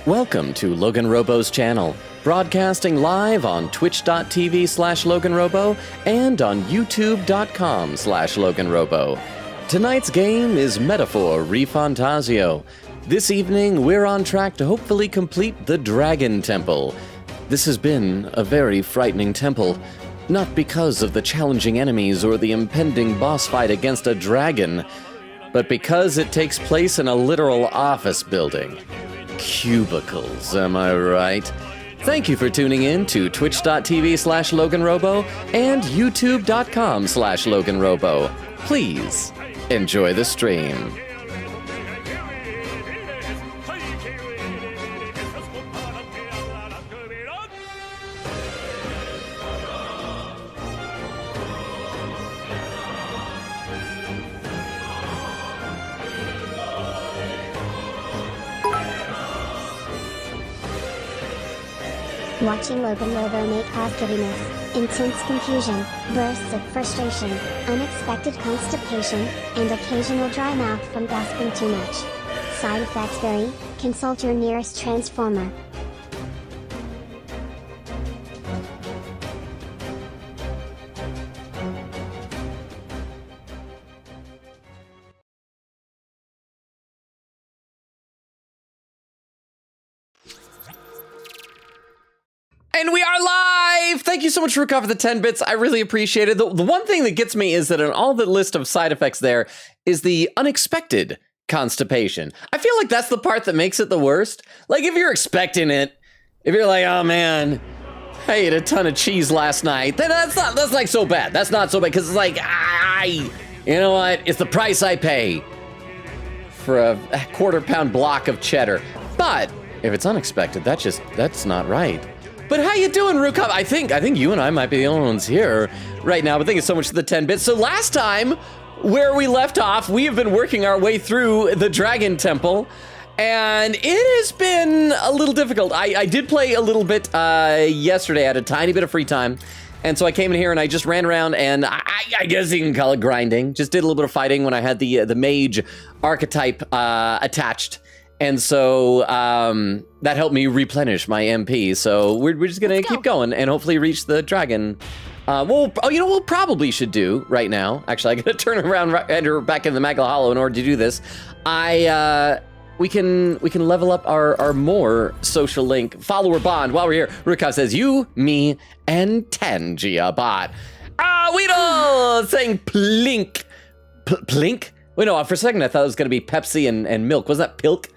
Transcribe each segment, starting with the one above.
Welcome to LoganRobo's channel, broadcasting live on twitch.tv/LoganRobo and on youtube.com/LoganRobo. Tonight's game is Metaphor ReFantazio. This evening, we're on track to hopefully complete the Dragon Temple. This has been a very frightening temple, not because of the challenging enemies or the impending boss fight against a dragon, but because it takes place in a literal office building. Cubicles, am I right? Thank you for tuning in to twitch.tv/LoganRobo and youtube.com/LoganRobo. Please enjoy the stream. Watching LoganRobo may cause giddiness, intense confusion, bursts of frustration, unexpected constipation, and occasional dry mouth from gasping too much. Side effects vary. Consult your nearest transformer. And we are live! Thank you so much, Ruka, for the 10 bits. I really appreciate it. The one thing that gets me is that in all the list of side effects there is the unexpected constipation. I feel like that's the part that makes it the worst. Like, if you're expecting it, if you're like, oh man, I ate a ton of cheese last night, then that's like so bad. That's not so bad, because it's like, you know what? It's the price I pay for a quarter-pound block of cheddar. But if it's unexpected, that's not right. But how you doing, Rukab? I think you and I might be the only ones here right now, but thank you so much for the 10 bits. So last time, where we left off, we have been working our way through the Dragon Temple, and it has been a little difficult. I did play a little bit yesterday. I had a tiny bit of free time, and so I came in here and I just ran around, and I guess you can call it grinding. Just did a little bit of fighting when I had the mage archetype attached. And so that helped me replenish my MP. So we're just gonna keep going and hopefully reach the dragon. Well, you know what we'll probably should do right now? Actually, I gotta turn around and enter back into the Magla Hollow in order to do this. We can level up our more social link follower bond while we're here. Rukov says you, me, and Tangia bot. Weedle saying plink, plink. Wait, no, for a second I thought it was gonna be Pepsi and milk. Was that Pilk?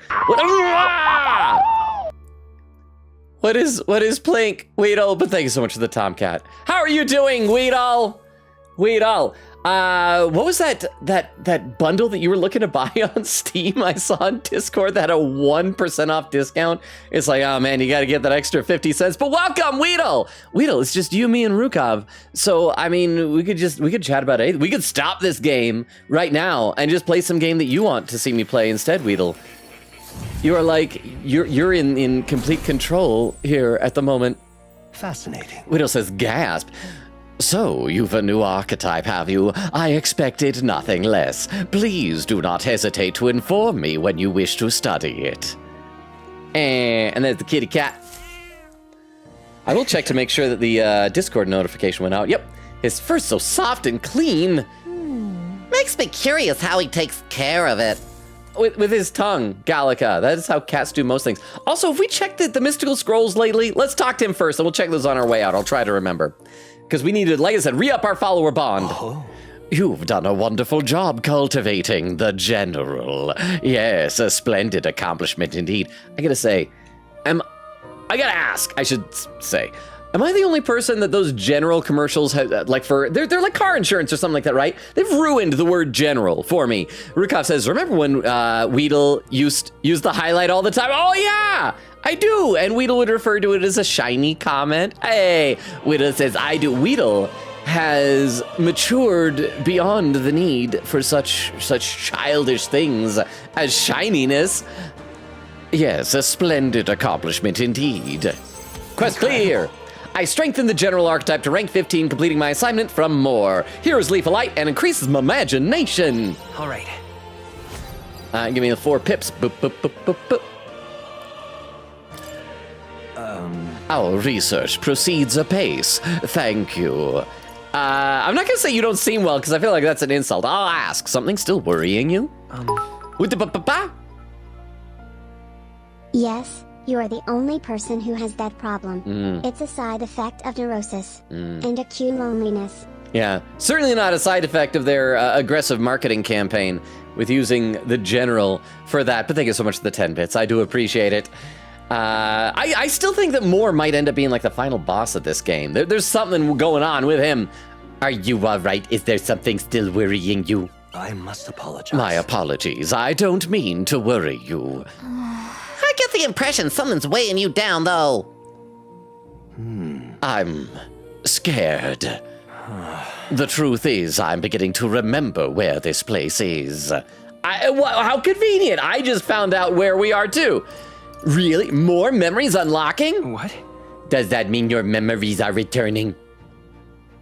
What is Plink? Weedle, but thank you so much for the Tomcat. How are you doing, Weedle? Weedle. What was that bundle that you were looking to buy on Steam? I saw on Discord that had a 1% off discount. It's like, oh man, you gotta get that extra 50 cents. But welcome, Weedle! Weedle, it's just you, me, and Rukov. So, I mean, we could chat about it. We could stop this game right now and just play some game that you want to see me play instead, Weedle. You are like, you're in complete control here at the moment. Fascinating. Weedle says, gasp. So, you've a new archetype, have you? I expected nothing less. Please do not hesitate to inform me when you wish to study it. And there's the kitty cat. I will check to make sure that the Discord notification went out. Yep, his fur's so soft and clean. Makes me curious how he takes care of it. With his tongue, Gallica. That is how cats do most things. Also, if we checked the mystical scrolls lately, let's talk to him first, and we'll check those on our way out. I'll try to remember. Because we need to, like I said, re-up our follower bond. Oh. You've done a wonderful job cultivating the general. Yes, a splendid accomplishment indeed. I gotta say, I gotta ask, I should say, am I the only person that those general commercials have, like they're like car insurance or something like that, right? They've ruined the word general for me. Rukov says, remember when Weedle used the highlight all the time? Oh yeah! I do, and Weedle would refer to it as a shiny comment. Hey, Weedle says, I do. Weedle has matured beyond the need for such childish things as shininess. Yes, a splendid accomplishment indeed. Quest clear. I strengthened the general archetype to rank 15, completing my assignment from more. Hero's Leaf of Light and increases my imagination. All right. Give me the 4 pips. Boop, boop, boop, boop, boop. Our research proceeds apace. Thank you. I'm not gonna say you don't seem well, because I feel like that's an insult. I'll ask. Something still worrying you? With the ba-ba-ba? Yes, you are the only person who has that problem. It's a side effect of neurosis and acute loneliness. Yeah, certainly not a side effect of their aggressive marketing campaign with using the general for that. But thank you so much for the 10 bits. I do appreciate it. I still think that Moore might end up being like the final boss of this game. There's something going on with him. Are you all right? Is there something still worrying you? I must apologize. My apologies. I don't mean to worry you. I get the impression something's weighing you down, though. I'm scared. The truth is, I'm beginning to remember where this place is. How convenient. I just found out where we are, too. Really? More memories unlocking? What? Does that mean your memories are returning?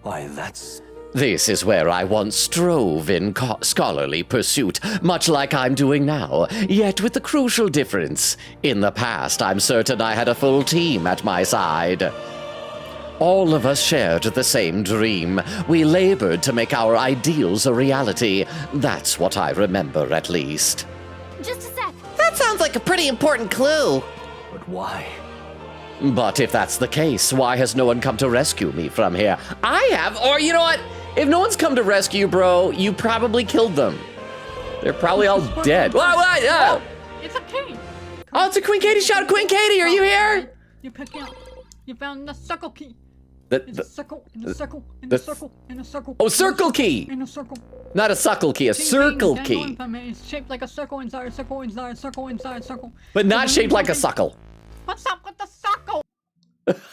Why, that's... This is where I once strove in scholarly pursuit, much like I'm doing now, yet with the crucial difference. In the past, I'm certain I had a full team at my side. All of us shared the same dream. We labored to make our ideals a reality. That's what I remember, at least. Just a sec. That sounds like a pretty important clue. But why? But if that's the case, why has no one come to rescue me from here? I have, or you know what? If no one's come to rescue you, bro, you probably killed them. They're probably all dead. What? Oh. It's a key. Oh, it's a Queen Katie shot. Queen Katie, are you here? You pick it up. You found the circle key. The circle, in a circle, in a circle, in a circle. Oh, circle key. In a circle. Not a suckle key, a circle key. It's shaped like a circle inside a circle inside a circle inside a circle. But not shaped like a suckle. What's up with the circle?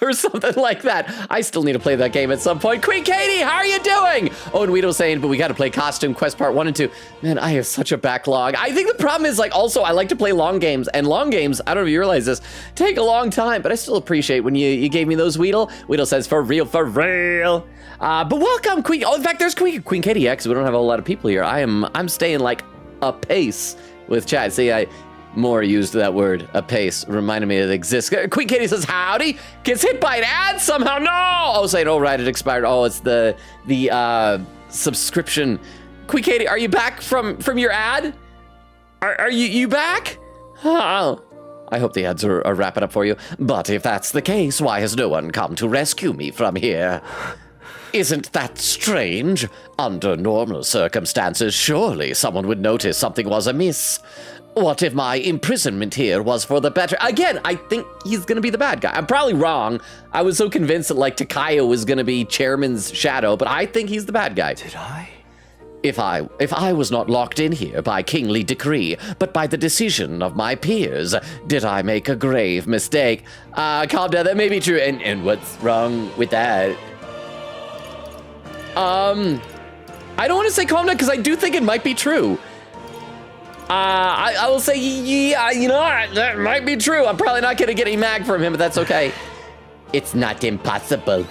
Or something like that. I still need to play that game at some point. Queen Katie, how are you doing? Oh, and Weedo's saying, but we got to play Costume Quest Part 1 and 2. Man, I have such a backlog. I think the problem is, like, also, I like to play long games. And long games, I don't know if you realize this, take a long time. But I still appreciate when you gave me those, Weedle. Weedle says, for real, for real. But welcome, Queen. Oh, in fact, there's Queen Katie, yeah, because we don't have a lot of people here. I'm staying, like, apace with chat. See, Moore used that word, apace, reminded me it exists. Queen Katie says, howdy, gets hit by an ad somehow, no! Oh, saying, oh, right, it expired. Oh, it's the subscription. Queen Katie, are you back from your ad? Are you back? Oh, I hope the ads are wrapping up for you. But if that's the case, why has no one come to rescue me from here? Isn't that strange? Under normal circumstances, surely someone would notice something was amiss. What if my imprisonment here was for the better? Again, I think he's gonna be the bad guy. I'm probably wrong. I was so convinced that, like, Takayo was gonna be Chairman's shadow, but I think he's the bad guy. Did I? If I was not locked in here by kingly decree, but by the decision of my peers, did I make a grave mistake? Calm down, that may be true. And what's wrong with that? I don't want to say calm down, because I do think it might be true. I will say, yeah, you know, that might be true. I'm probably not going to get any mag from him, but that's okay. It's not impossible.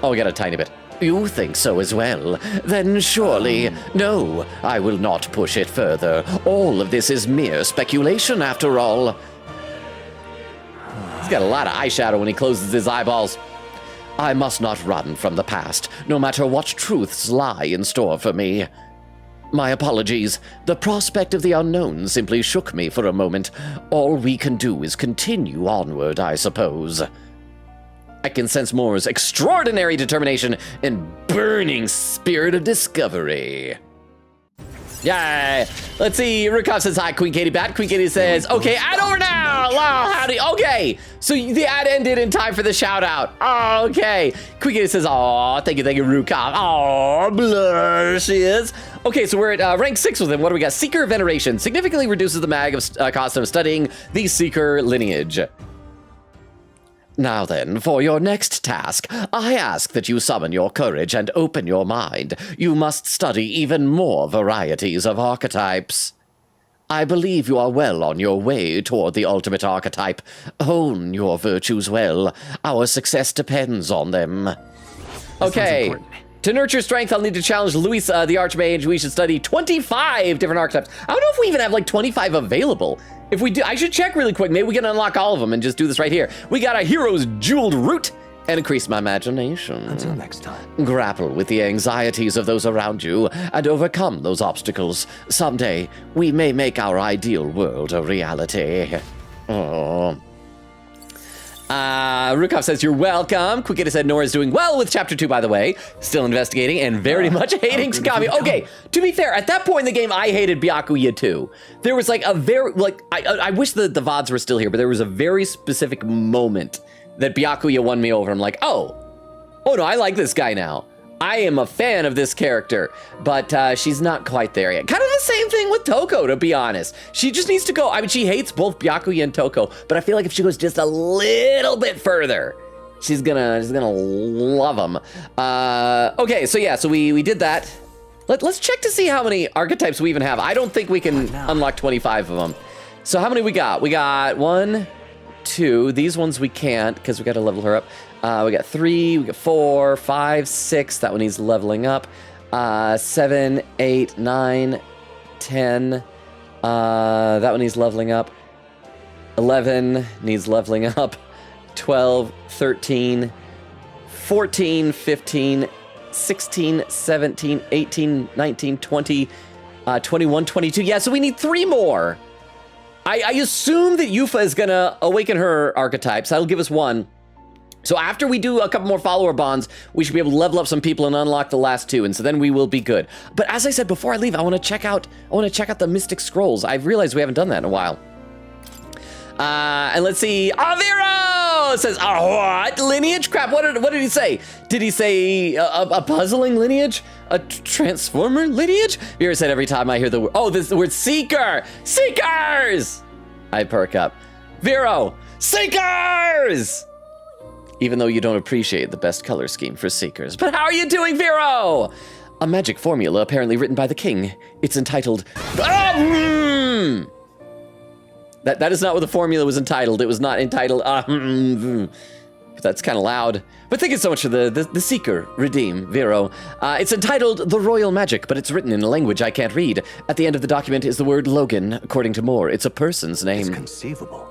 Oh, we got a tiny bit. You think so as well? Then surely, no, I will not push it further. All of this is mere speculation, after all. He's got a lot of eyeshadow when he closes his eyeballs. I must not run from the past, no matter what truths lie in store for me. My apologies. The prospect of the unknown simply shook me for a moment. All we can do is continue onward, I suppose. I can sense Moore's extraordinary determination and burning spirit of discovery. Yay! Let's see. Rukov says hi, Queen Katie Bat. Queen Katie says, okay, ad over now! Wow, howdy. Okay, so the ad ended in time for the shout out. Oh, okay. Queen Katie says, aw, thank you, Rukov. Aw, blushes. Okay, so we're at rank 6 with him. What do we got? Seeker Veneration. Significantly reduces the mag of cost of studying the Seeker lineage. Now then, for your next task, I ask that you summon your courage and open your mind. You must study even more varieties of archetypes. I believe you are well on your way toward the ultimate archetype. Hone your virtues well. Our success depends on them. Okay. To nurture strength, I'll need to challenge Luis, the Archmage. We should study 25 different archetypes. I don't know if we even have like 25 available If we do, I should check really quick. Maybe we can unlock all of them and just do this right here. We got a hero's jeweled root and increase my imagination. Until next time. Grapple with the anxieties of those around you and overcome those obstacles. Someday, we may make our ideal world a reality. Oh. Rukov says, you're welcome. Quickita said, Nora's doing well with chapter 2, by the way. Still investigating and very much hating Sakami. Okay, to be fair, at that point in the game, I hated Byakuya too. There was like a very, like, I wish the VODs were still here, but there was a very specific moment that Byakuya won me over. I'm like, oh no, I like this guy now. I am a fan of this character, but she's not quite there yet. Kind of the same thing with Toko, to be honest. She just needs to go. I mean, she hates both Byakuya and Toko, but I feel like if she goes just a little bit further, she's gonna love them. Okay, so yeah, so we did that. Let's check to see how many archetypes we even have. I don't think we can unlock 25 of them. So how many we got? We got 1, 2. These ones we can't because we got to level her up. We got 3, we got 4, 5, 6. That one needs leveling up. 7, 8, 9, 10. That one needs leveling up. 11 needs leveling up. 12, 13, 14, 15, 16, 17, 18, 19, 20, 21, 22. Yeah, so we need 3 more. I assume that Yufa is gonna awaken her archetypes. That'll give us 1. So after we do a couple more follower bonds, we should be able to level up some people and unlock the last 2, and so then we will be good. But as I said before I leave, I want to check out the Mystic Scrolls. I've realized we haven't done that in a while. And let's see. Aviro says, "Oh, what lineage? Crap! What did he say? Did he say a puzzling lineage? A transformer lineage?" Vera said, "Every time I hear the word, the word seeker, seekers, I perk up. Vero, seekers." Even though you don't appreciate the best color scheme for seekers. But how are you doing, Vero? A magic formula apparently written by the king. It's entitled... That is not what the formula was entitled. It was not entitled... But that's kind of loud. But thank you so much for the seeker, redeem, Vero. It's entitled The Royal Magic, but it's written in a language I can't read. At the end of the document is the word Logan. According to Moore, it's a person's name. It's conceivable.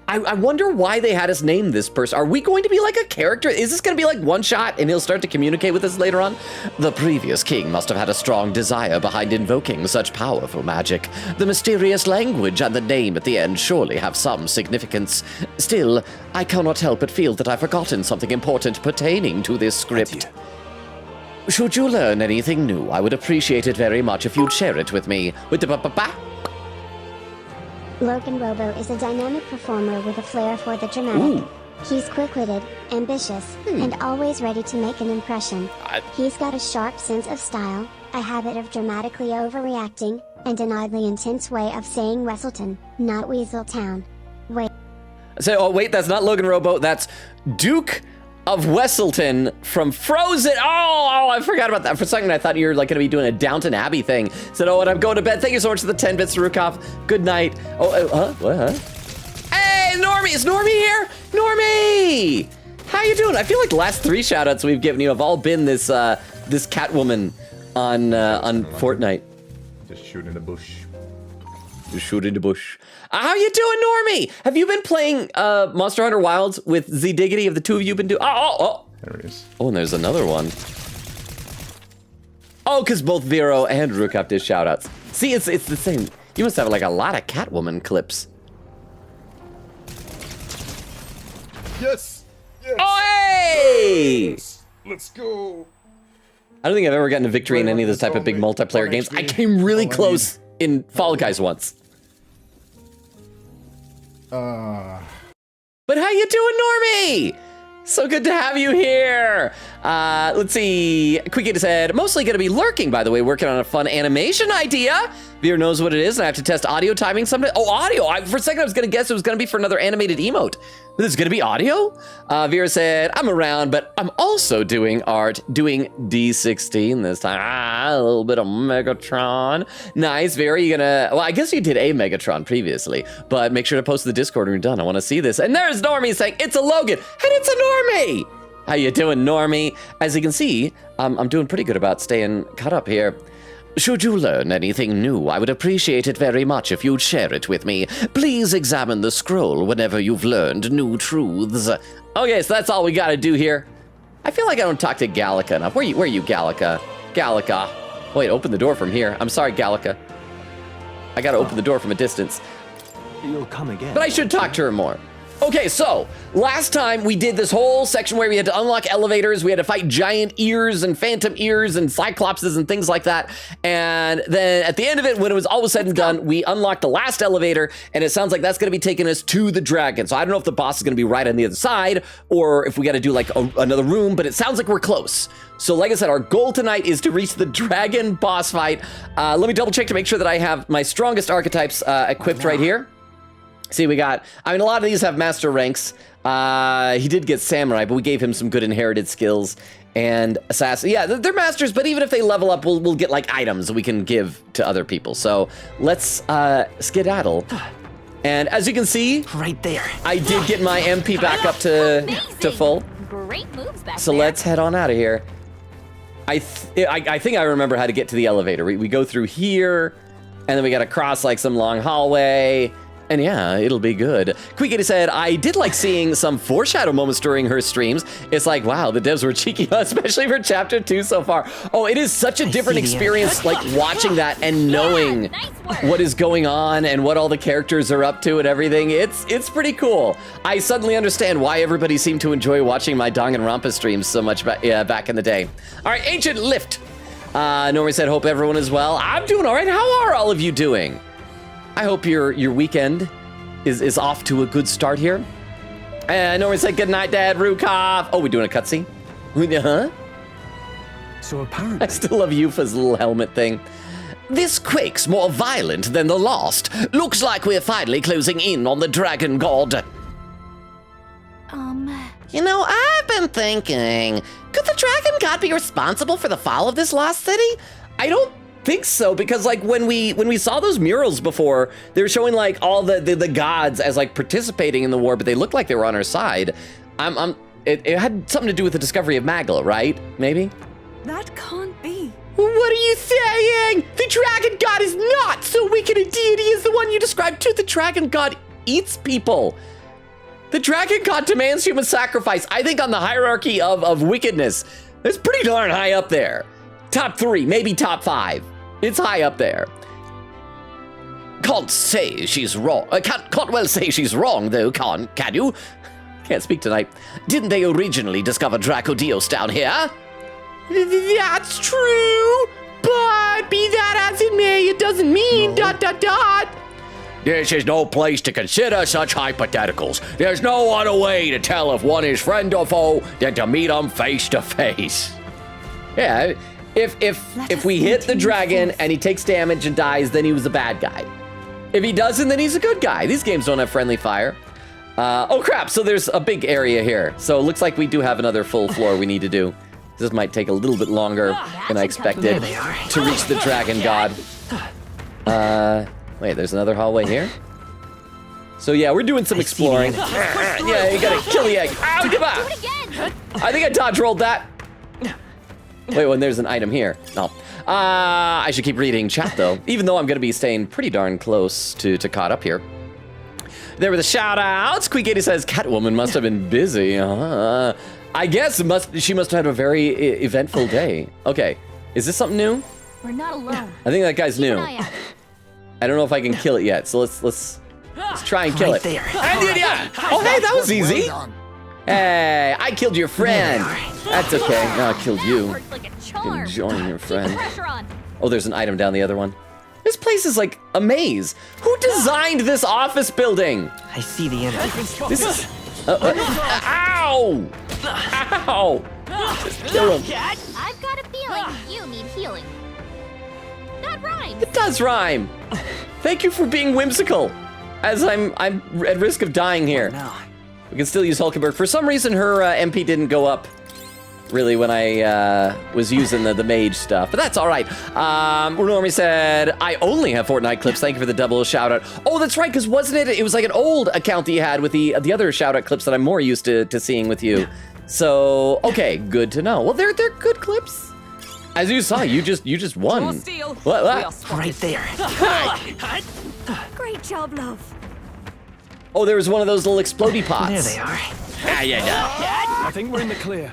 I wonder why they had us name this person. Are we going to be like a character? Is this going to be like one shot and he'll start to communicate with us later on? The previous king must have had a strong desire behind invoking such powerful magic. The mysterious language and the name at the end surely have some significance. Still, I cannot help but feel that I've forgotten something important pertaining to this script. Should you learn anything new, I would appreciate it very much if you'd share it with me. With the LoganRobo is a dynamic performer with a flair for the dramatic. Ooh. He's quick-witted, ambitious, and always ready to make an impression. He's got a sharp sense of style, a habit of dramatically overreacting, and an oddly intense way of saying Wesselton, not Weaseltown. Wait. Wait, that's not LoganRobo. That's Duke of Wesselton from Frozen. Oh, I forgot about that. For a second, I thought you were like going to be doing a Downton Abbey thing. Said, and I'm going to bed. Thank you so much for the 10 bits, Rukov. Good night. What? Hey, Normie. Is Normie here? Normie! How you doing? I feel like the last 3 shoutouts we've given you have all been this Catwoman on Fortnite. Just shooting the bush. Just shooting the bush. How you doing, Normie? Have you been playing Monster Hunter Wilds with Z Diggity? Have the 2 of you been doing? Oh. There it is. Oh, and there's another one. Oh, because both Vero and Rukov did shoutouts. See, it's the same. You must have like a lot of Catwoman clips. Yes! Oh, hey! Yes! Let's go! I don't think I've ever gotten a victory in any of those type of big multiplayer games. I came really close in Fall Guys once. But how you doing, Normie? So good to have you here. Let's see. Quickie said, mostly going to be lurking, by the way, working on a fun animation idea. Veer knows what it is, and I have to test audio timing someday. Oh, audio. For a second, I was going to guess it was going to be for another animated emote. This is going to be audio? Vera said, I'm around, but I'm also doing art, doing D16 this time. A little bit of Megatron. Nice, Vera, you gonna... Well, I guess you did a Megatron previously, but make sure to post to the Discord when you're done. I want to see this. And there's Normie saying, it's a Logan, and it's a Normie! How you doing, Normie? As you can see, I'm doing pretty good about staying caught up here. Should you learn anything new, I would appreciate it very much if you'd share it with me. Please examine the scroll whenever you've learned new truths. Okay, so that's all we gotta do here. I feel like I don't talk to Gallica enough. Where are you, Gallica? Gallica. Wait, open the door from here. I'm sorry, Gallica. I gotta open the door from a distance. You'll come again. But I should talk to her more. Okay, so last time we did this whole section where we had to unlock elevators, we had to fight giant ears and phantom ears and cyclopses and things like that. And then at the end of it, when it was all said and done, we unlocked the last elevator, and it sounds like that's gonna be taking us to the dragon. So I don't know if the boss is gonna be right on the other side or if we gotta do like another room, but it sounds like we're close. So like I said, our goal tonight is to reach the dragon boss fight. Let me double check to make sure that I have my strongest archetypes equipped right here. See, we got, I mean, a lot of these have master ranks. He did get samurai, but we gave him some good inherited skills. And assassin, yeah, they're masters, but even if they level up, we'll get like items that we can give to other people. So let's skedaddle. And as you can see, Right there. I did get my MP back up to full. Great moves back So there. let's head on out of here. I think I remember how to get to the elevator. We go through here, and then we gotta cross like some long hallway. And yeah, it'll be good. Quickity said, I did like seeing some foreshadow moments during her streams. It's like, wow, the devs were cheeky, especially for chapter 2 so far. Oh, it is such a different experience, like watching that and knowing what is going on and what all the characters are up to and everything. It's pretty cool. I suddenly understand why everybody seemed to enjoy watching my Danganronpa streams so much back in the day. All right, Ancient Lift. Normie said, hope everyone is well. I'm doing all right. How are all of you doing? I hope your weekend is off to a good start here. And Normie said, good night, Dad, Rukov. Oh, we doing a cutscene? Huh? So apparently, I still love Yufa's little helmet thing. This quake's more violent than the last. Looks like we're finally closing in on the dragon god. You know, I've been thinking, could the dragon god be responsible for the fall of this lost city? I don't think so, because like when we saw those murals before, they were showing like all the gods as like participating in the war, but they looked like they were on our side. It had something to do with the discovery of Magla, right? Maybe? That can't be. What are you saying? The dragon god is not so wicked a deity as the one you described to. The dragon god eats people. The dragon god demands human sacrifice. I think on the hierarchy of wickedness, it's pretty darn high up there. Top 3, maybe top 5. It's high up there. Can't say she's wrong. Can't well say she's wrong, though, can you? Can't speak tonight. Didn't they originally discover Draco Dios down here? That's true, but be that as it may, it doesn't mean ... This is no place to consider such hypotheticals. There's no other way to tell if one is friend or foe than to meet them face to face. Yeah, if we hit the dragon and he takes damage and dies, then he was a bad guy. If he doesn't, then he's a good guy. These games don't have friendly fire. Oh crap, so there's a big area here. So it looks like we do have another full floor we need to do. This might take a little bit longer than I expected to reach the dragon god. Wait, there's another hallway here? So yeah, we're doing some exploring. Yeah, you gotta kill the egg. Ow, come on! I think I dodge rolled that. Wait, when there's an item here. No. I should keep reading chat though, even though I'm gonna be staying pretty darn close to caught up here. There were the shout outs. Queek80 says, Catwoman must have been busy. I guess she must have had a very eventful day. Okay, is this something new? We're not alone. I think that guy's new. Keep an eye out. I don't know if I can kill it yet, so let's try and kill it. there. Yeah. Oh, hey, that was easy. Hey, I killed your friend. That's okay. No, I killed you. Works like a charm. Enjoying your Keep the friend. pressure on. Oh, there's an item down the other one. This place is like a maze. Who designed this office building? I see the enemy. This is... ow! Ow! Just kill him. I've got a feeling you need healing. That rhymes. It does rhyme. Thank you for being whimsical. As I'm at risk of dying here. No. We can still use Hulkenberg. For some reason, her MP didn't go up, really, when I was using the mage stuff. But that's all right. Normie said, I only have Fortnite clips. Thank you for the double shout-out. Oh, that's right, because wasn't it? It was like an old account that you had with the other shout-out clips that I'm more used to seeing with you. So, okay, good to know. Well, they're good clips. As you saw, you just won. What? Right there. Great job, love. Oh, there was one of those little explodey pots. There they are. I think we're in the clear.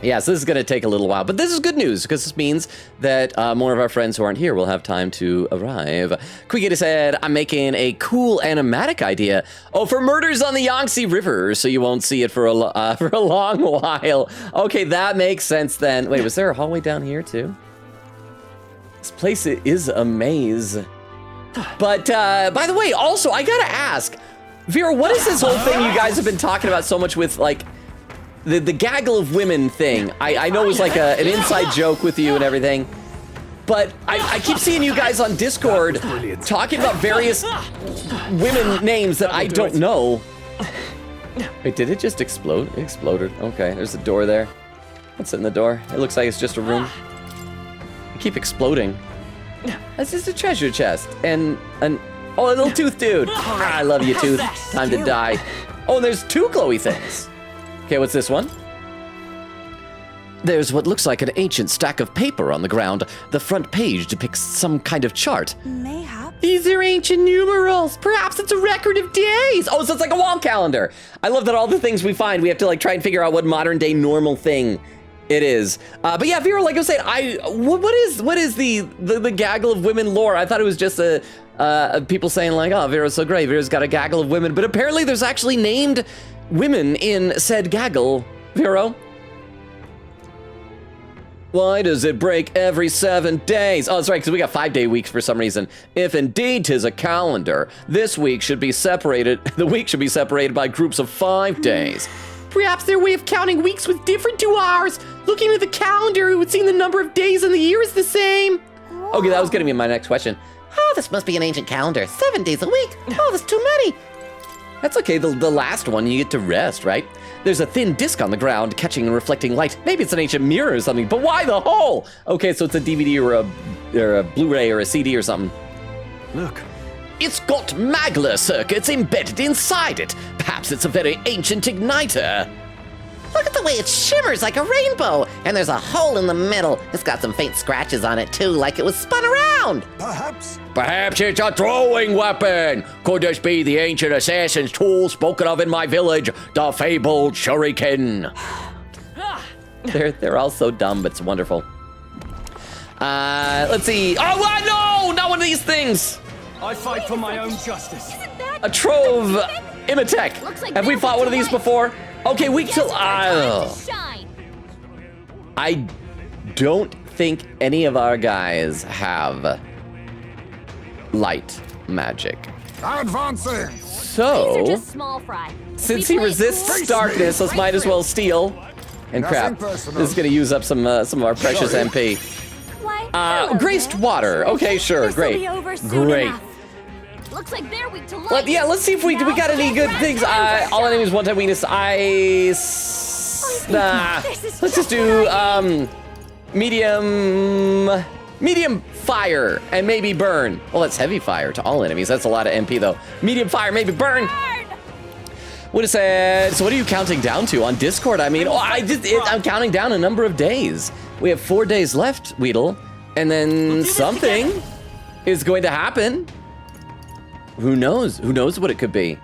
Yeah, so this is going to take a little while, but this is good news because this means that more of our friends who aren't here will have time to arrive. Quiggity said, I'm making a cool animatic idea. Oh, for murders on the Yangtze River, so you won't see it for a long while. Okay, that makes sense then. Wait, was there a hallway down here too? This place is a maze. But by the way, also, I gotta ask, Vera, what is this whole thing you guys have been talking about so much with, like, the gaggle of women thing? I know it was like an inside joke with you and everything, but I keep seeing you guys on Discord talking about various women names that I don't know. Wait, did it just explode? It exploded. Okay, there's a door there. What's in the door? It looks like it's just a room. I keep exploding. That's just a treasure chest and oh, a little tooth dude. I love you, tooth. Time to die. Oh, and there's 2 glowy things. Okay, what's this one? There's what looks like an ancient stack of paper on the ground. The front page depicts some kind of chart. Mayhap. These are ancient numerals. Perhaps it's a record of days. Oh, so it's like a wall calendar. I love that all the things we find, we have to like try and figure out what modern day normal thing it is. But yeah, Vera, like I was saying, what is the gaggle of women lore? I thought it was just people saying like, oh, Vera's so great. Vera's got a gaggle of women, but apparently there's actually named women in said gaggle. Vero? Why does it break every 7 days? Oh, that's right, because we got 5-day weeks for some reason. If indeed 'tis a calendar, this week should be separated, the week should be separated by groups of 5 days. Perhaps their way of counting weeks was different to ours. Looking at the calendar, it would seem the number of days in the year is the same. Okay, that was gonna be my next question. Oh, this must be an ancient calendar. 7 days a week. Oh, that's too many. That's okay, the last one you get to rest, right? There's a thin disc on the ground catching and reflecting light. Maybe it's an ancient mirror or something, but why the hole? Okay, so it's a DVD or a Blu-ray or a CD or something. Look. It's got magler circuits embedded inside it. Perhaps it's a very ancient igniter. Look at the way it shimmers like a rainbow. And there's a hole in the middle. It's got some faint scratches on it too, like it was spun around. Perhaps it's a throwing weapon. Could this be the ancient assassin's tool spoken of in my village, the fabled shuriken? They're all so dumb, but it's wonderful. Let's see. Oh, no! Not one of these things! I fight for my own justice. A trove Imatech. Like Have we fought one of these before? Okay, weak till Shine. I don't think any of our guys have light magic. Advancing! So, Just small fry. since he resists darkness, let's might as well steal. And crap, this is gonna use up some of our precious MP. Why? Graced water. Okay, sure, This'll great, be over soon great. enough. Looks like they're weak to light. Yeah, let's see if we got any good things. All enemies one-time weakness. Ice. Nah. Let's just do medium fire and maybe burn. Well, that's heavy fire to all enemies. That's a lot of MP though. Medium fire, maybe burn. Would have said. So what are you counting down to on Discord? I mean, I'm counting down a number of days. We have 4 days left, Weedle, and then something is going to happen. Who knows? Who knows what it could be?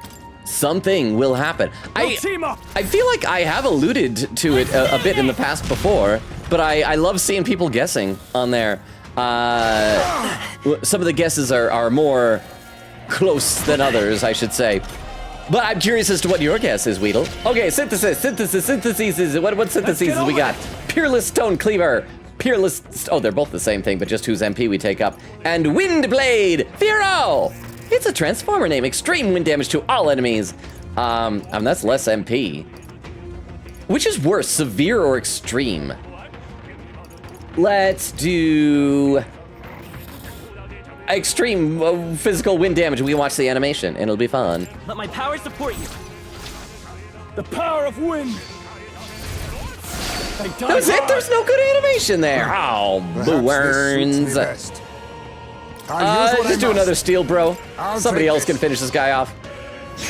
Something will happen. I feel like I have alluded to it a bit in the past before, but I love seeing people guessing on there. Some of the guesses are more close than others, I should say. But I'm curious as to what your guess is, Weedle. Okay, syntheses. What syntheses we got? Peerless Stone Cleaver. Oh, they're both the same thing, but just whose MP we take up. And Windblade. Firo. It's a transformer name. Extreme wind damage to all enemies. And that's less MP. Which is worse, severe or extreme? Let's do extreme physical wind damage. We can watch the animation and it'll be fun. Let my power support you. The power of wind. That's it. There's no good animation there. Oh, burns. Just do another steal, bro. Somebody else can finish this guy off.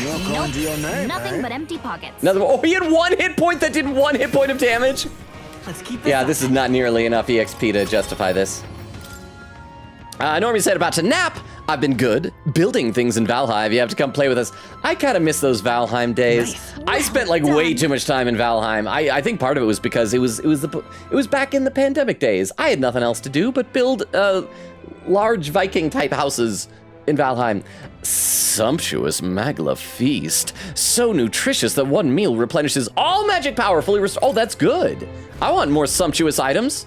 Nothing but empty pockets. Another one. Oh, he had 1 hit point that did 1 hit point of damage. Let's keep this Yeah, up. this is not nearly enough EXP to justify this. Normie said about to nap. I've been good building things in Valheim. You have to come play with us. I kind of miss those Valheim days. Nice. I spent like way too much time in Valheim. I think part of it was because it was back in the pandemic days. I had nothing else to do but build large Viking type houses in Valheim. Sumptuous Magla feast, so nutritious that one meal replenishes all magic power fully restored. Oh, that's good. I want more sumptuous items.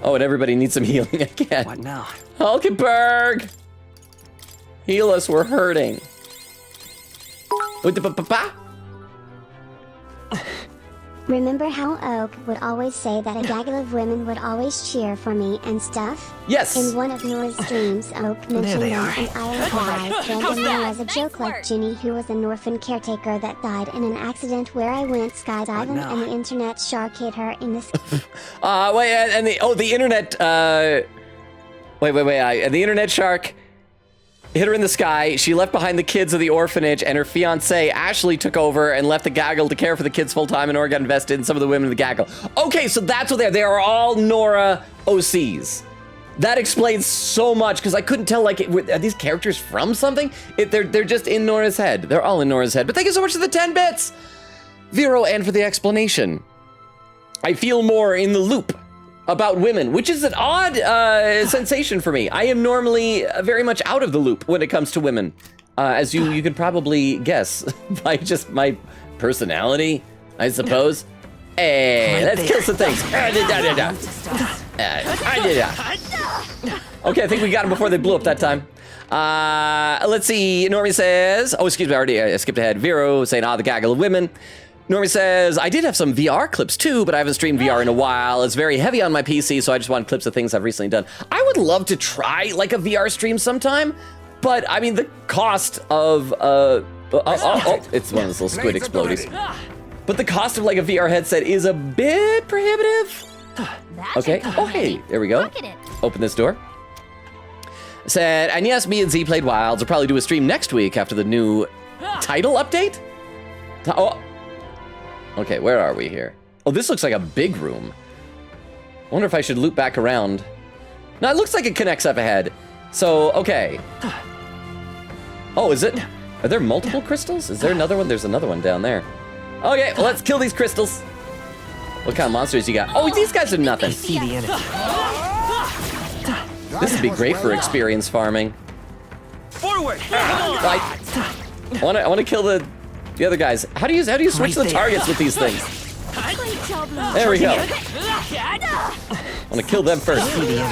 Oh, and everybody needs some healing again. What now? Hulkenberg! Heal us, we're hurting. With the pa-pa-pa? Remember how Oak would always say that a gaggle of women would always cheer for me and stuff? Yes. In one of Nora's dreams, Oak mentioned they them, are. and I implied randomly as a joke like work. Ginny, who was an orphan caretaker that died in an accident where I went skydiving, now? and the internet shark hit her in the Wait, and the internet, the internet shark hit her in the sky. She left behind the kids of the orphanage, and her fiance Ashley took over and left the gaggle to care for the kids full time, and Nora got invested in some of the women in the gaggle. Okay, so that's what they are all Nora OCs. That explains so much, because I couldn't tell, like, are these characters from something? They're just in Nora's head. They're all in Nora's head. But thank you so much for the 10 bits, Vero, and for the explanation. I feel more in the loop about women, which is an odd sensation for me. I am normally very much out of the loop when it comes to women, as you could probably guess by just my personality, I suppose. Hey, let's kill some things. Okay, I think we got him before they blew up that time. Let's see. Normie says, oh, excuse me, I skipped ahead. Vero saying, the gaggle of women. Normie says, I did have some VR clips too, but I haven't streamed VR in a while. It's very heavy on my PC, so I just want clips of things I've recently done. I would love to try like a VR stream sometime, but I mean, the cost of, it's one of those little squid explodies. But the cost of like a VR headset is a bit prohibitive. That Okay, should come oh in hey, handy. there we go. Look at it. Open this door. Said, and yes, me and Z played Wilds. I'll probably do a stream next week after the new title update. Oh. Okay, where are we here? Oh, this looks like a big room. I wonder if I should loop back around. No, it looks like it connects up ahead. So, okay. Oh, is it? Are there multiple crystals? Is there another one? There's another one down there. Okay, well, let's kill these crystals. What kind of monsters you got? Oh, these guys are nothing. See the enemy. This would be great for experience farming. Forward! I want to kill the other guys. How do you switch Right the there. targets with these things? Great job, Lo. There we go. I want to kill them first. See the enemy.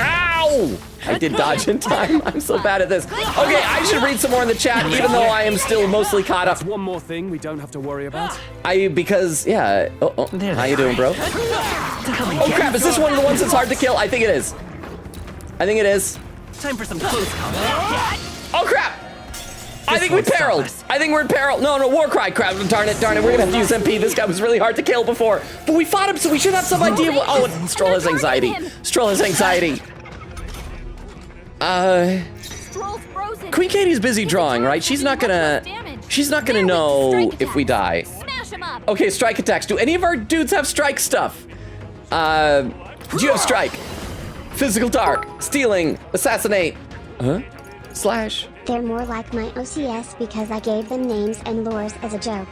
Ow! I did dodge in time. I'm so bad at this. Okay, I should read some more in the chat, even though I am still mostly caught up. One more thing we don't have to worry about. Because yeah. Oh, There how they you doing, bro? Come and Oh get crap! Is this one of the ones that's hard to kill? I think it is. Time for some close combat. Oh crap! I think we won't stop perilled. us. I think we're in peril. No, war cry. Crap! Darn it! We're gonna have to use MP. This guy was really hard to kill before, but we fought him, so we should have some idea. Oh, and Stroll has anxiety. Stroll has anxiety. Stroll's frozen. Queen Katie's busy drawing, right? She's not gonna know if we die. Smash him up. Okay, strike attacks. Do any of our dudes have strike stuff? Do you have strike? Physical dark, stealing, assassinate. Huh? Slash. They're more like my OCS because I gave them names and lures as a joke.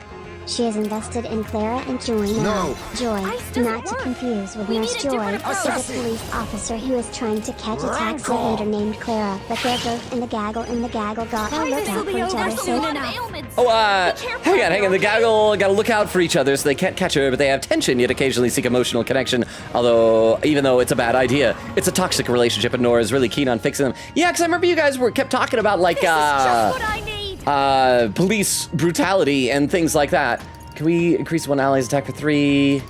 She is invested in Clara and Joy now. Joy, Ice doesn't not to work. confuse with We Nurse need a Joy, different is a approach. police officer who is trying to catch a tax evader named Clara, but they're both in the gaggle and the gaggle got to look out for each other. There's a So lot of ailments. Oh, Be careful hang on. The okay? gaggle gotta look out for each other so they can't catch her, but they have tension, yet occasionally seek emotional connection. Although, even though it's a bad idea, it's a toxic relationship, and Nora's really keen on fixing them. Yeah, because I remember you guys kept talking about, like, This is just what I need. police brutality and things like that. Can we increase one ally's attack for 3?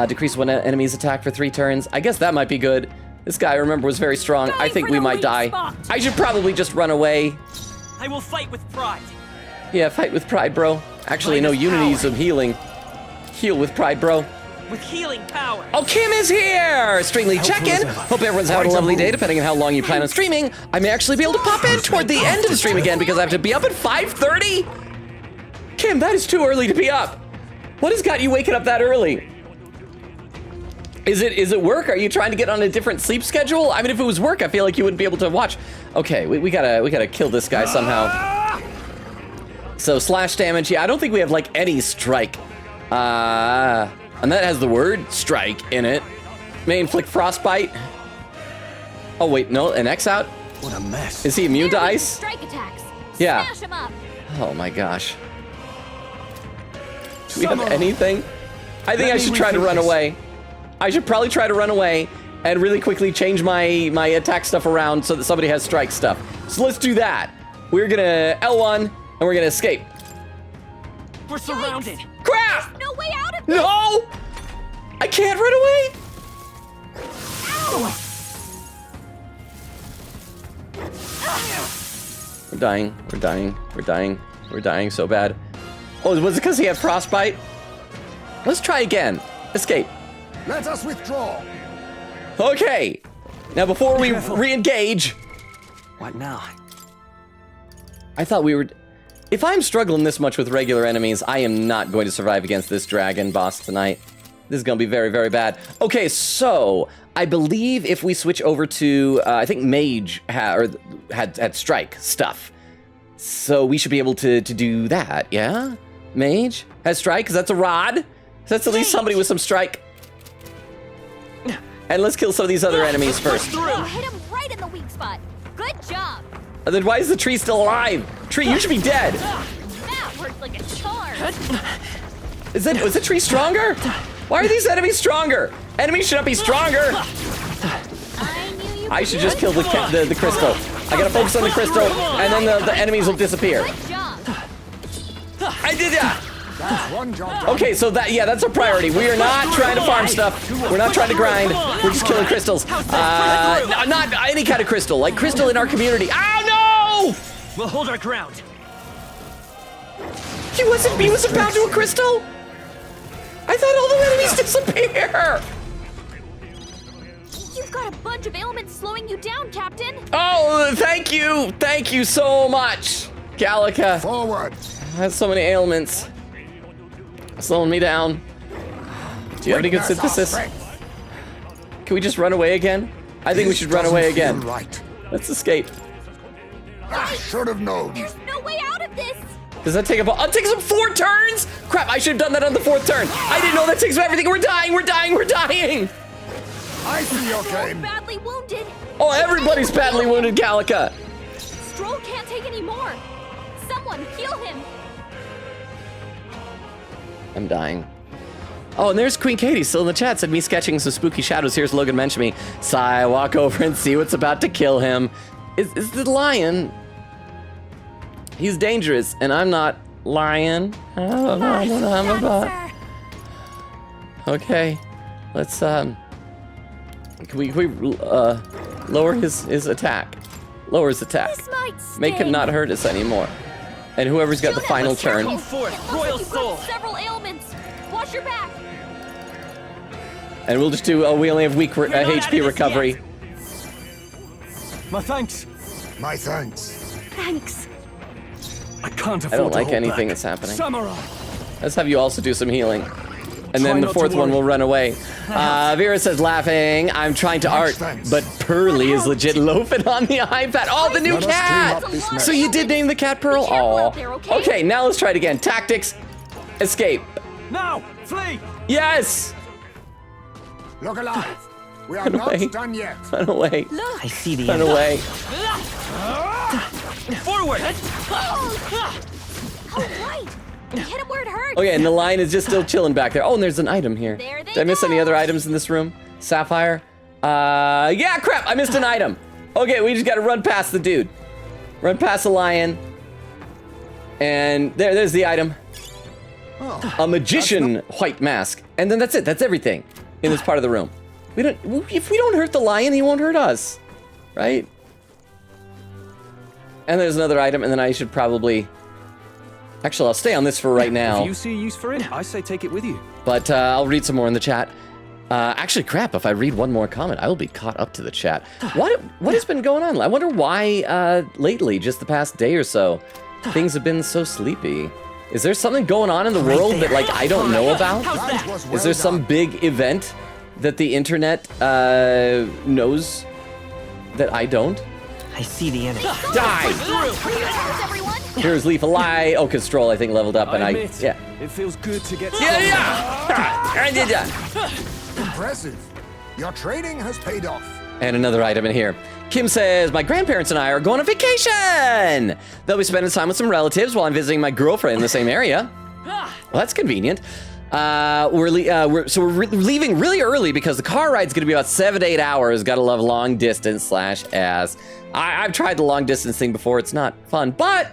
Decrease one enemy's attack for 3 turns? I guess that might be good. This guy, remember, was very strong. I think we might die. I should probably just run away. I will fight with pride. Yeah, fight with pride, bro. Actually, no, Unity needs some healing. Heal with pride, bro. With healing power. Oh, Kim is here! Streamly check-in. Hope everyone's having a lovely day, depending on how long you plan on streaming. I may actually be able to pop in toward the end of the stream again because I have to be up at 5:30. Kim, that is too early to be up. What has got you waking up that early? Is it work? Are you trying to get on a different sleep schedule? I mean, if it was work, I feel like you wouldn't be able to watch. Okay, we gotta kill this guy somehow. So slash damage. Yeah, I don't think we have like any strike. And that has the word strike in it. May inflict frostbite. Oh wait, no, an X out? What a mess. Is he immune to ice? Strike attacks. Yeah. Smash him up. Oh my gosh. Do we have anything? I think I should try to run away. I should probably try to run away and really quickly change my attack stuff around so that somebody has strike stuff. So let's do that. We're gonna L1 and we're gonna escape. We're surrounded. Crap! No way out of this. No! I can't run away! We're dying, we're dying, we're dying, we're dying so bad. Oh, was it because he had frostbite? Let's try again. Escape. Let us withdraw. Okay. Now before we re-engage, What now? I thought we were... If I'm struggling this much with regular enemies, I am not going to survive against this dragon boss tonight. This is going to be very, very bad. Okay, so I believe if we switch over to, I think Mage had strike stuff. So we should be able to do that, yeah? Mage has strike, because that's a rod. So that's at least somebody with some strike. And let's kill some of these other enemies first. Oh, hit him right in the weak spot. Good job. And then why is the tree still alive? Tree, you should be dead. That worked like a charm. Was the tree stronger? Why are these enemies stronger? Enemies should not be stronger. I knew you. I should just kill the crystal. I gotta focus on the crystal, and then the enemies will disappear. Good job. I did that. That's one job done. Okay, so that's a priority. We are not trying to farm stuff. We're not trying to grind. We're just killing crystals. Not any kind of crystal, like crystal in our community. Oh no! We'll hold our ground. He wasn't bound to a crystal. I thought all the enemies disappear. You've got a bunch of ailments slowing you down, Captain. Oh, thank you so much, Gallica. Forward. I have so many ailments. Slowing me down. Do you have any good Witness our synthesis? strength. Can we just run away again? I think we This should run away doesn't feel again. Right. Let's escape. I should have known. There's no way out of this. Does that take it takes up 4 turns? Crap, I should have done that on the 4th turn. I didn't know that takes everything. We're dying. I see your Stroll's game. badly wounded. Oh, everybody's badly wounded, Gallica. Stroll can't take any more. Someone heal him. I'm dying. Oh, and there's Queen Katie still in the chat. Said me sketching some spooky shadows. Here's Logan mentioned me. Sigh, walk over and see what's about to kill him. Is the lion? He's dangerous, and I'm not lion. I don't know how I'm about. Okay, let's can we lower his attack? Lower his attack. This might sting. Make him not hurt us anymore. And whoever's got the Shoot him. final turn. Go for it, It looks Royal like you've Soul. got several ailments. Watch your back. And we'll just do, we only have weak not out of HP this recovery. My thanks. My thanks. Thanks. I can't afford I don't to like hold anything back. that's happening. Samurai. Let's have you also do some healing. And then Try the not to 4th one worry. will run away. Vera says, laughing, I'm trying to art, thanks. but Pearly is legit loafing on the iPad. Oh, the new Let us clean cat! up this mess. So you did name the cat Pearl? Be careful Aw. out there, okay? Okay, now let's try it again. Tactics, escape. Now, flee. Yes! Look alive. We are Run away. not done yet. Run away. I see the Run end. away. Forward. Oh, right. Hit him where it hurts. Okay, and the lion is just still chilling back there. Oh, and there's an item here. There they Did I miss any go. other items in this room? Sapphire? Yeah, crap, I missed an item. Okay, we just gotta run past the dude. Run past the lion. And there's the item. A magician white mask. And then that's it, that's everything in this part of the room. If we don't hurt the lion, he won't hurt us, right? And there's another item, and then I should probably... Actually, I'll stay on this for right now. If you see use for it, I say take it with you. But I'll read some more in the chat. Actually, crap, if I read one more comment, I will be caught up to the chat. What has been going on? I wonder why lately, just the past day or so, things have been so sleepy. Is there something going on in the world that like I don't know about? That was well Is there some done. big event that the internet knows that I don't? I see the enemy. Die! everyone. Here's Leaf Alive. Oh, cause Stroll I think leveled up, and I admit, yeah. It feels good to get Yeah. Impressive. Your training has paid off. And another item in here. Kim says, my grandparents and I are going on vacation. They'll be spending time with some relatives while I'm visiting my girlfriend in the same area. Well, that's convenient. We're leaving really early because the car ride's gonna be about 7 to 8 hours. Gotta love long distance /ass. I've tried the long distance thing before. It's not fun, but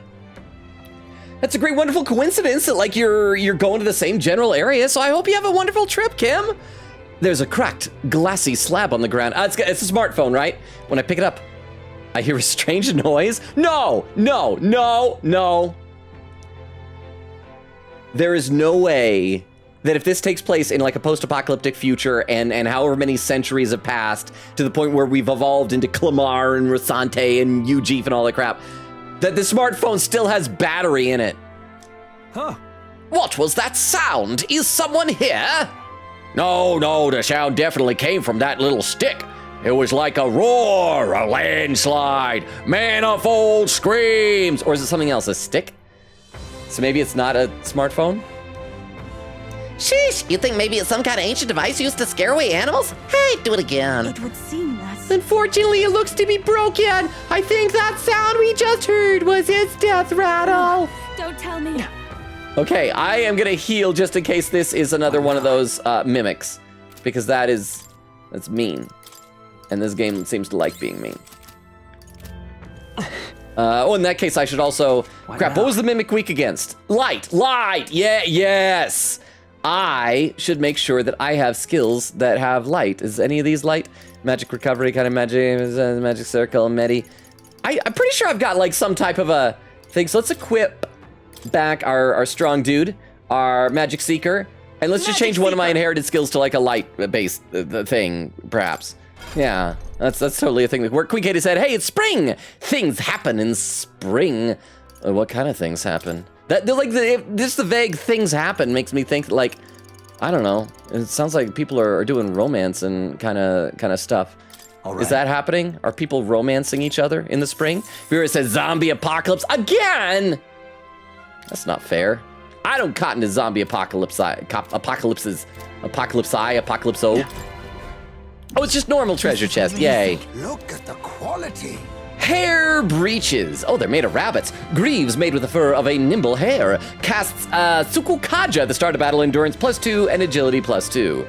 that's a great, wonderful coincidence that like you're going to the same general area. So I hope you have a wonderful trip, Kim. There's a cracked, glassy slab on the ground. It's a smartphone, right? When I pick it up, I hear a strange noise. No. There is no way that if this takes place in like a post-apocalyptic future and however many centuries have passed to the point where we've evolved into Clamar and Rasante and Ujif and all that crap, that the smartphone still has battery in it. Huh. What was that sound? Is someone here? No, the sound definitely came from that little stick. It was like a roar, a landslide, manifold screams. Or is it something else, a stick? So maybe it's not a smartphone? Sheesh, you think maybe it's some kind of ancient device used to scare away animals? Hey, do it again. It would seem that. Unfortunately, it looks to be broken. I think that sound we just heard was its death rattle. Don't tell me. Okay, I am gonna heal just in case this is another one of those mimics, because that's mean, and this game seems to like being mean. In that case, I should also crap. What was the mimic weak against? Light. Yeah, yes. I should make sure that I have skills that have light. Is any of these light? Magic recovery, kind of magic circle, medi. I'm pretty sure I've got like some type of a thing. So let's equip back our strong dude, our magic seeker, and let's just change one of my inherited skills to like a light based thing, perhaps. Yeah, that's totally a thing that worked. Queen Katie said, "Hey, it's spring. Things happen in spring. What kind of things happen? Just the vague things happen makes me think like, I don't know. It sounds like people are doing romance and kind of stuff. Is that happening? Are people romancing each other in the spring? Vera says zombie apocalypse again. That's not fair. I don't cotton to zombie apocalypse. Apocalypse O. Oh, it's just normal treasure chest. Yay. Look at the quality. Hair breeches. Oh, they're made of rabbits. Greaves made with the fur of a nimble hare. Casts Tsukukaja at the start of battle, endurance +2 and agility +2.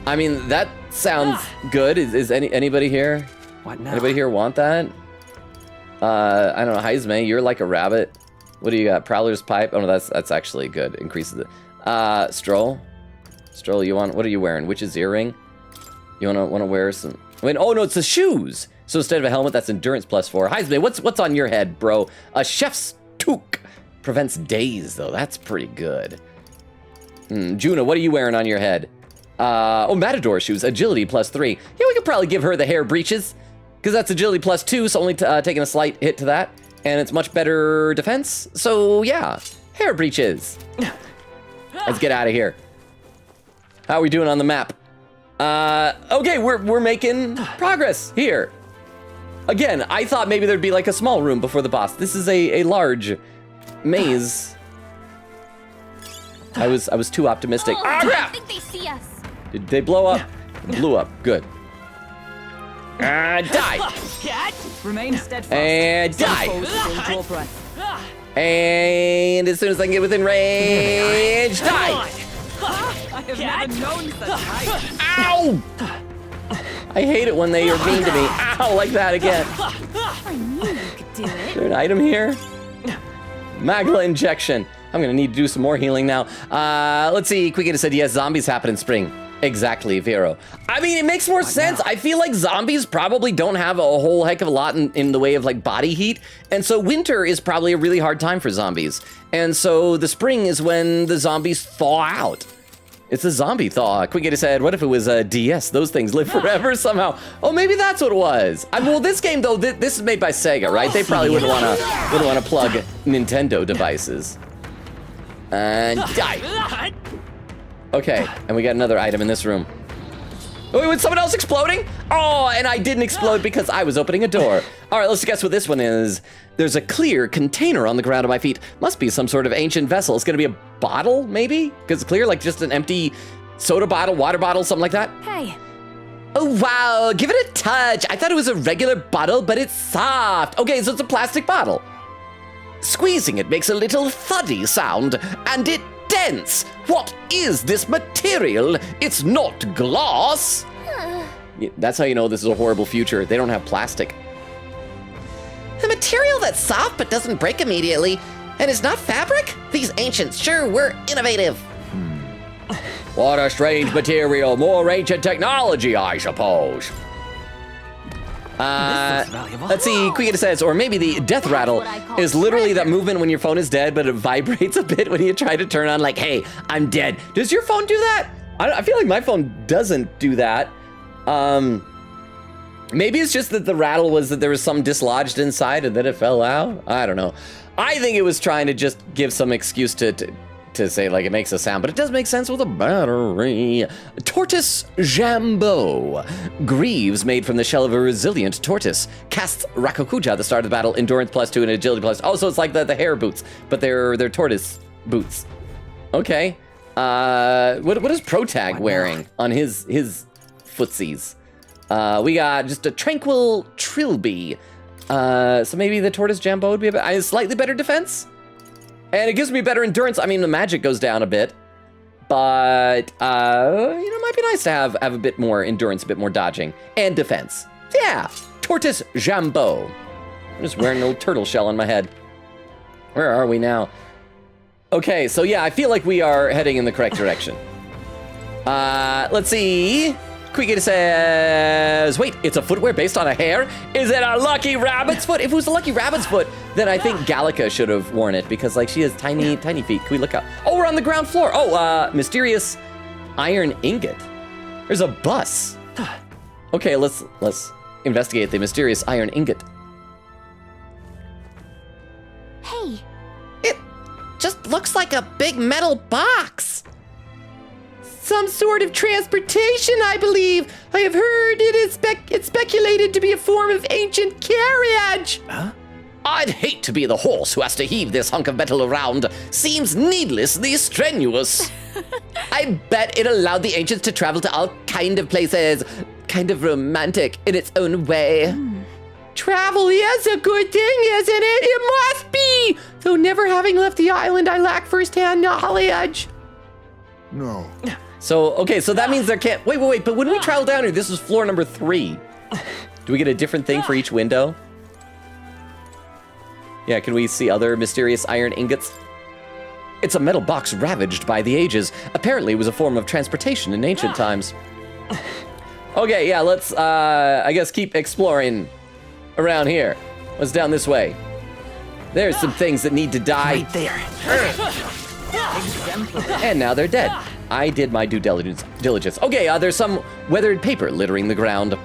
I mean, that sounds good. Is anybody here? What now? Anybody here want that? I don't know. Heisme, you're like a rabbit. What do you got? Prowler's pipe. Oh no, that's actually good. Increases it. Stroll, you want? What are you wearing? Witch's earring. You wanna wear some? Wait, oh no, it's the shoes. So instead of a helmet, that's endurance +4. Heisme, what's on your head, bro? A chef's toque. Prevents daze, though. That's pretty good. Juna, what are you wearing on your head? Matador shoes. Agility +3. Yeah, we could probably give her the hair breeches, because that's agility +2, so only taking a slight hit to that. And it's much better defense. So yeah, hair breeches. Let's get out of here. How are we doing on the map? Okay, we're making progress here. Again, I thought maybe there'd be like a small room before the boss. This is a large maze. I was too optimistic. I Crap! think they see us. Did they blow up? Blew up. Good. Die. Remain steadfast. And die. Hold your breath. And as soon as I can get within range, die. I have never known such height. Ow! I hate it when they are mean to me. Ow, like that again. I knew you could do Is it. there an item here? Magla injection. I'm gonna need to do some more healing now. Let's see. Quickita said yes, zombies happen in spring. Exactly, Vero. I mean, it makes more sense. I feel like zombies probably don't have a whole heck of a lot in the way of like body heat. And so winter is probably a really hard time for zombies. And so the spring is when the zombies thaw out. It's a zombie thaw. Quickita said, what if it was a DS? Those things live forever somehow. Oh, maybe that's what it was. Well, this game though, this is made by Sega, right? They probably wouldn't wanna plug Nintendo devices. And die. Okay, and we got another item in this room. Oh, wait, was someone else exploding? Oh, and I didn't explode because I was opening a door. All right, let's guess what this one is. There's a clear container on the ground at my feet. Must be some sort of ancient vessel. It's gonna be a bottle, maybe? Because it's clear, like just an empty soda bottle, water bottle, something like that. Hey. Oh, wow, give it a touch. I thought it was a regular bottle, but it's soft. Okay, so it's a plastic bottle. Squeezing it makes a little thuddy sound, and it dense. What is this material? It's not glass. Yeah, that's how you know this is a horrible future. They don't have plastic. A material that's soft but doesn't break immediately, and is not fabric? These ancients sure were innovative. What a strange material. More ancient technology, I suppose. Let's see, Quickita says, or maybe the death rattle is literally that movement when your phone is dead, but it vibrates a bit when you try to turn on, like, hey, I'm dead. Does your phone do that? I feel like my phone doesn't do that. Maybe it's just that the rattle was that there was some dislodged inside and then it fell out. I don't know. I think it was trying to just give some excuse to say like it makes a sound, but it does make sense with a battery. Tortoise Jambeau. Greaves made from the shell of a resilient tortoise. Casts Rakukuja at the start of the battle. Endurance +2 and agility +2. Oh, so it's like the hair boots, but they're tortoise boots. Okay. What is Protag wearing on his footsies? We got just a tranquil trilby. So maybe the Tortoise Jambeau would be a slightly better defense? And it gives me better endurance. I mean, the magic goes down a bit, but, you know, it might be nice to have a bit more endurance, a bit more dodging, and defense. Yeah, Tortoise Jambeau. I'm just wearing a little turtle shell on my head. Where are we now? Okay, so yeah, I feel like we are heading in the correct direction. Let's see. Quickita says, wait, it's a footwear based on a hair? Is it a lucky rabbit's foot? If it was a lucky rabbit's foot, then I think Gallica should have worn it because like she has tiny feet. Can we look up? Oh, we're on the ground floor. Oh, mysterious iron ingot. There's a bus. Okay, let's investigate the mysterious iron ingot. Hey. It just looks like a big metal box. Some sort of transportation, I believe. I have heard it's speculated to be a form of ancient carriage. Huh? I'd hate to be the horse who has to heave this hunk of metal around. Seems needlessly strenuous. I bet it allowed the ancients to travel to all kind of places. Kind of romantic in its own way. Travel is a good thing, isn't it? It must be! Though never having left the island, I lack first-hand knowledge. No. So, okay, so that means there can't, wait, but when we travel down here, this is floor number 3. Do we get a different thing for each window? Yeah, can we see other mysterious iron ingots? It's a metal box ravaged by the ages. Apparently it was a form of transportation in ancient times. Okay, yeah, let's, I guess keep exploring around here. What's down this way? There's some things that need to die. Right there. And now they're dead. I did my due diligence. Okay, there's some weathered paper littering the ground.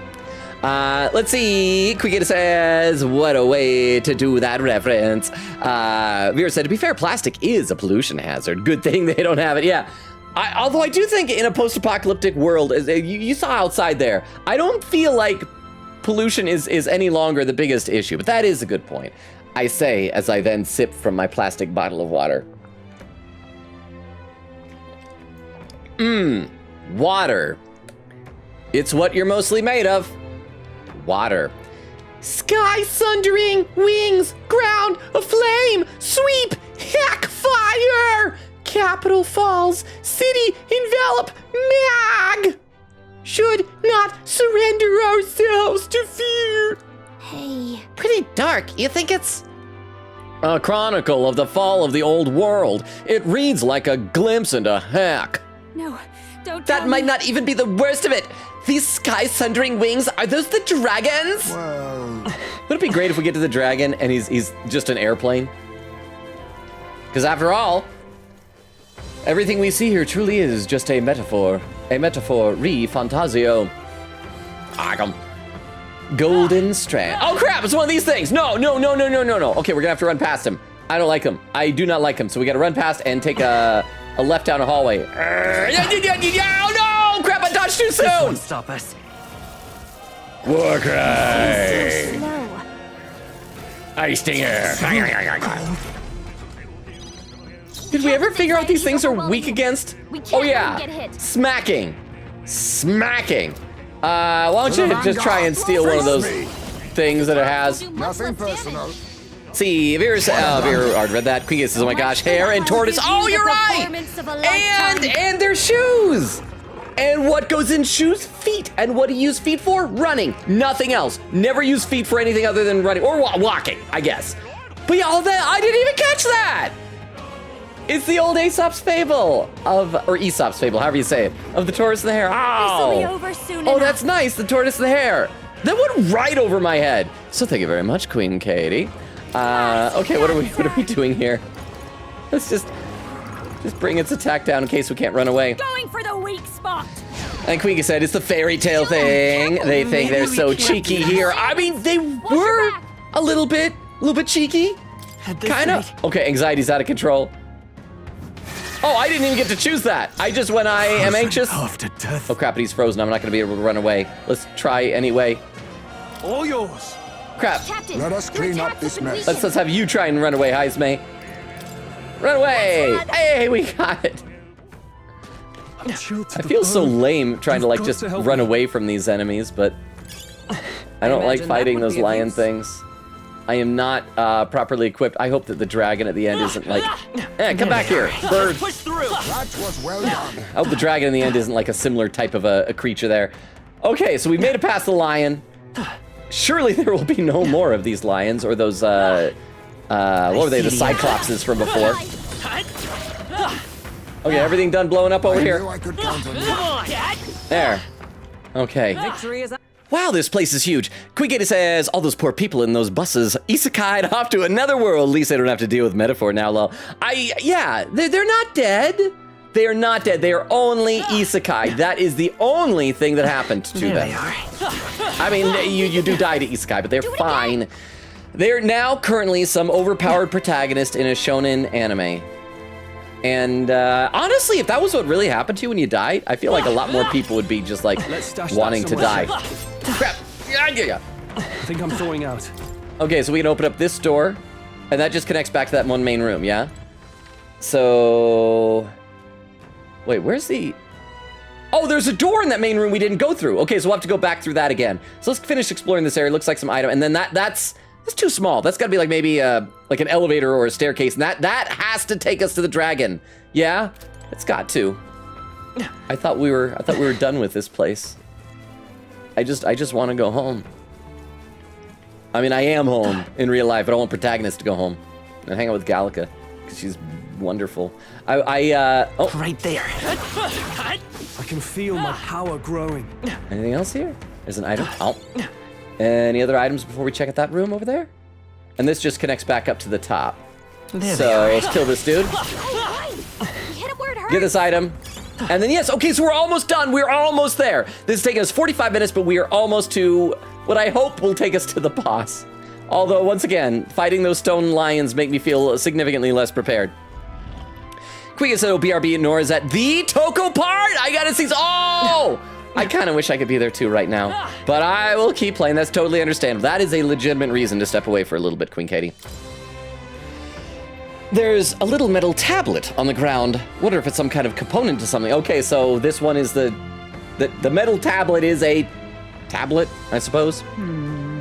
Let's see. Quickita says, what a way to do that reference. Vera said, to be fair, plastic is a pollution hazard. Good thing they don't have it. Yeah. Although I do think in a post-apocalyptic world, you saw outside there, I don't feel like pollution is any longer the biggest issue, but that is a good point. I say as I then sip from my plastic bottle of water. Water. It's what you're mostly made of. Water. Sky sundering, wings, ground, aflame, sweep, heck, fire! Capital falls, city envelop, mag! Should not surrender ourselves to fear. Hey. Pretty dark. You think it's... A chronicle of the fall of the old world. It reads like a glimpse into heck. No, don't That tell might me. not even be the worst of it. These sky sundering wings, are those the dragons? Well, Would it be great if we get to the dragon and he's just an airplane? Because after all, everything we see here truly is just a metaphor. A metaphor, ReFantazio. Golden strand. Oh crap, it's one of these things. No. Okay, we're gonna have to run past him. I don't like them. I do not like them. So we got to run past and take a left down a hallway. Oh no! Crap! I dodged too This soon. won't stop us. War cry. Slow. Ice stinger. Did we ever figure out these things are weak against? Oh yeah, smacking. Why don't you just try and steal one of those things that it has? Nothing personal. See, Vera already read that. Queen says, oh my gosh, hair and tortoise. Oh, you're right. And their shoes. And what goes in shoes? Feet. And what do you use feet for? Running. Nothing else. Never use feet for anything other than running or walking, I guess. But yeah, all that, I didn't even catch that. It's the old Aesop's fable or Aesop's fable, however you say it, of the tortoise and the hare. This'll be Oh, over soon oh, enough. that's nice. The tortoise and the hare. That went right over my head. So thank you very much, Queen Katie. Okay, what are we doing here? Let's just bring its attack down in case we can't run away. Going for the weak spot. And Queen said it's the fairy tale thing. They think they're so cheeky here. I mean, they were a little bit cheeky. Kinda. Okay, anxiety's out of control. Oh, I didn't even get to choose that. I just, when I am anxious. Oh crap, he's frozen. I'm not gonna be able to run away. Let's try anyway. All yours. Crap. Let us clean up this mess. Let's have you try and run away, Heismay. Run away! Hey, we got it. I feel so lame trying to like just run away from these enemies, but I don't like fighting those lion things. I am not properly equipped. I hope that the dragon at the end isn't like, come back here, bird. Push through. That was well done. I hope the dragon in the end isn't like a similar type of a creature there. Okay, so we made it past the lion. Surely there will be no more of these lions or those, what were they, the cyclopses from before. Okay, everything done blowing up over I here. knew I could count on you. Come on. There. Okay. Wow, this place is huge. Quigata says, all those poor people in those buses isekai'd off to another world. At least they don't have to deal with metaphor now, lol. Yeah, they're not dead. They are not dead. They are only isekai. That is the only thing that happened to them. They are. I mean, you do die to isekai, but they're fine. They're now currently some overpowered protagonist in a shonen anime. And honestly, if that was what really happened to you when you died, I feel like a lot more people would be just like wanting to die. Crap. I think I'm throwing out. Okay, so we can open up this door, and that just connects back to that one main room, yeah? So, wait, where's the... Oh, there's a door in that main room we didn't go through. Okay, so we'll have to go back through that again. So let's finish exploring this area. Looks like some item, and then that's too small. That's gotta be like maybe like an elevator or a staircase, and that has to take us to the dragon. Yeah, it's got to. I thought we were done with this place. I just want to go home. I mean, I am home in real life, but I want protagonist to go home and hang out with Gallica because she's wonderful. Oh, Right there. I can feel my power growing. anything else here? There's an item. Oh. Any other items before we check out that room over there? And this just connects back up to the top. So let's kill this dude. Hit him where it hurts. Get this item. And then yes, okay, so we're almost done. We're almost there. This is taking us 45 minutes, but we are almost to what I hope will take us to the boss. Although, once again, fighting those stone lions make me feel significantly less prepared. Quick said, oh, BRB and Nora is at the Toko part. I gotta see. Oh! I kind of wish I could be there too right now, but I will keep playing. That's totally understandable. That is a legitimate reason to step away for a little bit, Queen Katie. There's a little metal tablet on the ground. Wonder if it's some kind of component to something. Okay, so this one is the metal tablet is a tablet, I suppose.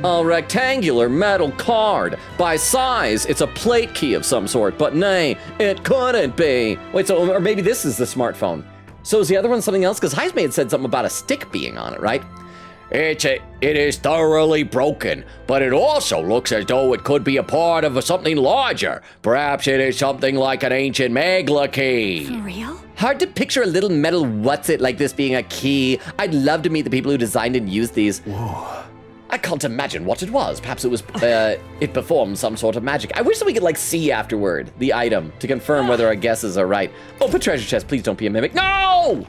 A rectangular metal card. By size, it's a plate key of some sort, but nay, it couldn't be. Wait, so, or maybe this is the smartphone. So is the other one something else? Because Heismay had said something about a stick being on it, right? It is thoroughly broken, but it also looks as though it could be a part of something larger. Perhaps it is something like an ancient Magla key. For real? Hard to picture a little metal what's-it like this being a key. I'd love to meet the people who designed and used these. Whoa. I can't imagine what it was. Perhaps it was, it performed some sort of magic. I wish that we could, like, see afterward the item to confirm whether our guesses are right. Open treasure chest, please don't be a mimic. No!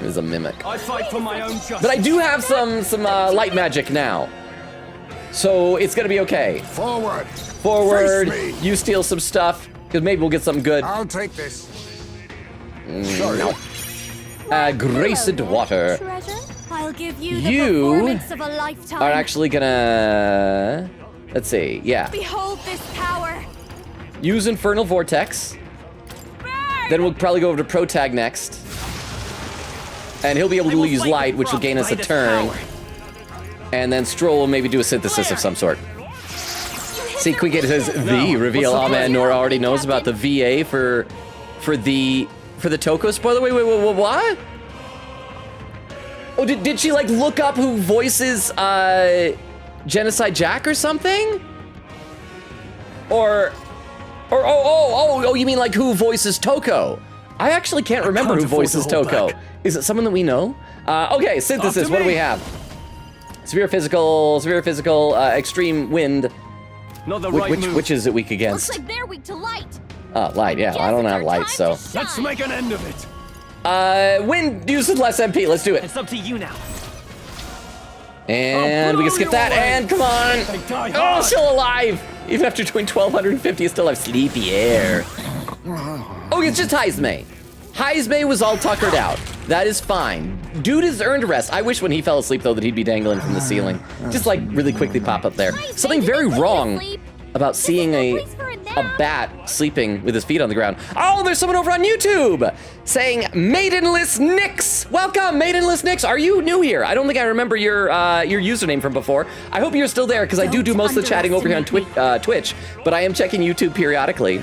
It was a mimic. I fight for my own justice. But I do have some light magic now. So it's gonna be okay. Forward. Forward, Face me. you steal some stuff, because maybe we'll get something good. I'll take this. No. Graced water. Treasure? I'll give you You the performance of a lifetime. Are actually gonna... Let's see, yeah. Behold this power. Use Infernal Vortex. Then we'll probably go over to Protag next. And he'll be able to use Light, which will gain us a turn. And then Stroll will maybe do a synthesis of some sort. See, Quinket says the reveal. Oh man, Nora already knows about the VA for the Toko spoiler. Wait, what? Oh, did she like look up who voices Genocide Jack or something? Or you mean like who voices Toko? I actually can't remember who voices Toko. Is it someone that we know? Okay, synthesis. What do we have? Severe physical, extreme wind. Not the right move. Which is it weak against? Looks like they're weak to light. Light, yeah. I don't have light, so. Let's make an end of it. Wind uses less MP. Let's do it. It's up to you now. And we can skip that. And come on. Oh, still alive. Even after doing 1250, still have sleepy air. Oh, it's just Heisme. Heisme was all tuckered out. That is fine. Dude has earned rest. I wish when he fell asleep, though, that he'd be dangling from the ceiling. Just like really quickly pop up there. Something very wrong about seeing a bat sleeping with his feet on the ground. Oh, there's someone over on YouTube saying Maidenless Nix. Welcome, Maidenless Nix. Are you new here? I don't think I remember your username from before. I hope you're still there because I do most of the chatting over here on Twitch, but I am checking YouTube periodically.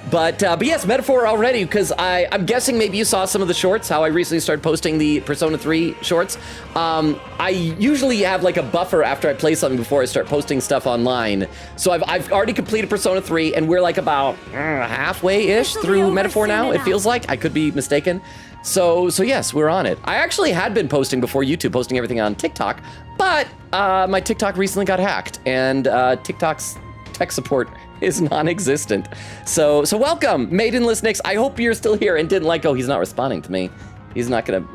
But yes, metaphor already, because I'm guessing maybe you saw some of the shorts, how I recently started posting the Persona 3 shorts. I usually have like a buffer after I play something before I start posting stuff online. So I've already completed Persona 3, and we're like about halfway-ish through metaphor now, it feels like. I could be mistaken. So yes, we're on it. I actually had been posting before YouTube, posting everything on TikTok, but my TikTok recently got hacked, and TikTok's tech support is non-existent. So welcome, Maidenless Nix. I hope you're still here and didn't like, oh, he's not responding to me. He's not gonna,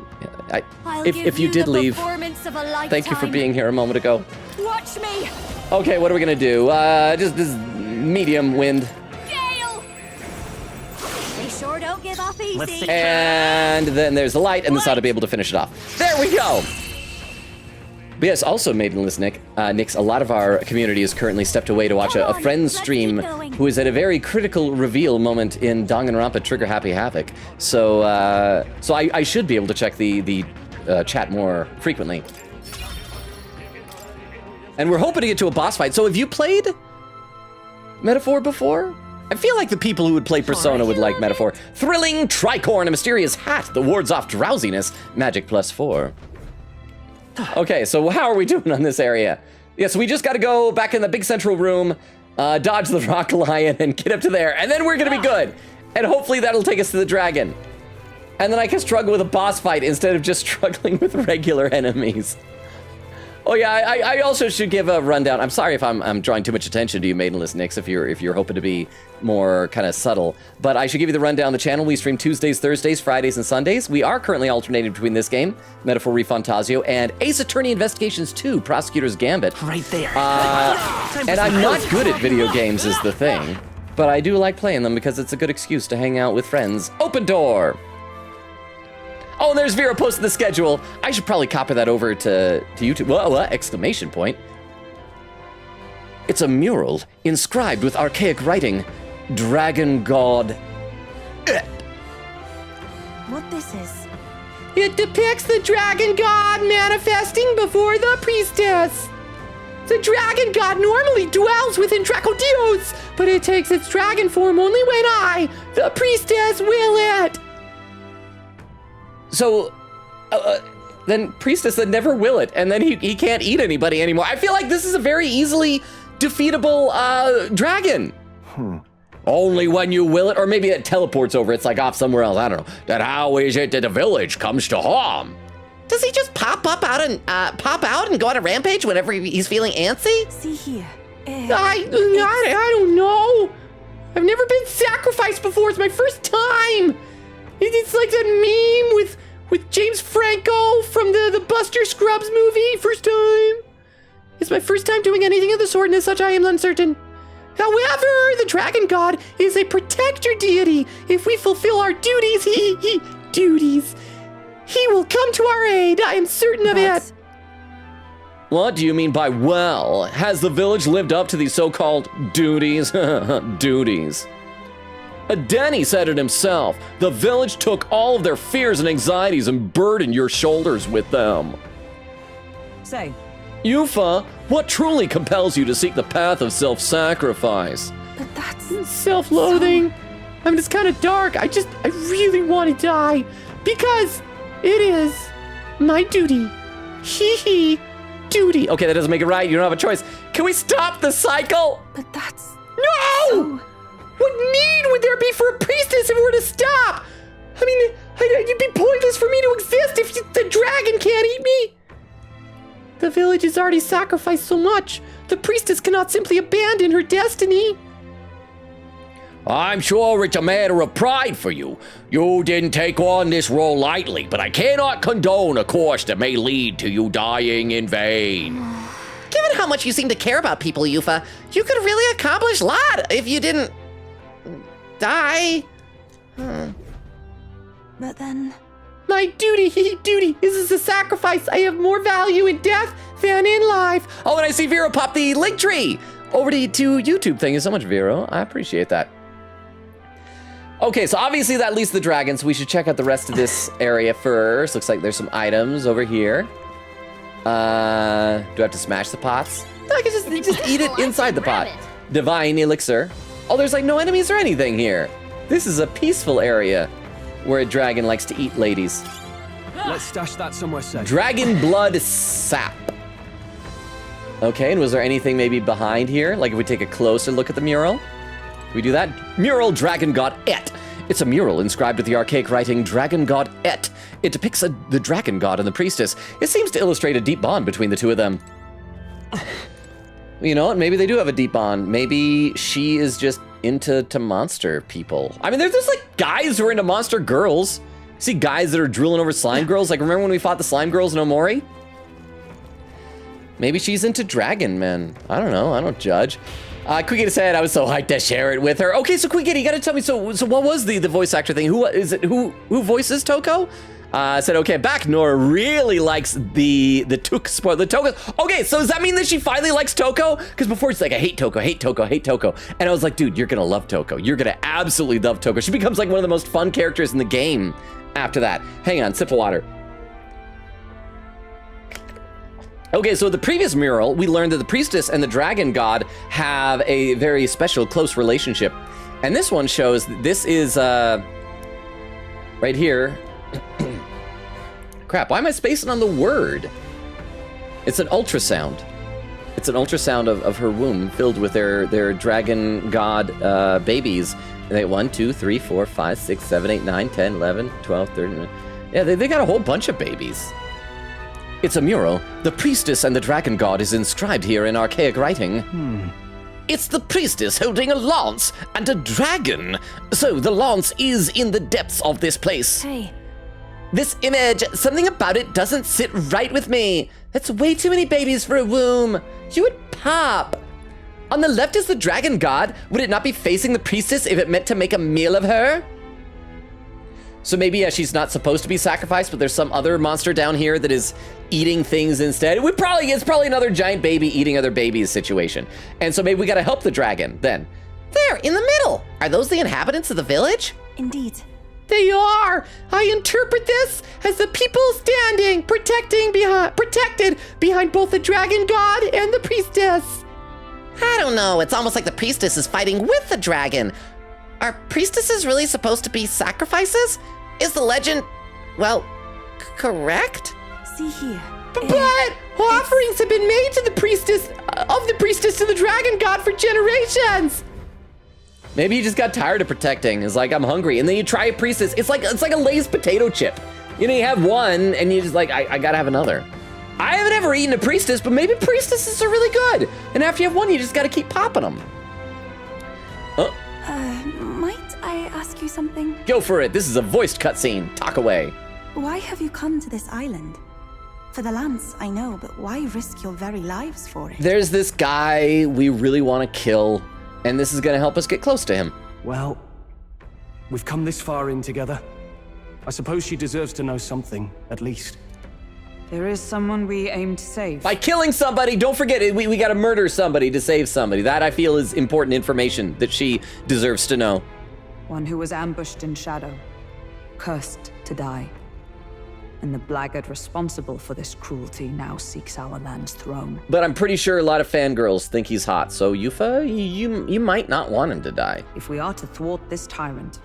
if you did leave, thank you for being here a moment ago. Watch me. Okay, what are we gonna do? Just this medium wind. Gale. They sure don't give up easy. And then there's the light, and this ought to be able to finish it off. There we go. But yes, also Maidenless Nix, a lot of our community is currently stepped away to watch a friend's stream who is at a very critical reveal moment in Danganronpa Trigger Happy Havoc. So I should be able to check the chat more frequently. And we're hoping to get to a boss fight. So have you played Metaphor before? I feel like the people who would play Persona would like Metaphor. Thrilling tricorn, a mysterious hat that wards off drowsiness. Magic +4. Okay, so how are we doing on this area? Yeah, so we just got to go back in the big central room, dodge the rock lion, and get up to there, and then we're gonna be good. And hopefully that'll take us to the dragon. And then I can struggle with a boss fight instead of just struggling with regular enemies. Oh yeah, I also should give a rundown. I'm sorry if I'm drawing too much attention to you, Maidenless Nix, if you're hoping to be more kind of subtle. But I should give you the rundown of the channel. We stream Tuesdays, Thursdays, Fridays, and Sundays. We are currently alternating between this game, Metaphor ReFantazio, and Ace Attorney Investigations 2, Prosecutor's Gambit. Right there. And I'm not good at video games is the thing, but I do like playing them because it's a good excuse to hang out with friends. Open door. Oh, and there's Vera posting the schedule. I should probably copy that over to YouTube. Whoa, exclamation point. It's a mural inscribed with archaic writing, Dragon God. What this is? It depicts the Dragon God manifesting before the priestess. The Dragon God normally dwells within Dracodios, but it takes its dragon form only when I, the priestess, will it. So, then Priestess that never will it, and then he can't eat anybody anymore. I feel like this is a very easily defeatable dragon. Only when you will it, or maybe it teleports over. It's like off somewhere else. I don't know. Then how is it that the village comes to harm? Does he just pop out and go on a rampage whenever he's feeling antsy? See here. I don't know. I've never been sacrificed before. It's my first time. It's like that meme with James Franco from the Buster Scruggs movie, first time. It's my first time doing anything of the sort, and as such I am uncertain. However, the dragon god is a protector deity. If we fulfill our duties, he will come to our aid. I am certain of it. What do you mean by well? Has the village lived up to these so-called duties? Duties. Danny said it himself. The village took all of their fears and anxieties and burdened your shoulders with them. Say, Yufa, what truly compels you to seek the path of self-sacrifice? But that's Self-loathing. I mean, it's kind of dark. I really want to die because it is my duty. Hee duty. Okay, that doesn't make it right. You don't have a choice. Can we stop the cycle? But that's No! What need would there be for a priestess if it were to stop? I mean, it'd be pointless for me to exist if the dragon can't eat me. The village has already sacrificed so much. The priestess cannot simply abandon her destiny. I'm sure it's a matter of pride for you. You didn't take on this role lightly, but I cannot condone a course that may lead to you dying in vain. Given how much you seem to care about people, Yufa, you could really accomplish a lot if you didn't die. But then My duty. This is a sacrifice. I have more value in death than in life. Oh, and I see Vero pop the link tree over to YouTube. Thank you so much, Vero. I appreciate that. Okay, so obviously that leads to the dragon, so we should check out the rest of this area first. Looks like there's some items over here. Do I have to smash the pots? No, I can just eat it inside the pot. Divine elixir. Oh, there's like no enemies or anything here. This is a peaceful area where a dragon likes to eat ladies. Let's stash that somewhere safe. Dragon blood sap. Okay, and was there anything maybe behind here? Like if we take a closer look at the mural? We do that? Mural Dragon God Et. It's a mural inscribed with the archaic writing Dragon God Et. It depicts the dragon god and the priestess. It seems to illustrate a deep bond between the two of them. You know what? Maybe they do have a deep bond. Maybe she is just into monster people. I mean, there's like guys who are into monster girls. See guys that are drooling over slime girls? Like, remember when we fought the slime girls in Omori? Maybe she's into dragon men. I don't know. I don't judge. Quiggity said I was so hyped to share it with her. Okay, so Quiggity, you gotta tell me, so what was the voice actor thing? Who is it? Who voices Toko? Said, okay, back. Nora really likes the Took spoil the Toko. Okay, so does that mean that she finally likes Toko? Because before it's like, I hate Toko. And I was like, dude, you're gonna love Toko. You're gonna absolutely love Toko. She becomes like one of the most fun characters in the game after that. Hang on, sip of water. Okay, so the previous mural, we learned that the priestess and the dragon god have a very special, close relationship. And this one shows, this is, right here. Crap, why am I spacing on the word? It's an ultrasound. It's an ultrasound of her womb filled with their dragon god babies. And they 1, 2, 3, 4, 5, 6, 7, 8, 9, 10, 11, 12, 13. Yeah, they got a whole bunch of babies. It's a mural. The priestess and the dragon god is inscribed here in archaic writing. It's the priestess holding a lance and a dragon. So the lance is in the depths of this place. hey, This image, something about it doesn't sit right with me. That's way too many babies for a womb. You would pop. On the left is the dragon god. Would it not be facing the priestess if it meant to make a meal of her? So maybe, yeah, she's not supposed to be sacrificed, but there's some other monster down here that is eating things instead. It's probably another giant baby eating other babies situation. And so maybe we gotta help the dragon then. There, in the middle. Are those the inhabitants of the village? indeed. They are. I interpret this as the people standing, protected behind both the dragon god and the priestess. I don't know. It's almost like the priestess is fighting with the dragon. Are priestesses really supposed to be sacrifices? Is the legend, well, correct? See here. But offerings have been made to the priestess to the dragon god for generations. Maybe you just got tired of protecting. It's like, I'm hungry. And then you try a priestess. It's like a Lay's potato chip. You know, you have one and you just like, I gotta have another. I haven't ever eaten a priestess, but maybe priestesses are really good. And after you have one, you just gotta keep popping them. Might I ask you something? Go for it. This is a voiced cutscene. Talk away. Why have you come to this island? For the lance, I know, but why risk your very lives for it? There's this guy we really want to kill, and this is going to help us get close to him. Well, we've come this far in together. I suppose she deserves to know something, at least. There is someone we aim to save. By killing somebody, don't forget it. We got to murder somebody to save somebody. That, I feel, is important information that she deserves to know. One who was ambushed in shadow, cursed to die. And the blackguard responsible for this cruelty now seeks our land's throne. But I'm pretty sure a lot of fangirls think he's hot, so Yufa, you might not want him to die. If we are to thwart this tyrant,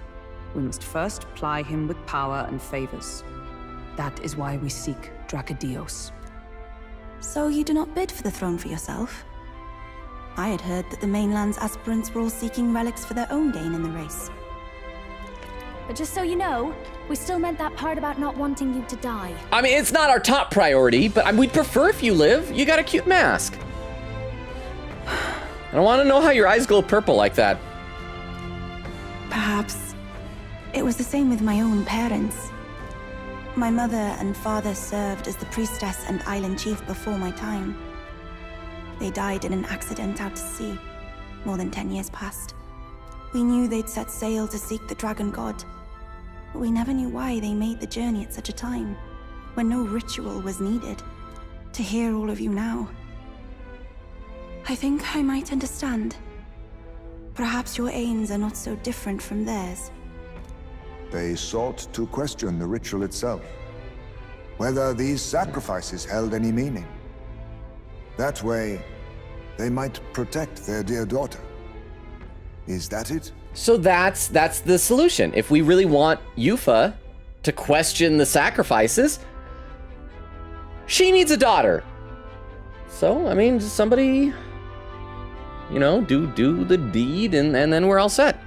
we must first ply him with power and favors. That is why we seek Dracodios. So you do not bid for the throne for yourself? I had heard that the mainland's aspirants were all seeking relics for their own gain in the race. But just so you know, we still meant that part about not wanting you to die. I mean, it's not our top priority, but we'd prefer if you live. You got a cute mask. I don't want to know how your eyes glow purple like that. Perhaps it was the same with my own parents. My mother and father served as the priestess and island chief before my time. They died in an accident out to sea, more than 10 years past. We knew they'd set sail to seek the dragon god, but we never knew why they made the journey at such a time, when no ritual was needed. To hear all of you now, I think I might understand. Perhaps your aims are not so different from theirs. They sought to question the ritual itself, whether these sacrifices held any meaning. That way, they might protect their dear daughter. Is that it? So that's the solution. If we really want Yufa to question the sacrifices, she needs a daughter. So, I mean, somebody, you know, do the deed, and then we're all set.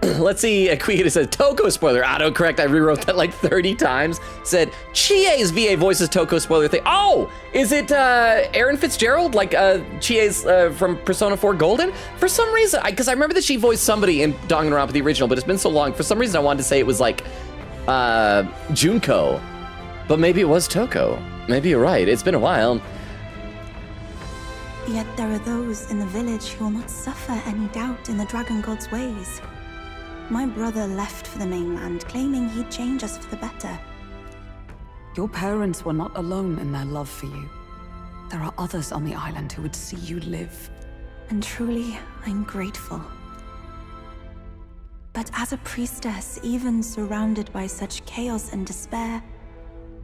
Let's see, Queen says, Toko spoiler, autocorrect, I rewrote that like 30 times. Said, Chie's VA voices Toko spoiler thing. Oh, is it Aaron Fitzgerald? Like Chie's from Persona 4 Golden? For some reason, because I remember that she voiced somebody in Danganronpa the original, but it's been so long, for some reason I wanted to say it was like Junko. But maybe it was Toko. Maybe you're right, it's been a while. Yet there are those in the village who will not suffer any doubt in the dragon god's ways. My brother left for the mainland, claiming he'd change us for the better. Your parents were not alone in their love for you. There are others on the island who would see you live. And truly, I'm grateful. But as a priestess, even surrounded by such chaos and despair,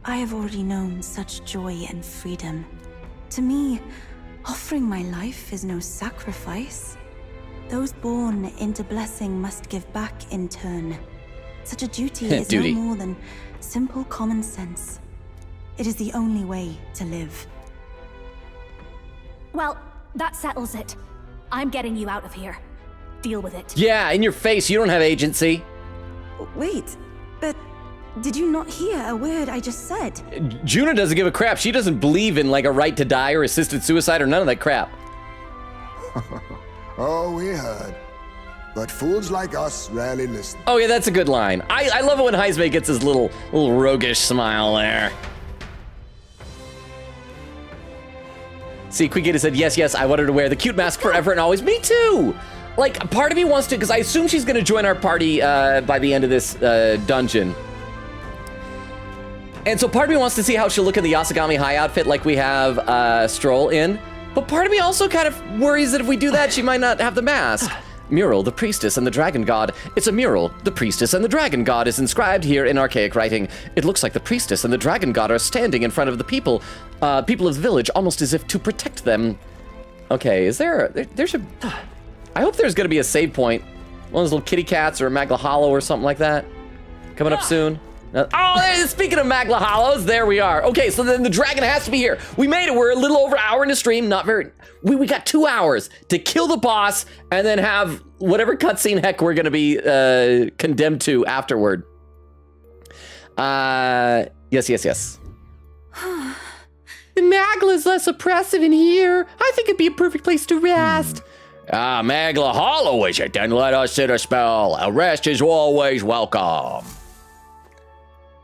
I have already known such joy and freedom. To me, offering my life is no sacrifice. Those born into blessing must give back in turn. Such a duty is no more than simple common sense. It is the only way to live. Well, that settles it. I'm getting you out of here. Deal with it. Yeah, in your face, you don't have agency. Wait, but did you not hear a word I just said? Juna doesn't give a crap. She doesn't believe in like a right to die or assisted suicide or none of that crap. Oh, we heard. But fools like us rarely listen. Oh yeah, that's a good line. I love it when Heismay gets his little roguish smile there. See, Quigita said, yes, I want her to wear the cute mask forever and always. Me too! Like, part of me wants to, because I assume she's gonna join our party by the end of this dungeon. And so part of me wants to see how she'll look in the Yasagami High outfit like we have Stroll in. But part of me also kind of worries that if we do that, she might not have the mask. Mural, the priestess and the dragon god. It's a mural. The priestess and the dragon god is inscribed here in archaic writing. It looks like the priestess and the dragon god are standing in front of the people of the village, almost as if to protect them. Okay, is there's a... I hope there's gonna be a save point. One of those little kitty cats or a Magla Hollow or something like that. Coming up soon. Speaking of Magla Hollows, there we are. Okay, so then the dragon has to be here. We made it. We're a little over an hour into stream. Not very... We got 2 hours to kill the boss and then have whatever cutscene heck we're going to be condemned to afterward. Yes. The Magla's less oppressive in here. I think it'd be a perfect place to rest. Magla Hollow, is it? Then let us sit a spell. A rest is always welcome.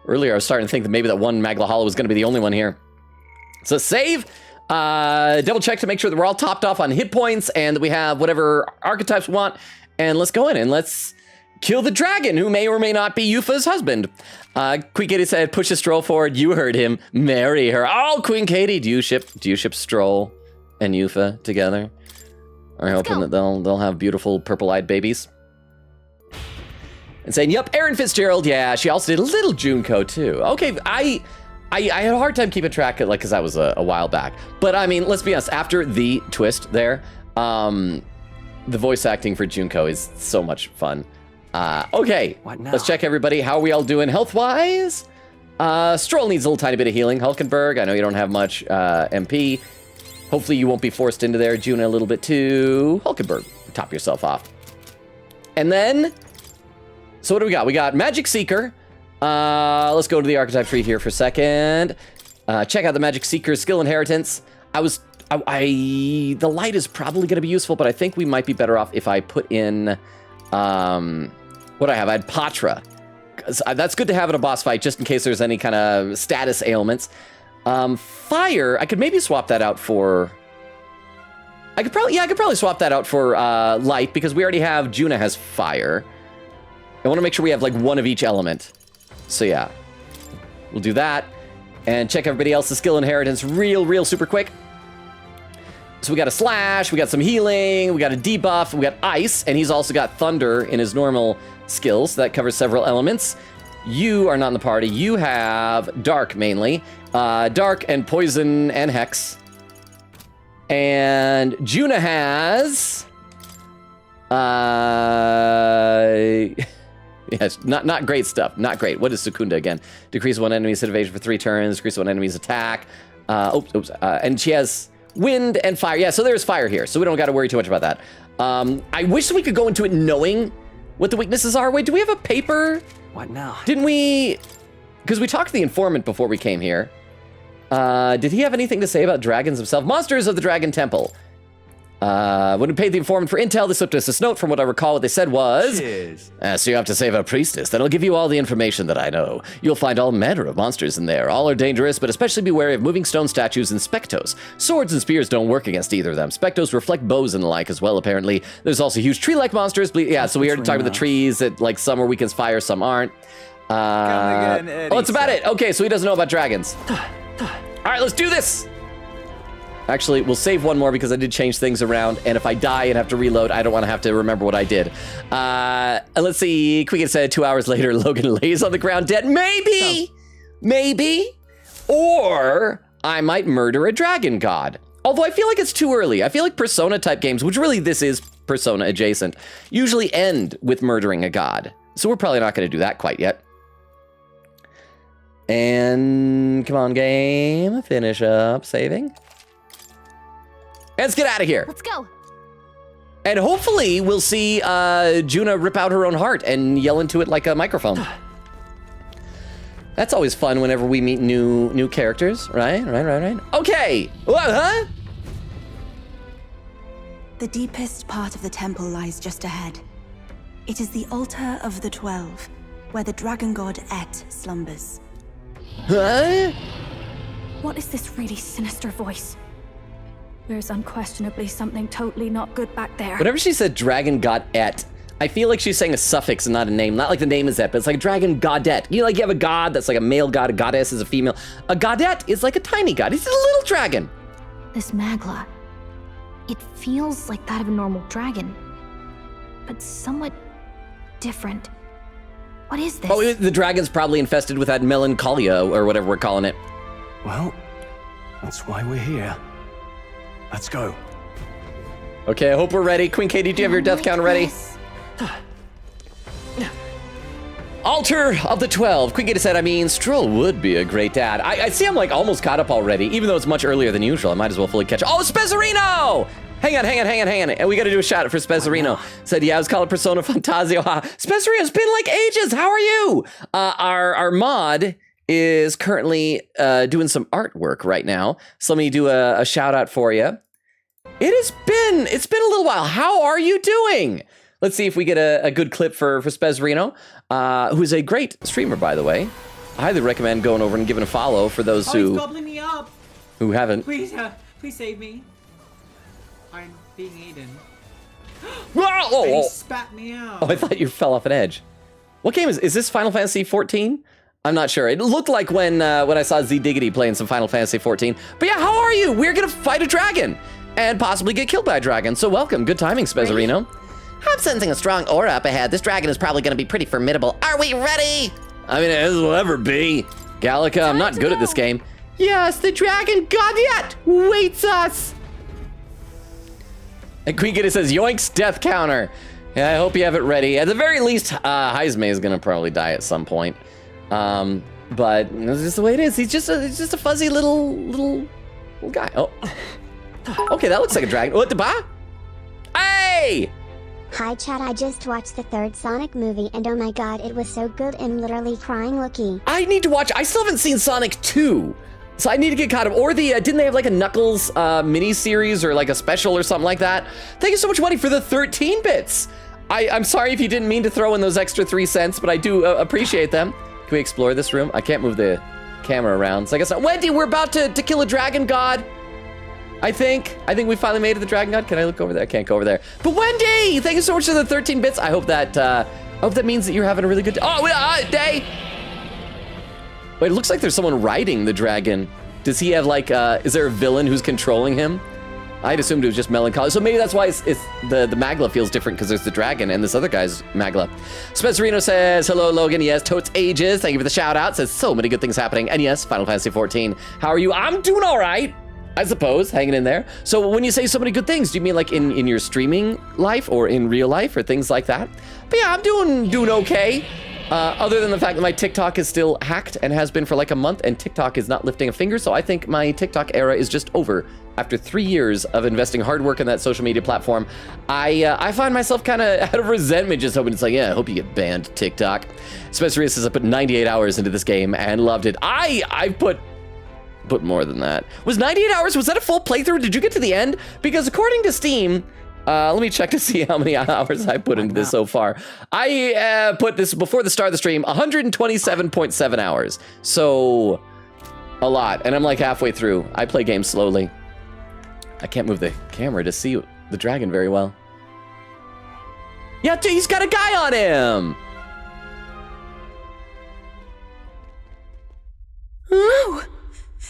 Earlier, I was starting to think that maybe that one Magla Hollow was going to be the only one here. So save, double check to make sure that we're all topped off on hit points and that we have whatever archetypes we want. And let's go in and let's kill the dragon, who may or may not be Yufa's husband. Queen Katie said, push a Stroll forward. You heard him. Marry her. Oh, Queen Katie, do you ship Stroll and Yufa together? Are you hoping that they'll have beautiful purple-eyed babies? And saying, yep, Erin Fitzgerald, yeah, she also did a little Junko too. Okay, I had a hard time keeping track of, like, because that was a while back. But I mean, let's be honest, after the twist there, the voice acting for Junko is so much fun. Okay, let's check everybody. How are we all doing health-wise? Stroll needs a little tiny bit of healing. Hulkenberg, I know you don't have much MP. Hopefully you won't be forced into there. Juna a little bit too. Hulkenberg, top yourself off. And then, so what do we got? We got Magic Seeker. Let's go to the archetype tree here for a second. Check out the Magic Seeker skill inheritance. The light is probably going to be useful, but I think we might be better off if I put in, what I have. I had Patra. That's good to have in a boss fight, just in case there's any kind of status ailments. Fire, I could maybe swap that out for... I could probably swap that out for light, because we already have... Juna has fire. I want to make sure we have, like, one of each element. So, yeah. We'll do that. And check everybody else's skill inheritance real super quick. So we got a slash, we got some healing, we got a debuff, we got ice, and he's also got thunder in his normal skills. So that covers several elements. You are not in the party. You have dark, mainly. Dark and poison and hex. And Juna has... yes, not great stuff. Not great. What is Secunda again? Decrease one enemy's hit evasion for 3 turns. Decrease one enemy's attack. And she has wind and fire. Yeah, so there's fire here. So we don't got to worry too much about that. I wish we could go into it knowing what the weaknesses are. Wait, do we have a paper? What now? Didn't we... Because we talked to the informant before we came here. Did he have anything to say about dragons himself? Monsters of the Dragon Temple. When we paid the informant for intel, they slipped us this note. From what I recall, what they said was... Cheers. So you have to save a priestess. That'll give you all the information that I know. You'll find all manner of monsters in there. All are dangerous, but especially be wary of moving stone statues and spectos. Swords and spears don't work against either of them. Spectos reflect bows and the like as well, apparently. There's also huge tree-like monsters. Yeah, so we already talked about the trees that, like, some are weak against fire, some aren't. That's about it. Okay, so he doesn't know about dragons. All right, let's do this. Actually, we'll save one more because I did change things around, and if I die and have to reload, I don't want to have to remember what I did. Let's see. Quick said 2 hours later, Logan lays on the ground dead. Maybe. Or I might murder a dragon god. Although I feel like it's too early. I feel like Persona-type games, which really this is Persona adjacent, usually end with murdering a god. So we're probably not going to do that quite yet. And come on, game. Finish up saving. Let's get out of here. Let's go. And hopefully we'll see Juna rip out her own heart and yell into it like a microphone. That's always fun whenever we meet new characters, right? Okay. What, huh? The deepest part of the temple lies just ahead. It is the altar of the 12, where the dragon god Et slumbers. Huh? What is this really sinister voice? There's unquestionably something totally not good back there. Whenever she said dragon god Et, I feel like she's saying a suffix and not a name. Not like the name is Et, but it's like dragon godette. You know, like you have a god that's like a male god, a goddess is a female. A godette is like a tiny god. He's a little dragon. This Magla, it feels like that of a normal dragon, but somewhat different. What is this? Oh, the dragon's probably infested with that melancholia or whatever we're calling it. Well, that's why we're here. Let's go. Okay, I hope we're ready. Queen Katie, do you have your death count ready? Altar of the 12. Queen Katie said, Stroll would be a great dad. I see I'm like almost caught up already, even though it's much earlier than usual. I might as well fully catch up. Oh, Spezzerino! Hang on. And we got to do a shout out for Spezzerino. Said, yeah, I was called Persona Fantazio. Spezzerino, it's been like ages. How are you? Our mod is currently doing some artwork right now. So let me do a shout out for you. It's been a little while. How are you doing? Let's see if we get a good clip for Spezzerino, who's a great streamer, by the way. highly recommend going over and giving a follow for those Oh, he's gobbling me up. who haven't. Please save me. I'm being eaten. Oh, And he spat me out. I thought you fell off an edge. What game is this? Final Fantasy 14? I'm not sure. It looked like when I saw Z Diggity playing some Final Fantasy 14. But yeah, how are you? We're gonna fight a dragon and possibly get killed by a dragon. So welcome. Good timing, Spezzerino. I'm sensing a strong aura up ahead. This dragon is probably going to be pretty formidable. Are we ready? I mean, as will ever be. Gallica, I'm not good at this game. Yes, the dragon god yet waits us. And Queen Giddy says, yoinks, death counter. Yeah, I hope you have it ready. At the very least, Heisme is gonna probably die at some point. But it's just the way it is. He's just a fuzzy little guy. Oh, okay, that looks like a dragon. What the ba? Hey! Hi chat, I just watched the third Sonic movie and oh my god, it was so good. I'm literally crying looking. I need to watch. I still haven't seen Sonic 2. So I need to get caught up. Or the, didn't they have like a Knuckles mini-series or like a special or something like that? Thank you so much, Money, for the 13 bits. I'm sorry if you didn't mean to throw in those extra 3 cents, but I do appreciate them. Can we explore this room? I can't move the camera around. So I guess, Wendy, we're about to kill a dragon god. I think we finally made it to the dragon god. Can I look over there? I can't go over there. But Wendy, thank you so much for the 13 bits. I hope that means that you're having a really good day. Day. Wait, it looks like there's someone riding the dragon. Does he have like, is there a villain who's controlling him? I'd assumed it was just melancholy. So maybe that's why it's the Magla feels different because there's the dragon and this other guy's Magla. Spezzerino says, hello, Logan. Yes, totes ages. Thank you for the shout out. Says so many good things happening. And yes, Final Fantasy 14. How are you? I'm doing all right, I suppose, hanging in there. So when you say so many good things, do you mean like in your streaming life or in real life or things like that? But yeah, I'm doing okay. Other than the fact that my TikTok is still hacked and has been for like a month and TikTok is not lifting a finger. So I think my TikTok era is just over. After 3 years of investing hard work in that social media platform, I find myself kind of out of resentment just hoping it's like, yeah, I hope you get banned, TikTok. Spencer says I put 98 hours into this game and loved it. I put more than that. Was 98 hours, was that a full playthrough? Did you get to the end? Because according to Steam, let me check to see how many hours I put into this so far. I put this before the start of the stream, 127.7 hours. So a lot, and I'm like halfway through. I play games slowly. I can't move the camera to see the dragon very well. Yeah, dude, he's got a guy on him. No!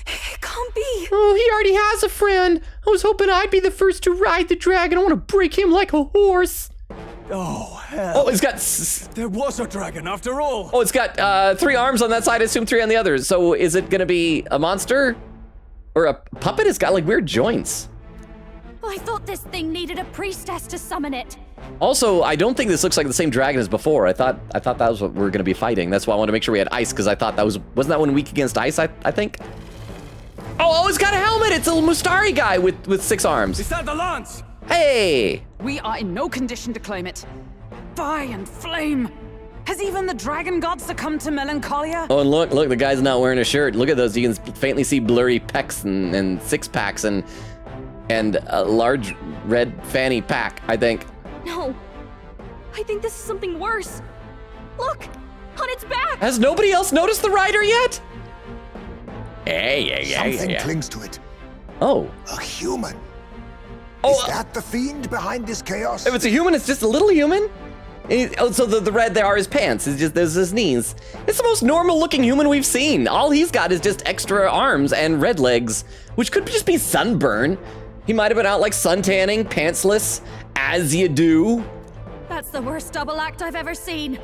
It can't be! Oh, he already has a friend. I was hoping I'd be the first to ride the dragon. I want to break him like a horse. Oh, hell. Oh, it's got... There was a dragon after all. Oh, it's got 3 arms on that side, I assume 3 on the others. So is it gonna be a monster? Or a puppet? It's got like weird joints. I thought this thing needed a priestess to summon it. Also, I don't think this looks like the same dragon as before. I thought that was what we were gonna be fighting. That's why I wanted to make sure we had ice, because I thought wasn't that one weak against ice, I think? Oh, it's got a helmet! It's a Mustari guy with 6 arms. Is that the lance? Hey! We are in no condition to claim it. Fire and flame. Has even the dragon god succumbed to melancholia? Oh, and look, the guy's not wearing a shirt. Look at those. You can faintly see blurry pecs and 6-packs and a large red fanny pack, I think. No. I think this is something worse. Look! On its back! Has nobody else noticed the rider yet? Something clings to it. Oh. A human. Oh, Is that the fiend behind this chaos? If it's a human, it's just a little human? So the red there are his pants. It's just, there's his knees. It's the most normal looking human we've seen. All he's got is just extra arms and red legs, which could just be sunburn. He might have been out like suntanning, pantsless, as you do. That's the worst double act I've ever seen.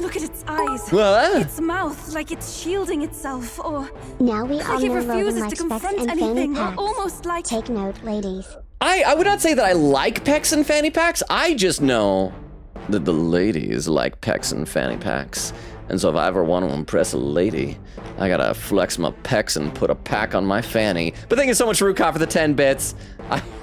Look at its eyes. What? Its mouth, like it's shielding itself, or Now we all like it know Logan refuses to likes pecs confront and fanny anything, or packs. almost like... Take note, ladies. I would not say that I like pecs and fanny packs. I just know that the ladies like pecs and fanny packs. And so if I ever want to impress a lady, I gotta flex my pecs and put a pack on my fanny. But thank you so much, Ruka, for the 10 bits.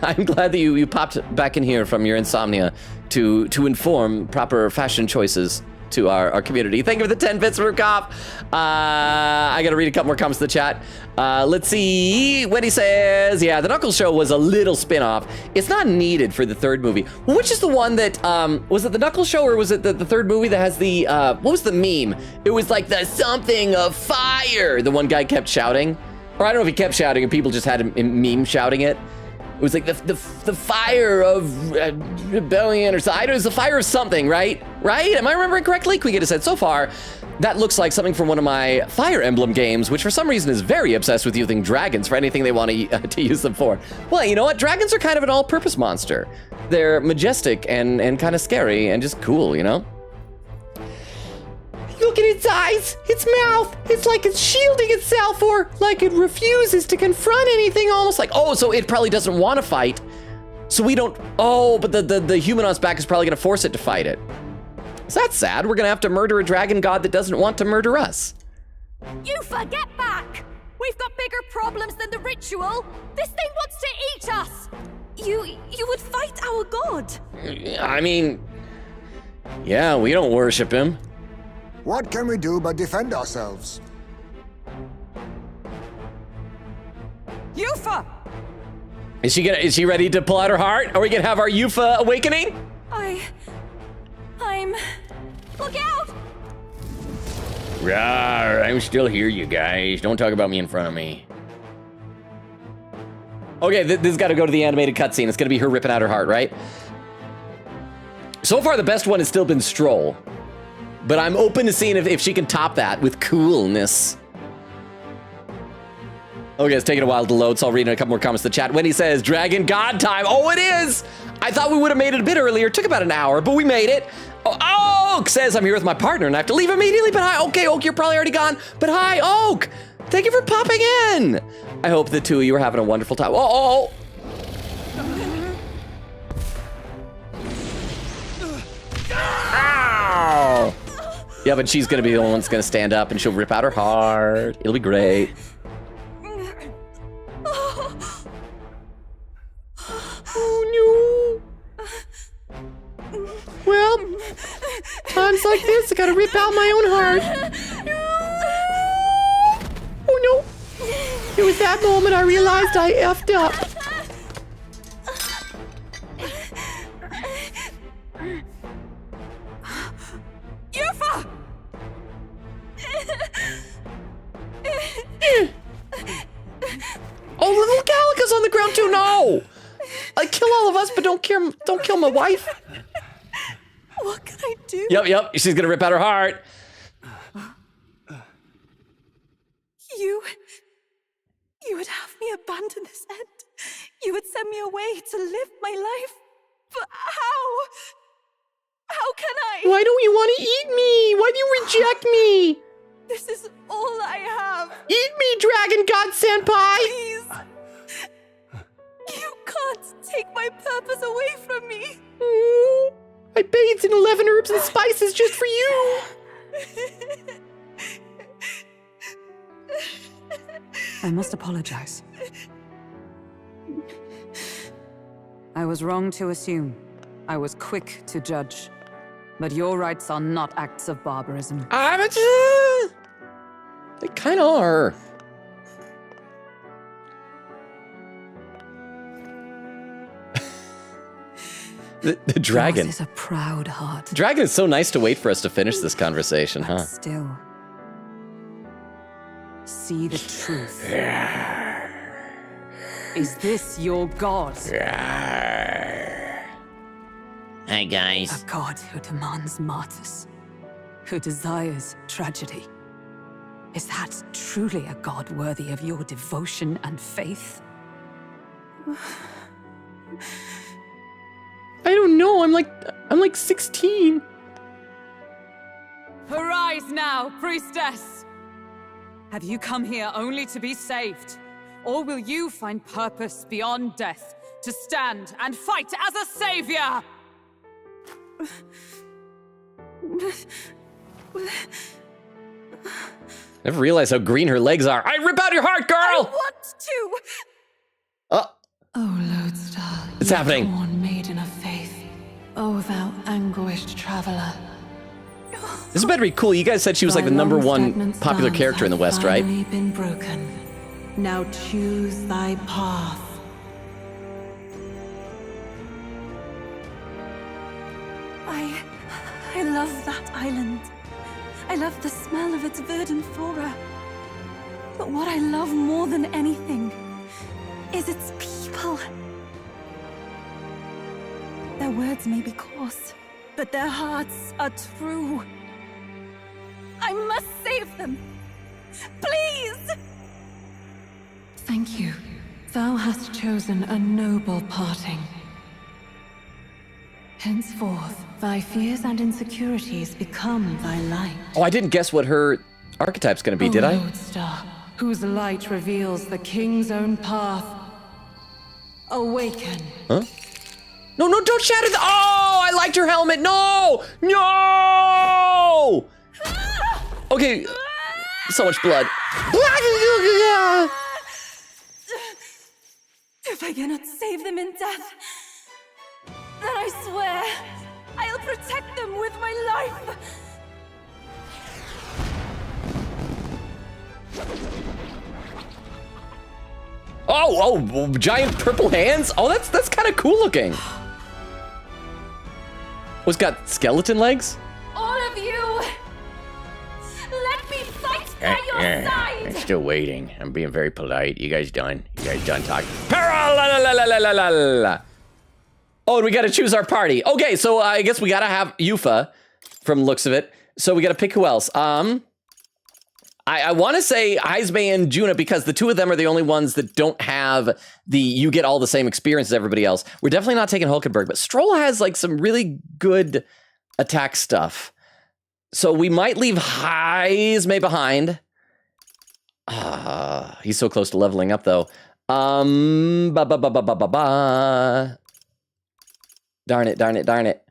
I'm glad that you popped back in here from your insomnia to inform proper fashion choices to our community. Thank you for the 10 bits, Rukop. I got to read a couple more comments in the chat. Let's see. Wendy says, yeah, the Knuckles show was a little spin-off. It's not needed for the third movie. Well, which is the one that, was it the Knuckles show or was it the third movie that has the, what was the meme? It was like the something of fire. The one guy kept shouting. Or I don't know if he kept shouting and people just had him meme shouting it. It was like the fire of rebellion or something. It was the fire of something, right? Right? Am I remembering correctly? Quiga said, so far, that looks like something from one of my Fire Emblem games, which for some reason is very obsessed with using dragons for anything they want to use them for. Well, you know what? Dragons are kind of an all-purpose monster. They're majestic and kind of scary and just cool, you know? Look at its eyes, its mouth. It's like it's shielding itself or like it refuses to confront anything, almost like, oh, so it probably doesn't want to fight. So we don't, oh, but the human on its back is probably gonna force it to fight it. So that's sad. We're gonna have to murder a dragon god that doesn't want to murder us. You forget back. We've got bigger problems than the ritual. This thing wants to eat us. You would fight our god. I mean, yeah, we don't worship him. What can we do but defend ourselves? Yufa! Is she ready to pull out her heart? Are we gonna have our Yufa awakening? I'm... Look out! Rawr, I'm still here, you guys. Don't talk about me in front of me. Okay, this has got to go to the animated cutscene. It's gonna be her ripping out her heart, right? So far, the best one has still been Stroll. But I'm open to seeing if she can top that with coolness. Okay, it's taking a while to load, so I'll read a couple more comments in the chat. Wendy says, Dragon God time. Oh, it is! I thought we would have made it a bit earlier. It took about an hour, but we made it. Oh, Oak says, I'm here with my partner and I have to leave immediately, but hi. Okay, Oak, you're probably already gone. But hi, Oak! Thank you for popping in! I hope the two of you are having a wonderful time. Oh! Ow! Yeah, but she's gonna be the one that's gonna stand up and she'll rip out her heart. It'll be great. Oh no. Well, times like this, I gotta rip out my own heart. Oh no. It was that moment I realized I effed up. Yufa! Oh, little Gallica's on the ground too. No, I kill all of us, but don't kill my wife. What can I do? Yep. She's gonna rip out her heart. You would have me abandon this end. You would send me away to live my life. But how? How can I? Why don't you want to eat me? Why do you reject me? This is all I have. Eat me, Dragon God Senpai! Please. You can't take my purpose away from me. I bathed in 11 herbs and spices just for you. I must apologize. I was wrong to assume. I was quick to judge. But your rights are not acts of barbarism. They kind of are. The dragon. Yours is a proud heart. Dragon is so nice to wait for us to finish this conversation, but huh? Still. See the truth. Is this your god? Hi, guys. A god who demands martyrs, who desires tragedy. Is that truly a god worthy of your devotion and faith? I don't know. I'm like 16. Arise now, priestess! Have you come here only to be saved? Or will you find purpose beyond death, to stand and fight as a savior? Never realized how green her legs are. I rip out your heart, girl! I want to! Oh, Lodestar. It's happening. Born maiden of faith. Oh, thou anguished traveler. This better be cool. You guys said she was like the #1 popular character in the West, right? Been broken. Now choose thy path. I love that island. I love the smell of its verdant flora. But what I love more than anything is its people. Their words may be coarse, but their hearts are true. I must save them. Please! Thank you. Thou hast chosen a noble parting. Henceforth, thy fears and insecurities become thy light. Oh, I didn't guess what her archetype's gonna be, did I? Lodestar, whose light reveals the king's own path. Awaken. Huh? No, no, don't shatter the— Oh, I liked her helmet. No! No! Okay, so much blood. If I cannot save them in death, then I swear I'll protect them with my life. Oh, giant purple hands? Oh, that's kind of cool looking. Oh, it's got skeleton legs? All of you, let me fight by your side. I'm still waiting. I'm being very polite. You guys done? You guys done talking? Oh, and we gotta choose our party. Okay, so I guess we gotta have Yufa from the looks of it. So we gotta pick who else. I want to say Heismay and Juna because the two of them are the only ones that don't have the you get all the same experience as everybody else. We're definitely not taking Hulkenberg, but Stroll has like some really good attack stuff. So we might leave Heismay behind. He's so close to leveling up though. Darn it, darn it, darn it.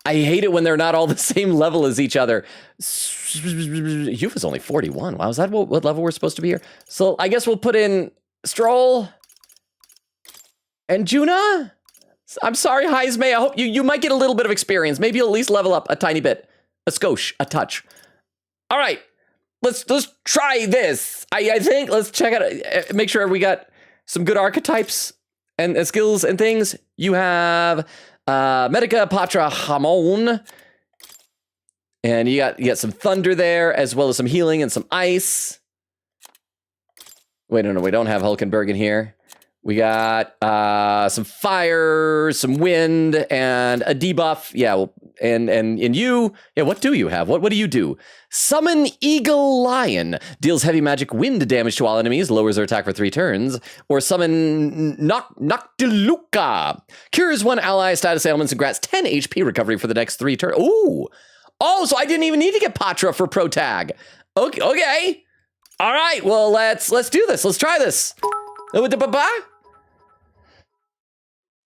I hate it when they're not all the same level as each other. Yufa's only 41. Wow, is that what level we're supposed to be here? So I guess we'll put in Stroll and Juna. I'm sorry, Heismay. I hope you might get a little bit of experience. Maybe you'll at least level up a tiny bit. A skosh, a touch. All right, let's try this. I think let's check out, make sure we got some good archetypes and skills and things. You have Medica Patra Hamon. And you got some thunder there, as well as some healing and some ice. Wait, no, we don't have Hulkenberg in here. We got some fire, some wind, and a debuff. Yeah, well, and you, yeah, what do you have? What do you do? Summon Eagle Lion. Deals heavy magic wind damage to all enemies, lowers their attack for 3 turns. Or summon Noctiluca. Cures 1 ally status ailments and grants 10 HP recovery for the next 3 turns. Ooh. Oh, so I didn't even need to get Patra for pro tag. Okay. All right, well, let's do this. Let's try this.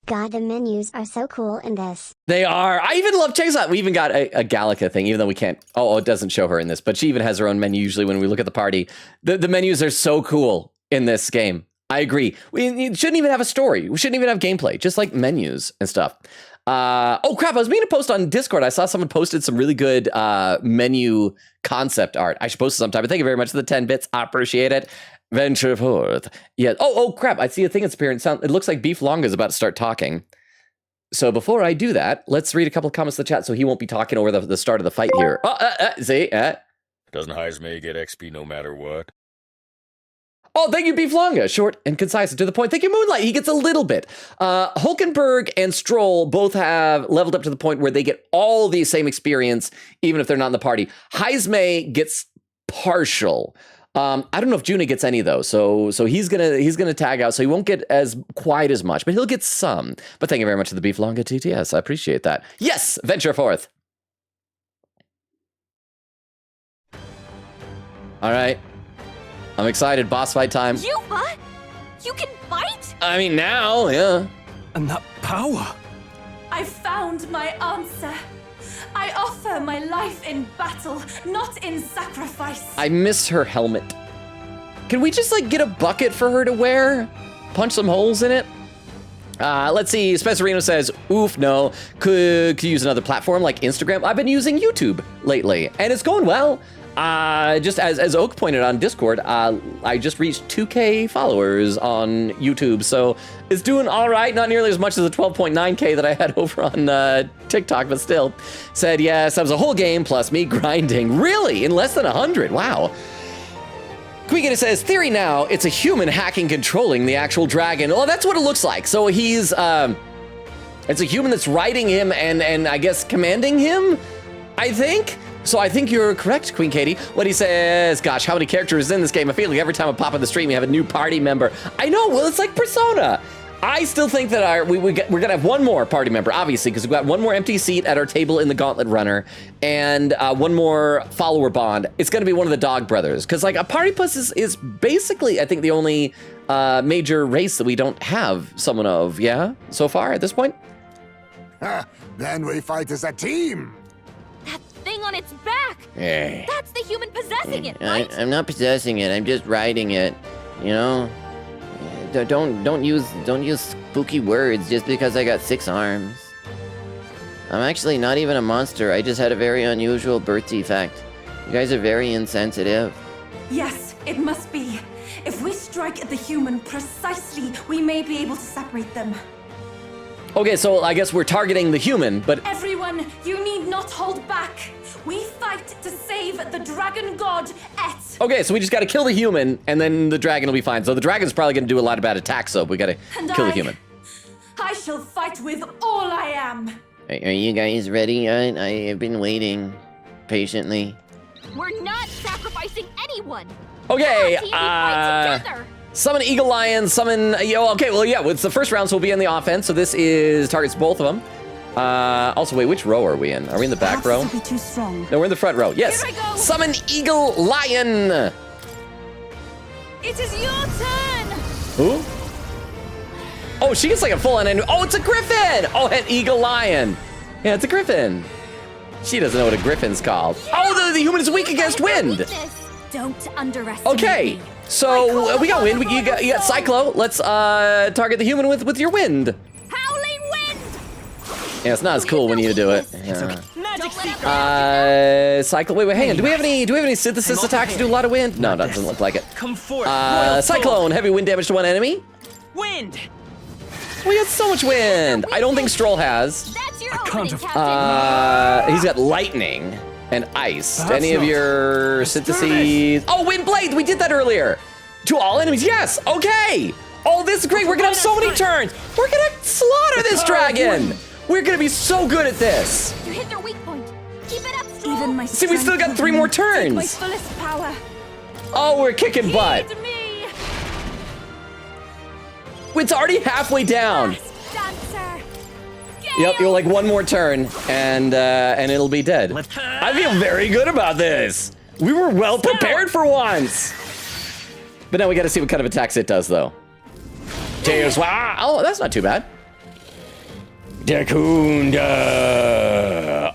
God, the menus are so cool in this. They are. I even love, check this out. We even got a Gallica thing, even though we can't. Oh, it doesn't show her in this, but she even has her own menu usually when we look at the party. The menus are so cool in this game. I agree. We shouldn't even have a story. We shouldn't even have gameplay, just like menus and stuff. Oh crap, I was meaning to post on Discord. I saw someone posted some really good menu concept art. I should post it sometime, but thank you very much for the 10 bits. I appreciate it. Venture forth. Yeah. Oh crap, I see a thing that's appearing. It looks like Beef Longa is about to start talking. So before I do that, let's read a couple of comments in the chat so he won't be talking over the start of the fight here. See? Doesn't Heismay get XP no matter what? Oh, thank you, Beef Longa. Short and concise and to the point. Thank you, Moonlight. He gets a little bit. Hulkenberg and Stroll both have leveled up to the point where they get all the same experience, even if they're not in the party. Heismay gets partial. I don't know if Juna gets any though, so he's gonna tag out, so he won't get as quite as much, but he'll get some. But thank you very much to the Beef Longa TTS. I appreciate that. Yes, venture forth. All right. I'm excited. Boss fight time. You what? You can fight? I mean, now, yeah. And that power. I found my answer. I offer my life in battle, not in sacrifice. I miss her helmet. Can we just like get a bucket for her to wear? Punch some holes in it? Let's see. Spencerino says, oof, no. Could use another platform like Instagram. I've been using YouTube lately, and it's going well. Just as Oak pointed on Discord, I just reached 2K followers on YouTube, so it's doing all right. Not nearly as much as the 12.9K that I had over on TikTok, but still. Said, yes, that was a whole game plus me grinding. Really? In less than 100? Wow. Quiggin says, theory now, it's a human hacking controlling the actual dragon. Well, that's what it looks like. So he's, it's a human that's riding him and I guess commanding him, I think? So I think you're correct, Queen Katie. What he says, gosh, how many characters in this game? I feel like every time I pop on the stream, you have a new party member. I know, well, it's like Persona. I still think that we're gonna have one more party member, obviously, because we've got one more empty seat at our table in the Gauntlet Runner, and one more follower bond. It's gonna be one of the Dog Brothers, because like a party puss is basically, I think, the only major race that we don't have someone of, yeah, so far at this point. Then we fight as a team. That thing on its back! Yeah. That's the human possessing it, right? I'm not possessing it. I'm just riding it. You know. Don't use spooky words just because I got 6 arms. I'm actually not even a monster. I just had a very unusual birth defect. You guys are very insensitive. Yes, it must be. If we strike at the human precisely, we may be able to separate them. Okay, so I guess we're targeting the human, but Everyone, you need not hold back. We fight to save the dragon god Et. okay, so we just gotta kill the human, and then the dragon will be fine. So the dragon's probably gonna do a lot of bad attacks, so we gotta kill the human. I shall fight with all I am. Are you guys ready? I have been waiting patiently. We're not sacrificing anyone. Okay, Our team, we fight together. summon Eagle Lion, summon, okay, well, yeah, it's the first round, so we'll be in the offense, so this targets both of them. Also, wait, which row are we in? Are we in the back row? Be too strong. No, we're in the front row. Yes. Here I go. Summon Eagle Lion. It is your turn. Who? Oh, she gets like a full-on. Oh, it's a griffin. Oh, an Eagle Lion. Yeah, it's a griffin. She doesn't know what a griffin's called. Yeah. Oh, the human is weak against wind. Weakness. Don't underestimate Okay, me. so we got wind. You got Cyclo. Let's target the human with your wind. Howling wind. Yeah, it's not as cool when you do it. Magic seeker. Cycle. Wait, hang on. Do we have any synthesis attacks to do a lot of wind? No, that doesn't look like it. Come forth. Cyclone, heavy wind damage to one enemy. Wind. We got so much wind. I don't think Stroll has. That's your can't opening, Captain. He's got lightning and ice. Perhaps Any of not. your Let's do syntheses? Oh, wind blade. We did that earlier. To all enemies. Yes. Okay. Oh, this is great. We're gonna have so many turns. We're gonna slaughter this dragon. We're gonna be so good at this. You hit their weak point. Keep it up, Stroll. Even my See, we still got strength 3 more will take my turns. fullest power. Oh, we're kicking butt. Heed me. It's already halfway down. Dancer. Yep, you're like one more turn, and it'll be dead. I feel very good about this. We were well prepared for once. But now we got to see what kind of attacks it does, though. Oh, that's not too bad. Dekunda.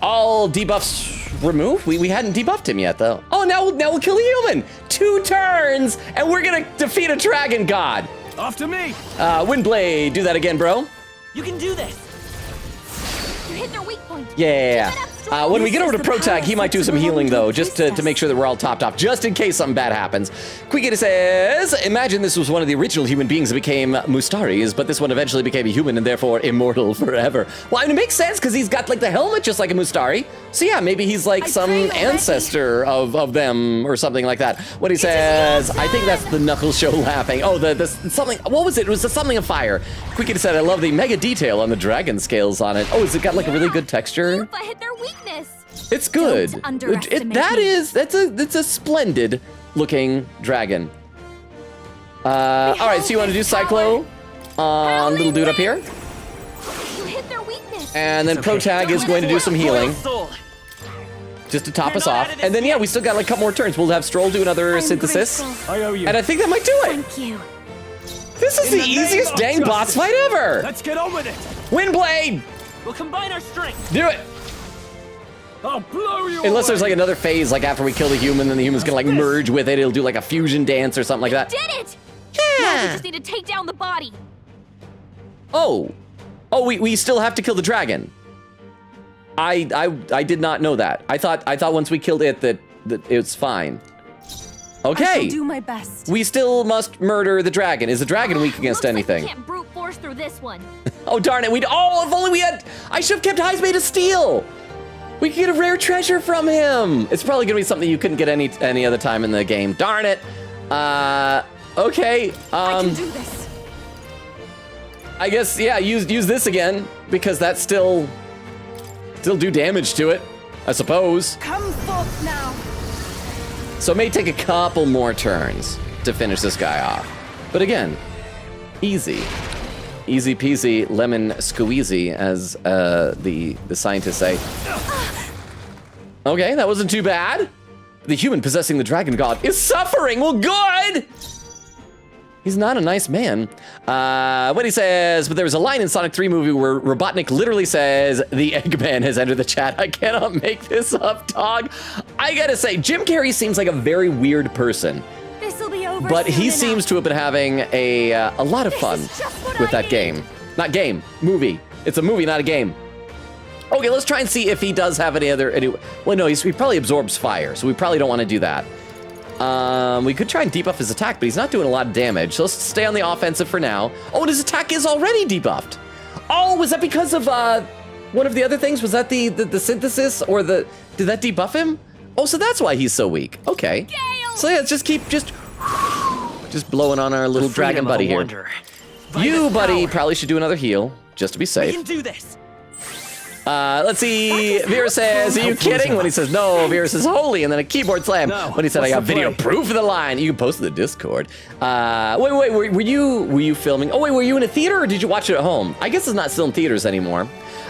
All debuffs removed. We hadn't debuffed him yet, though. Oh, now we'll kill the human. 2 turns, and we're gonna defeat a dragon god. After me. Windblade, do that again, bro. You can do this. You hit their weak point. Yeah. Keep it up, Stroll. When we get over to This is the Protag, he power might do some flexible healing, though, one just to priestess. make sure that we're all topped off, just in case something bad happens. Quigita says, imagine this was one of the original human beings that became Mustaris, but this one eventually became a human and therefore immortal forever. Well, I mean, it makes sense, because he's got, like, the helmet just like a Mustari. So, yeah, maybe he's, like, some prayed already. ancestor of them or something like that. What he says, I think that's the Knuckles show laughing. Oh, the something, what was it? It was the something of fire. Quigita said, I love the mega detail on the dragon scales on it. Oh, has it got, like, a really good texture? If I hit their weakness. It's good. Don't underestimate That's a splendid looking dragon. All right, so you want to do Cyclo on little dude up here, You hit their weakness. and then Protag is going to do some healing just to top us off, and then yeah, we still got like a couple more turns. We'll have Stroll do another I'm synthesis, grateful. I owe you. and I think that might do it. Thank you. This is In the the name easiest of dang boss justice. fight ever. Let's get on with it. Windblade, We'll combine our strength. do it. I'll blow you Unless away. there's like another phase, like after we kill the human, then the human's gonna like merge with it. It'll do like a fusion dance or something like that. Did it. Now we Yeah. just need to take down the body. Oh, we still have to kill the dragon. I did not know that. I thought once we killed it that it's fine. Okay. I shall do my best. We still must murder the dragon. Is the dragon weak against anything? Like we can't brute force through this one. Oh darn it! If only we had. I should have kept High's Made of Steel. We could get a rare treasure from him. It's probably gonna be something you couldn't get any other time in the game. Darn it. Okay. I can do this. I guess yeah. Use this again because that's still do damage to it. I suppose. Come forth now. So it may take a couple more turns to finish this guy off. But again, easy. Easy peasy, lemon squeezy, as the scientists say. Okay, that wasn't too bad. The human possessing the dragon god is suffering. Well, good! He's not a nice man. What he says, but there was a line in Sonic 3 movie where Robotnik literally says, the Eggman has entered the chat. I cannot make this up, dog. I gotta say, Jim Carrey seems like a very weird person. This'll be over But he soon seems to have been having a lot of fun with that game. Not game, movie. It's a movie, not a game. Okay, let's try and see if he does have any. Well, no, he probably absorbs fire, so we probably don't want to do that. We could try and debuff his attack, but he's not doing a lot of damage. So let's stay on the offensive for now. Oh, and his attack is already debuffed. Oh, was that because of one of the other things? Was that the synthesis or did that debuff him? Oh, so that's why he's so weak. Okay. Gale! So yeah, let's just keep blowing on our little dragon buddy here. You, buddy, probably should do another heal just to be safe. We can do this. Let's see. Vera says, "Are you kidding?" When he says no, Vera says, "Holy!" And then a keyboard slam. No, When he said, "I got video proof of the line," you can post to the Discord. Wait, were you filming? Oh wait, were you in a theater or did you watch it at home? I guess it's not still in theaters anymore.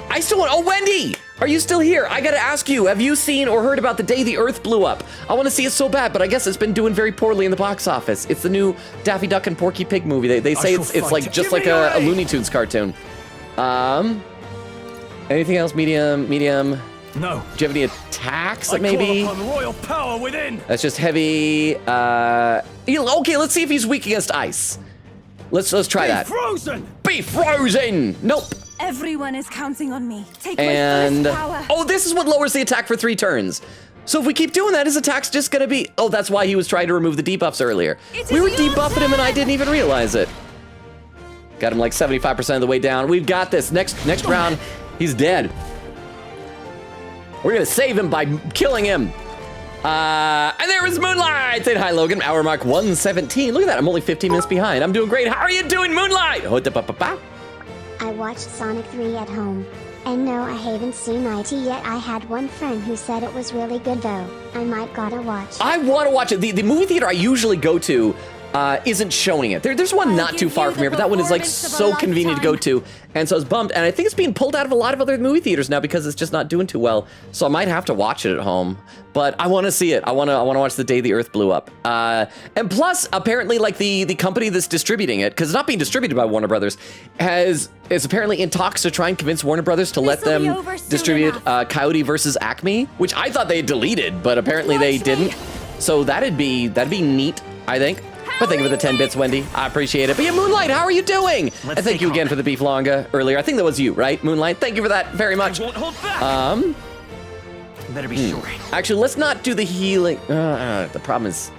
I still want. Oh, Wendy, are you still here? I gotta ask you. Have you seen or heard about the day the Earth blew up? I want to see it so bad, but I guess it's been doing very poorly in the box office. It's the new Daffy Duck and Porky Pig movie. They say it's like just like a Looney Tunes cartoon. Anything else? Medium. No. Do you have any attacks that maybe? I call upon royal power within. That's just heavy. Okay, let's see if he's weak against ice. Let's try that. Frozen. Be frozen. Nope. Everyone is counting on me. Take And my fullest power. oh, this is what lowers the attack for 3 turns. So if we keep doing that, his attack's just gonna be. Oh, that's why he was trying to remove the debuffs earlier. We were debuffing him, and I didn't even realize it. Got him like 75% of the way down. We've got this. Next round, he's dead. We're gonna save him by killing him. And there was Moonlight. Say hi, Logan. Hour mark 117. Look at that. I'm only 15 minutes behind. I'm doing great. How are you doing, Moonlight? I watched Sonic 3 at home. And no, I haven't seen IT yet. I had one friend who said it was really good though. I might gotta watch. I want to watch it. The movie theater I usually go to isn't showing it. There's one not too far from here, but that one is like so convenient to go to. And so I was bummed. And I think it's being pulled out of a lot of other movie theaters now because it's just not doing too well. So I might have to watch it at home. But I want to see it. I want to watch the day the Earth blew up. And plus, apparently, like the company that's distributing it, because it's not being distributed by Warner Brothers, is apparently in talks to try and convince Warner Brothers to let them distribute Coyote versus Acme, which I thought they had deleted, but apparently they didn't. So that'd be neat, I think. But thank you for the 10 bits, Wendy. I appreciate it. But yeah, Moonlight, how are you doing? And thank you again for the beef longa earlier. I think that was you, right, Moonlight? Thank you for that very much. Won't hold back. Better be sure. Actually, let's not do the healing. The problem is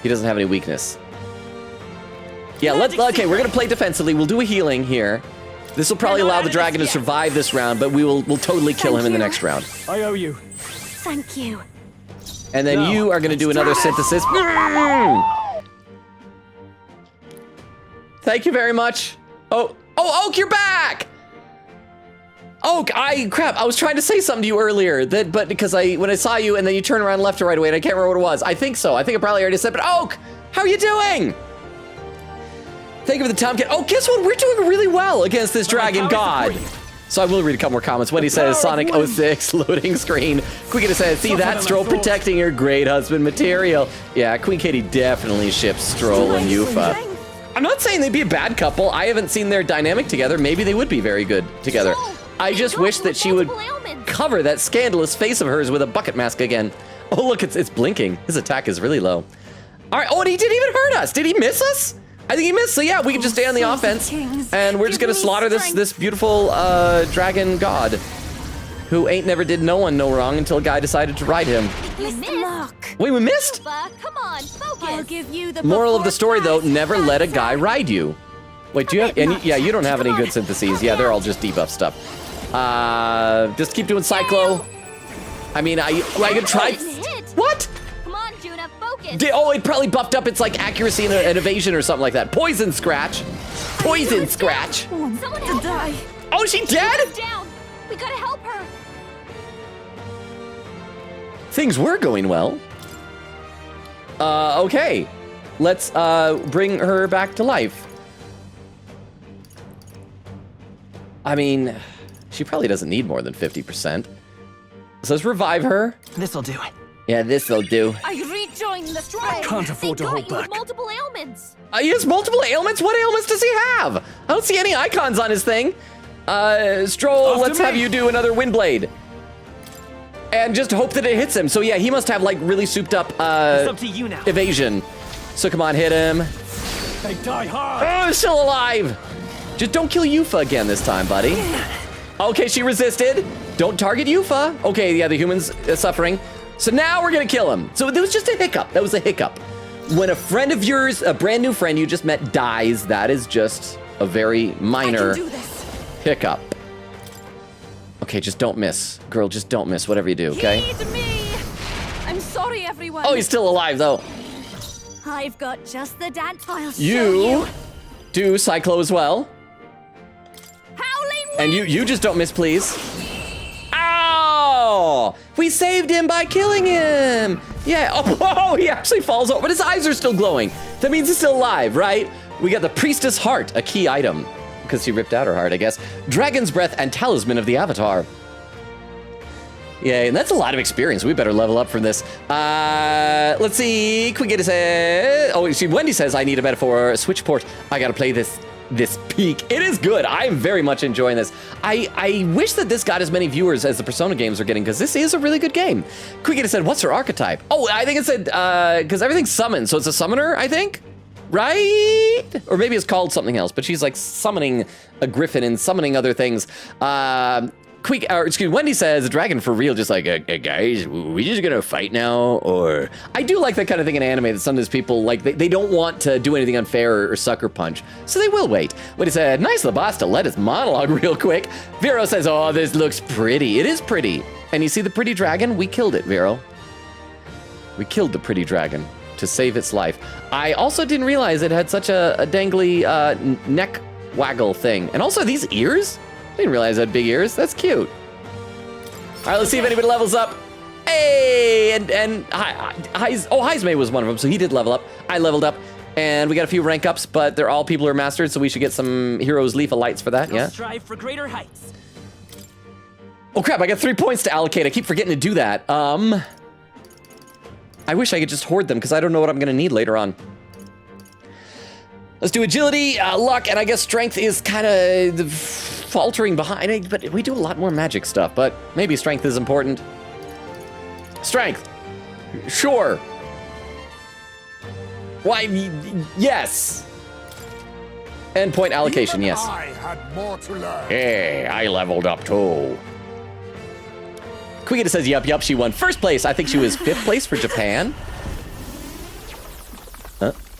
he doesn't have any weakness. Yeah, okay, we're gonna play defensively. We'll do a healing here. This will probably allow the dragon to survive this round, but we'll totally kill him in the next round. I owe you. Thank you. And then you are gonna do another synthesis. Thank you very much. Oh, Oak, you're back! Oak, crap, I was trying to say something to you earlier, but because when I saw you and then you turned around left or right away, and I can't remember what it was. I think so. I think I probably already said, but Oak, how are you doing? Thank you for the Tomcat. Oh, guess what? We're doing really well against this dragon god. So I will read a couple more comments. When he says Sonic 06 loading screen. Queen Kitty says, see that? Stroll protecting her great husband material. Yeah, Queen Kitty definitely ships Stroll and Yufa. I'm not saying they'd be a bad couple. I haven't seen their dynamic together. Maybe they would be very good together. I just wish that she would cover that scandalous face of hers with a bucket mask again. Oh, look, it's blinking. His attack is really low. All right. Oh, and he didn't even hurt us. Did he miss us? I think he missed, so yeah, we can just stay on the offense. And we're just gonna slaughter this beautiful dragon god. Who ain't never did no one no wrong until a guy decided to ride him. Wait, we missed? Come on, focus. I'll give you the Moral of the story, though, never let a guy ride you. Wait, do you have any? Yeah, you don't have any good syntheses. Yeah, they're all just debuff stuff. Just keep doing Cyclo. I mean, I could try. What? Come on, Juna, focus. Oh, it probably buffed up its like accuracy and evasion or something like that. Poison Scratch. Poison Scratch. Someone to die. Oh, she dead? Down. We gotta help her. Things were going well. Okay. Let's bring her back to life. I mean, she probably doesn't need more than 50%. So let's revive her. This'll do it. Yeah, this'll do. I rejoined the strike. Can't afford to hold back. Multiple ailments. He has multiple ailments? What ailments does he have? I don't see any icons on his thing. Stroll, let's have you do another Windblade. And just hope that it hits him. So yeah, he must have like really souped up, It's up to you now. evasion. So come on, hit him. They die hard. Oh, he's still alive. Just don't kill Yufa again this time, buddy. Okay, she resisted. Don't target Yufa. Okay, yeah, the human's suffering. So now we're gonna kill him. So there was just a hiccup. That was a hiccup. When a friend of yours, a brand new friend you just met, dies, that is just a very minor hiccup. Okay, just don't miss. Girl, just don't miss whatever you do, okay? Heed me. I'm sorry, everyone. Oh, he's still alive, though. I've got just the dance. I'll show You do Cyclo as well. Howling And you just don't miss, please. Ow! We saved him by killing him! Yeah, oh, he actually falls over, but his eyes are still glowing. That means he's still alive, right? We got the Priestess Heart, a key item. Because he ripped out her heart, I guess. Dragon's Breath and Talisman of the Avatar. Yay, and that's a lot of experience. We better level up from this. Let's see. Can we get a... Oh, see, Wendy says, I need a metaphor. Switch port. I gotta play this peak. It is good. I am very much enjoying this. I wish that this got as many viewers as the Persona games are getting, because this is a really good game. Quiggita said, what's her archetype? Oh, I think it said, because everything's summoned, so it's a summoner, I think? Right? Or maybe it's called something else, but she's like summoning a griffin and summoning other things. Wendy says, dragon for real, just like, guys, we just gonna fight now? Or I do like that kind of thing in anime, that sometimes people, like, they don't want to do anything unfair or sucker punch, so they will wait. Wendy said, nice Labasta, let us monologue real quick. Vero says, oh, this looks pretty. It is pretty. And you see the pretty dragon? We killed it, Vero. We killed the pretty dragon to save its life. I also didn't realize it had such a dangly neck waggle thing. And also these ears? I didn't realize it had big ears. That's cute. All right, let's see if anybody levels up. Hey, and Heismay was one of them, so he did level up. I leveled up, and we got a few rank ups, but they're all people who are mastered, so we should get some Heroes Leaf of Lights for that, yeah? Strive for greater heights. Oh crap, I got 3 points to allocate. I keep forgetting to do that. I wish I could just hoard them, because I don't know what I'm gonna need later on. Let's do agility, luck, and I guess strength is kind of faltering behind it, but we do a lot more magic stuff, but maybe strength is important. Strength. Sure. Why, yes. Endpoint allocation, yes. I had more to learn. Hey, I leveled up too. Quiggita says, yup, she won first place. I think she was 5th place for Japan.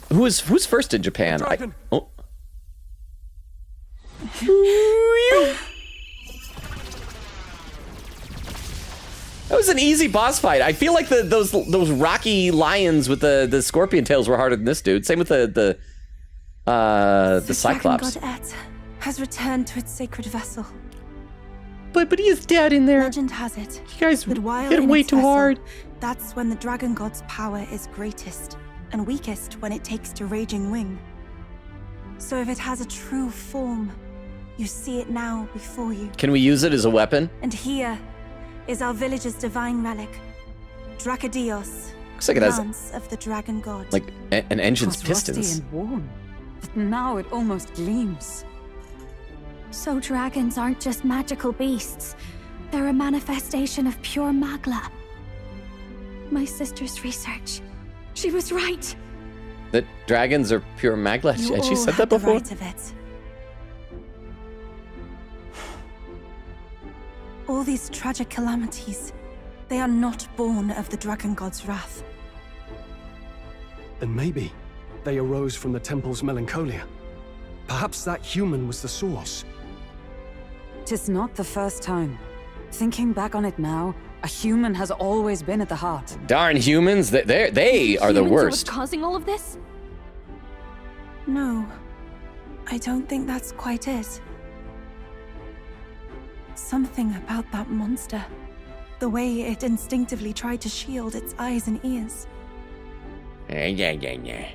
Who's first in Japan? Oh. That was an easy boss fight. I feel like those rocky lions with the scorpion tails were harder than this dude. Same with the Cyclops. The dragon god Et has returned to its sacred vessel. But he is dead in there. Legend has it. You guys that while hit him in way its too vessel, hard. That's when the dragon god's power is greatest and weakest when it takes to raging wing. So if it has a true form, you see it now before you. Can we use it as a weapon? And here is our village's divine relic, Dracadios, Looks like it has Lance of the Dragon God. like an engine's It was rusty pistons. and worn, but now it almost gleams. So dragons aren't just magical beasts. They're a manifestation of pure magla. My sister's research. She was right. That dragons are pure magla. You Had she all said had that before? The right of it. All these tragic calamities, they are not born of the dragon god's wrath. Then maybe they arose from the temple's melancholia. Perhaps that human was the source. 'Tis not the first time. Thinking back on it now, a human has always been at the heart. Darn humans, they are the Humans worst. what's causing all of this? No, I don't think that's quite it. Something about that monster. The way it instinctively tried to shield its eyes and ears. It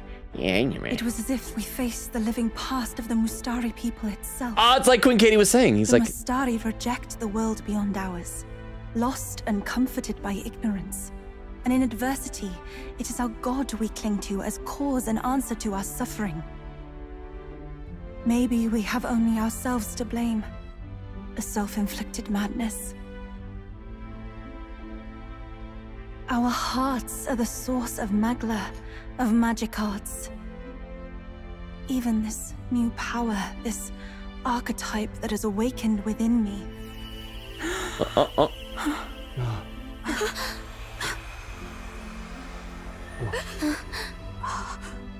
was as if we faced the living past of the Mustari people itself. Oh, it's like Queen Katie was saying. He's the like, Mustari reject the world beyond ours, lost and comforted by ignorance. And in adversity, it is our God we cling to as cause and answer to our suffering. Maybe we have only ourselves to blame. A self-inflicted madness. Our hearts are the source of Magla, of magic arts. Even this new power, this archetype that has awakened within me.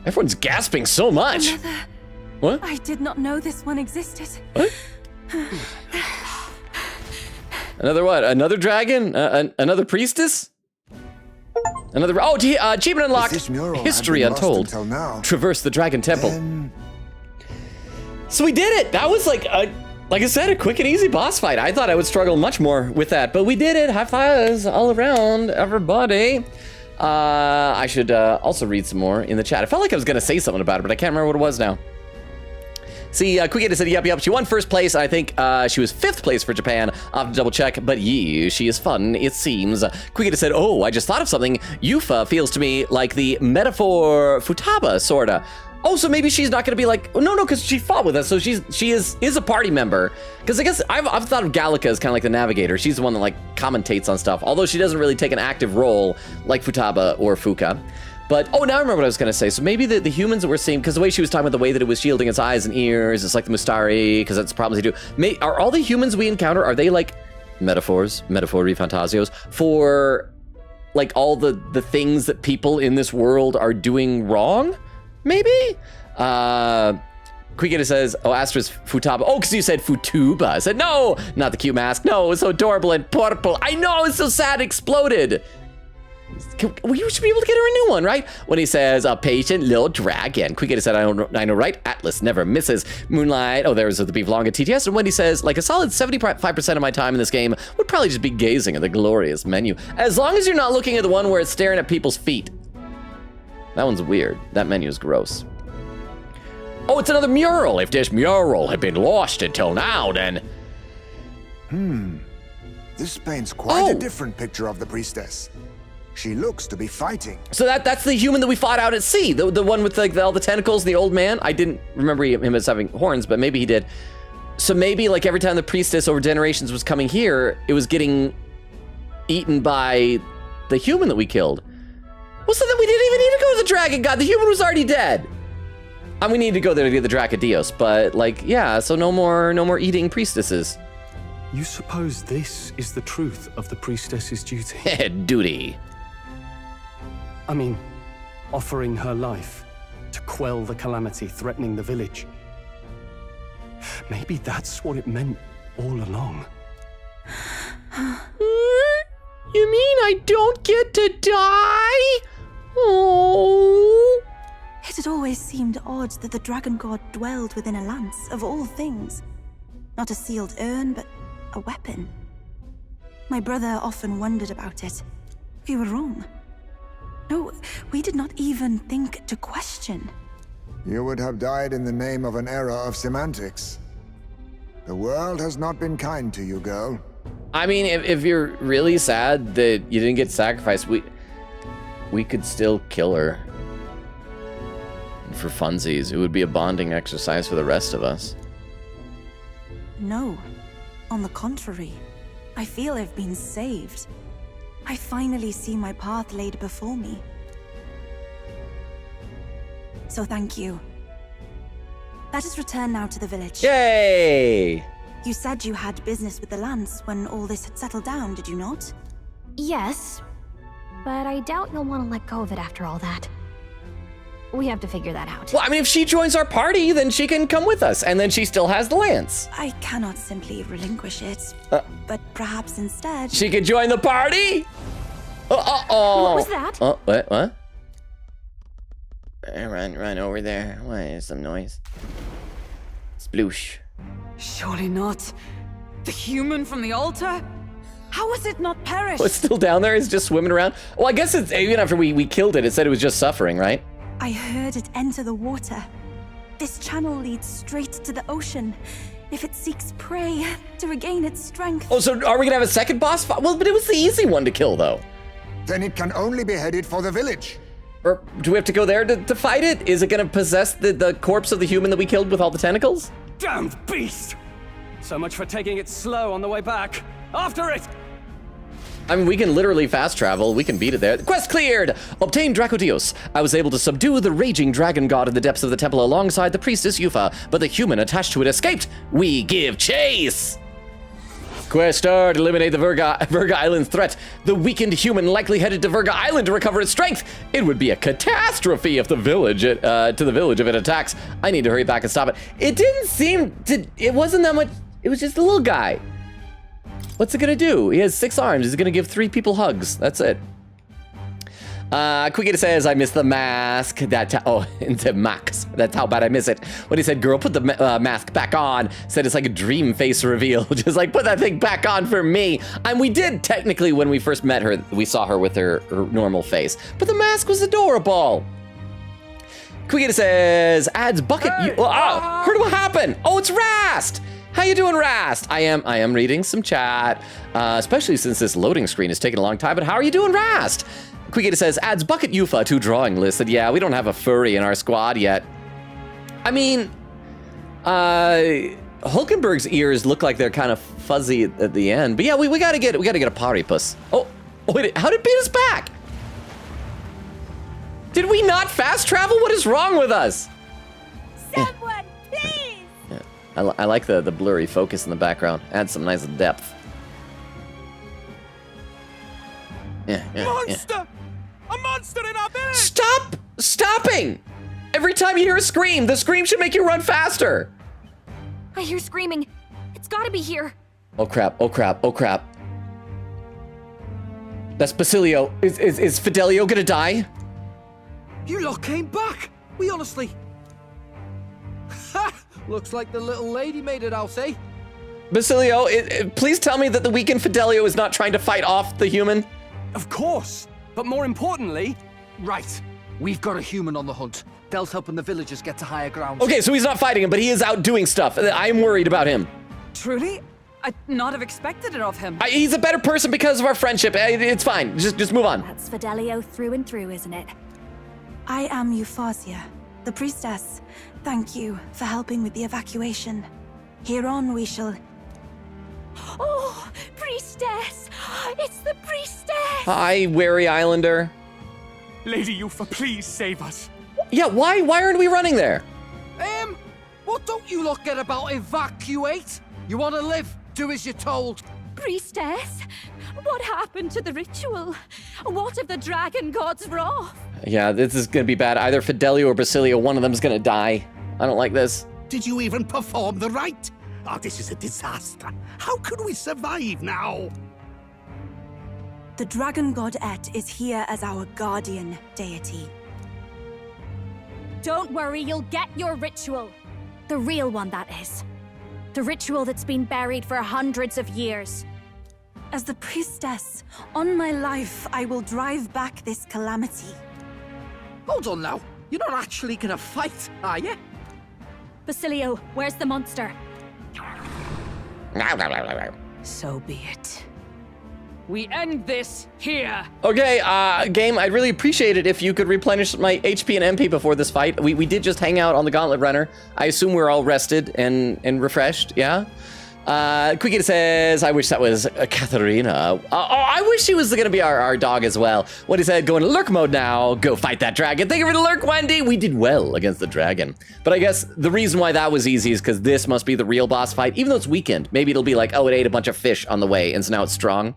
everyone's gasping so much. What? I did not know this one existed. What? Another what? Another dragon? Another priestess? Another. Oh, achievement unlocked. History untold. Traverse the dragon temple. So we did it. That was like I said, a quick and easy boss fight. I thought I would struggle much more with that, but we did it. High fives all around, everybody. I should also read some more in the chat. I felt like I was gonna say something about it, but I can't remember what it was now. See, Quicketa said, yep, she won first place. I think she was 5th place for Japan. I'll have to double check, but yeah, she is fun, it seems. Quicketa said, oh, I just thought of something. Yufa feels to me like the metaphor Futaba, sorta. Oh, so maybe she's not gonna be like, no, because she fought with us, so she is a party member. Because I guess I've thought of Gallica as kind of like the navigator. She's the one that like commentates on stuff, although she doesn't really take an active role like Futaba or Fuka. But, oh, now I remember what I was going to say. So maybe the humans that we're seeing, because the way she was talking about the way that it was shielding its eyes and ears, it's like the Mustari, because that's the problems they do. Are all the humans we encounter, are they like metaphor ReFantazios, for like all the things that people in this world are doing wrong? Maybe? Quicketa says, oh, Astra's Futaba. Oh, because you said Futuba. I said, no, not the cute mask. No, it's so adorable and purple. I know, it's so sad, it exploded. We should be able to get her a new one, right? When he says, a patient little dragon. Quicketa said, I know, right? Atlas never misses. Moonlight. Oh, there's the Beef Longa TTS. And Wendy says, like a solid 75% of my time in this game would probably just be gazing at the glorious menu. As long as you're not looking at the one where it's staring at people's feet. That one's weird. That menu is gross. Oh, it's another mural. If this mural had been lost until now, then... This paints quite a different picture of the priestess. She looks to be fighting. So that's the human that we fought out at sea. The one with like all the tentacles, the old man. I didn't remember him as having horns, but maybe he did. So maybe like every time the priestess over generations was coming here, it was getting eaten by the human that we killed. Well, so then we didn't even need to go to the dragon god. The human was already dead. And we need to go there to get the Dracodios, but like, yeah, so no more eating priestesses. You suppose this is the truth of the priestess's duty? Duty. I mean, offering her life to quell the calamity threatening the village. Maybe that's what it meant all along. You mean I don't get to die? Oh. It had always seemed odd that the dragon god dwelled within a lance, of all things. Not a sealed urn, but a weapon. My brother often wondered about it. We were wrong. No, we did not even think to question. You would have died in the name of an era of semantics. The world has not been kind to you, girl. I mean, if you're really sad that you didn't get sacrificed, we could still kill her. For funsies, it would be a bonding exercise for the rest of us. No. On the contrary, I feel I've been saved. I finally see my path laid before me. so thank you. Let us return now to the village. Yay! You said you had business with the Lance when all this had settled down, did you not? Yes, but I doubt you'll want to let go of it after all that. We have to figure that out. Well, I mean, if she joins our party, then she can come with us, and then she still has the lance. I cannot simply relinquish it, but perhaps instead... She could join the party? Uh-oh. What was that? Oh, what? Run over there. Why is some noise? Sploosh. Surely not. The human from the altar? How was it not perished? Oh, it's still down there? It's just swimming around? Well, I guess it's even after we killed it, it said it was just suffering, right? I heard it enter the water. This channel leads straight to the ocean. If it seeks prey, to regain its strength. Oh, so are we gonna have a second boss fight? Well, but it was the easy one to kill, though. Then it can only be headed for the village. Or do we have to go there to fight it? Is it gonna possess the corpse of the human that we killed with all the tentacles? Damned beast! So much for taking it slow on the way back. After it! I mean, we can literally fast travel. We can beat it there. Quest cleared! Obtain Dracodios. I was able to subdue the raging dragon god in the depths of the temple alongside the priestess Yufa, but the human attached to it escaped. We give chase! Quest start. Eliminate the Virga Island threat. The weakened human likely headed to Virga Island to recover its strength. It would be a catastrophe if the village if it attacks. I need to hurry back and stop it. It didn't seem to. It wasn't that much. It was just a little guy. What's it gonna do? He has 6 arms. He's gonna give 3 people hugs. That's it. Quickita says, I miss the mask. Into Max. That's how bad I miss it. When he said, girl, put the mask back on. Said it's like a dream face reveal. Just like, put that thing back on for me. And we did technically, when we first met her, we saw her with her normal face. But the mask was adorable. Quickita says, adds bucket. Heard what happened. Oh, it's Rast. How you doing, Rast? I am reading some chat, especially since this loading screen is taking a long time, but how are you doing, Rast? Quickita says, adds Bucket Yufa to drawing list. And yeah, we don't have a furry in our squad yet. I mean, Hulkenberg's ears look like they're kind of fuzzy at the end, but yeah, we gotta get a Paripus. Oh, wait, how did it beat us back? Did we not fast travel? What is wrong with us? Someone, please! Yeah. I like the blurry focus in the background. Adds some nice depth. Monster! A monster in our village! Stop stopping! Every time you hear a scream, the scream should make you run faster. I hear screaming. It's gotta be here. Oh crap, oh crap, oh crap. That's Basilio. Is Fidelio gonna die? You lot came back! We honestly... Ha! Looks like the little lady made it out, eh? Basilio, please tell me that the weakened Fidelio is not trying to fight off the human. Of course, but more importantly... Right. We've got a human on the hunt. Del's helping the villagers get to higher ground. Okay, so he's not fighting him, but he is out doing stuff. I'm worried about him. Truly? I'd not have expected it of him. He's a better person because of our friendship. It's fine. Just move on. That's Fidelio through and through, isn't it? I am Euphausia, the priestess. Thank you for helping with the evacuation. Hereon we shall... Oh, priestess! It's the priestess! Hi, wary islander. Lady Yufa, please save us. Yeah, why aren't we running there? What don't you lot get about evacuate? You want to live? Do as you're told. Priestess, what happened to the ritual? What if the dragon god's wrath? Yeah, this is gonna be bad. Either Fidelio or Basilio, one of them is gonna die. I don't like this. Did you even perform the rite? Oh, this is a disaster. How could we survive now? The dragon god Et is here as our guardian deity. Don't worry, you'll get your ritual. The real one, that is. The ritual that's been buried for hundreds of years. As the priestess, on my life, I will drive back this calamity. Hold on now. You're not actually gonna fight, are you? Basilio, where's the monster? So be it. We end this here. Okay, game, I'd really appreciate it if you could replenish my HP and MP before this fight. We did just hang out on the Gauntlet Runner. I assume we're all rested and refreshed, yeah? Quicky says, I wish that was Katharina. I wish she was going to be our dog as well. What he said, go into lurk mode now. Go fight that dragon. Thank you for the lurk, Wendy. We did well against the dragon. But I guess the reason why that was easy is because this must be the real boss fight, even though it's weakened. Maybe it'll be like, oh, it ate a bunch of fish on the way, and so now it's strong.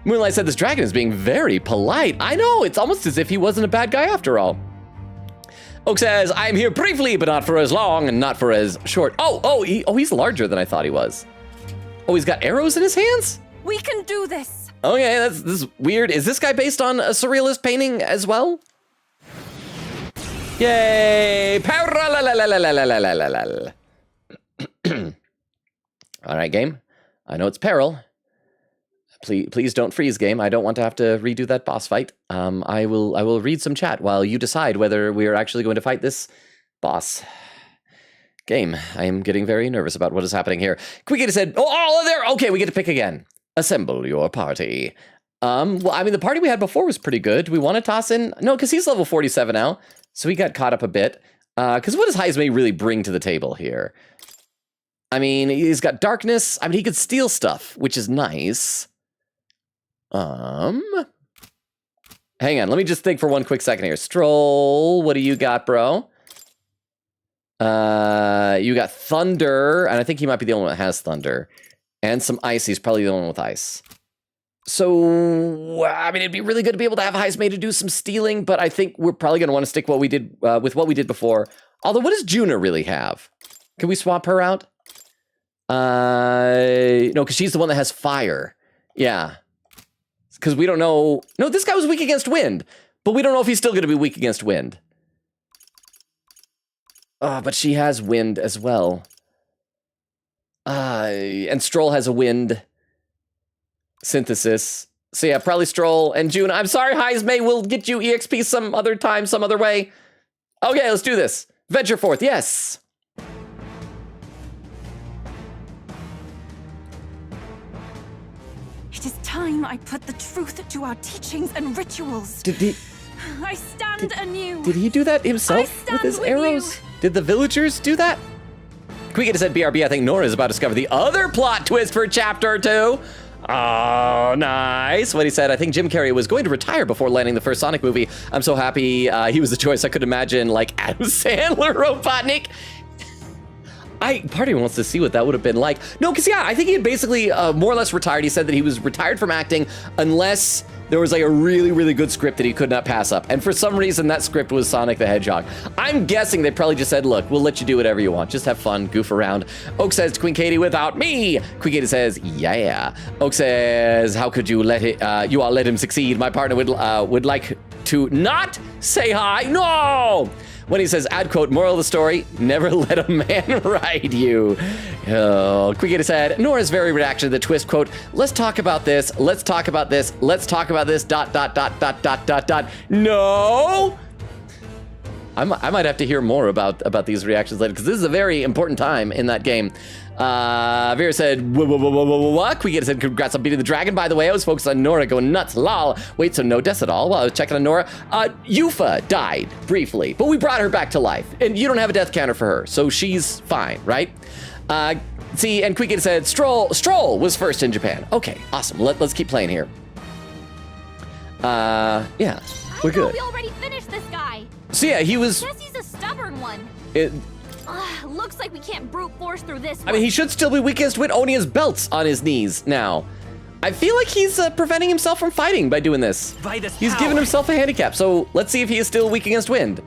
Moonlight said, this dragon is being very polite. I know, it's almost as if he wasn't a bad guy after all. Oak says, I'm here briefly, but not for as long and not for as short. He's larger than I thought he was. Oh, he's got arrows in his hands? We can do this. Okay, this is weird. Is this guy based on a surrealist painting as well? Yay! All right, game. I know it's peril. Please don't freeze, game. I don't want to have to redo that boss fight. I will read some chat while you decide whether we are actually going to fight this boss. Game, I am getting very nervous about what is happening here. Quicky said, oh, there. Okay, we get to pick again. Assemble your party. Well, I mean, the party we had before was pretty good. Do we want to toss in? No, because he's level 47 now, so he got caught up a bit. Because what does Heisme really bring to the table here? I mean, he's got darkness. I mean, he could steal stuff, which is nice. Hang on, let me just think for one quick second here. Stroll, what do you got, bro? You got thunder, and I think he might be the only one that has thunder. And some ice, he's probably the only one with ice. So, I mean, it'd be really good to be able to have Heisme to do some stealing, but I think we're probably going to want to stick with what we did before. Although, what does Juna really have? Can we swap her out? No, because she's the one that has fire. Yeah. Because we don't know... No, this guy was weak against wind. But we don't know if he's still going to be weak against wind. Oh, but she has wind as well. And Stroll has a wind synthesis. So yeah, probably Stroll and June. I'm sorry, Heisme. We'll get you EXP some other time, some other way. Okay, let's do this. Venture forth, yes. It is time I put the truth to our teachings and rituals. I stand anew. Did he do that himself with his arrows? Did the villagers do that? Quick said BRB, I think Nora is about to discover the other plot twist for chapter 2. Oh, nice. What he said, I think Jim Carrey was going to retire before landing the first Sonic movie. I'm so happy he was the choice. I could imagine like Adam Sandler, Robotnik. Part of me wants to see what that would have been like. No, because yeah, I think he had basically more or less retired. He said that he was retired from acting unless there was like a really, really good script that he could not pass up. And for some reason, that script was Sonic the Hedgehog. I'm guessing they probably just said, look, we'll let you do whatever you want. Just have fun, goof around. Oak says, Queen Katie, without me. Queen Katie says, yeah. Oak says, how could you let you all let him succeed? My partner would like to not say hi. No! When he says, add quote, moral of the story, never let a man ride you. Oh, Quickita said, Nora's very reaction to the twist, quote, let's talk about this, let's talk about this, let's talk about this, ... No! I might have to hear more about these reactions later, because this is a very important time in that game. Vera said, what? Quickita said, congrats on beating the dragon, by the way. I was focused on Nora going nuts, lol. Wait, so no deaths at all? While I was checking on Nora, Yufa died briefly, but we brought her back to life. And you don't have a death counter for her, so she's fine, right? See, and Quickita said, Stroll was first in Japan. Okay, awesome. Let's keep playing here. Yeah, we're good. We already finished this guy. So yeah, he was... Guess he's a stubborn one. Looks like we can't brute force through this one. I mean, he should still be weak against wind. Only has belts on his knees now. I feel like he's preventing himself from fighting by doing this. He's giving himself a handicap. So let's see if he is still weak against wind.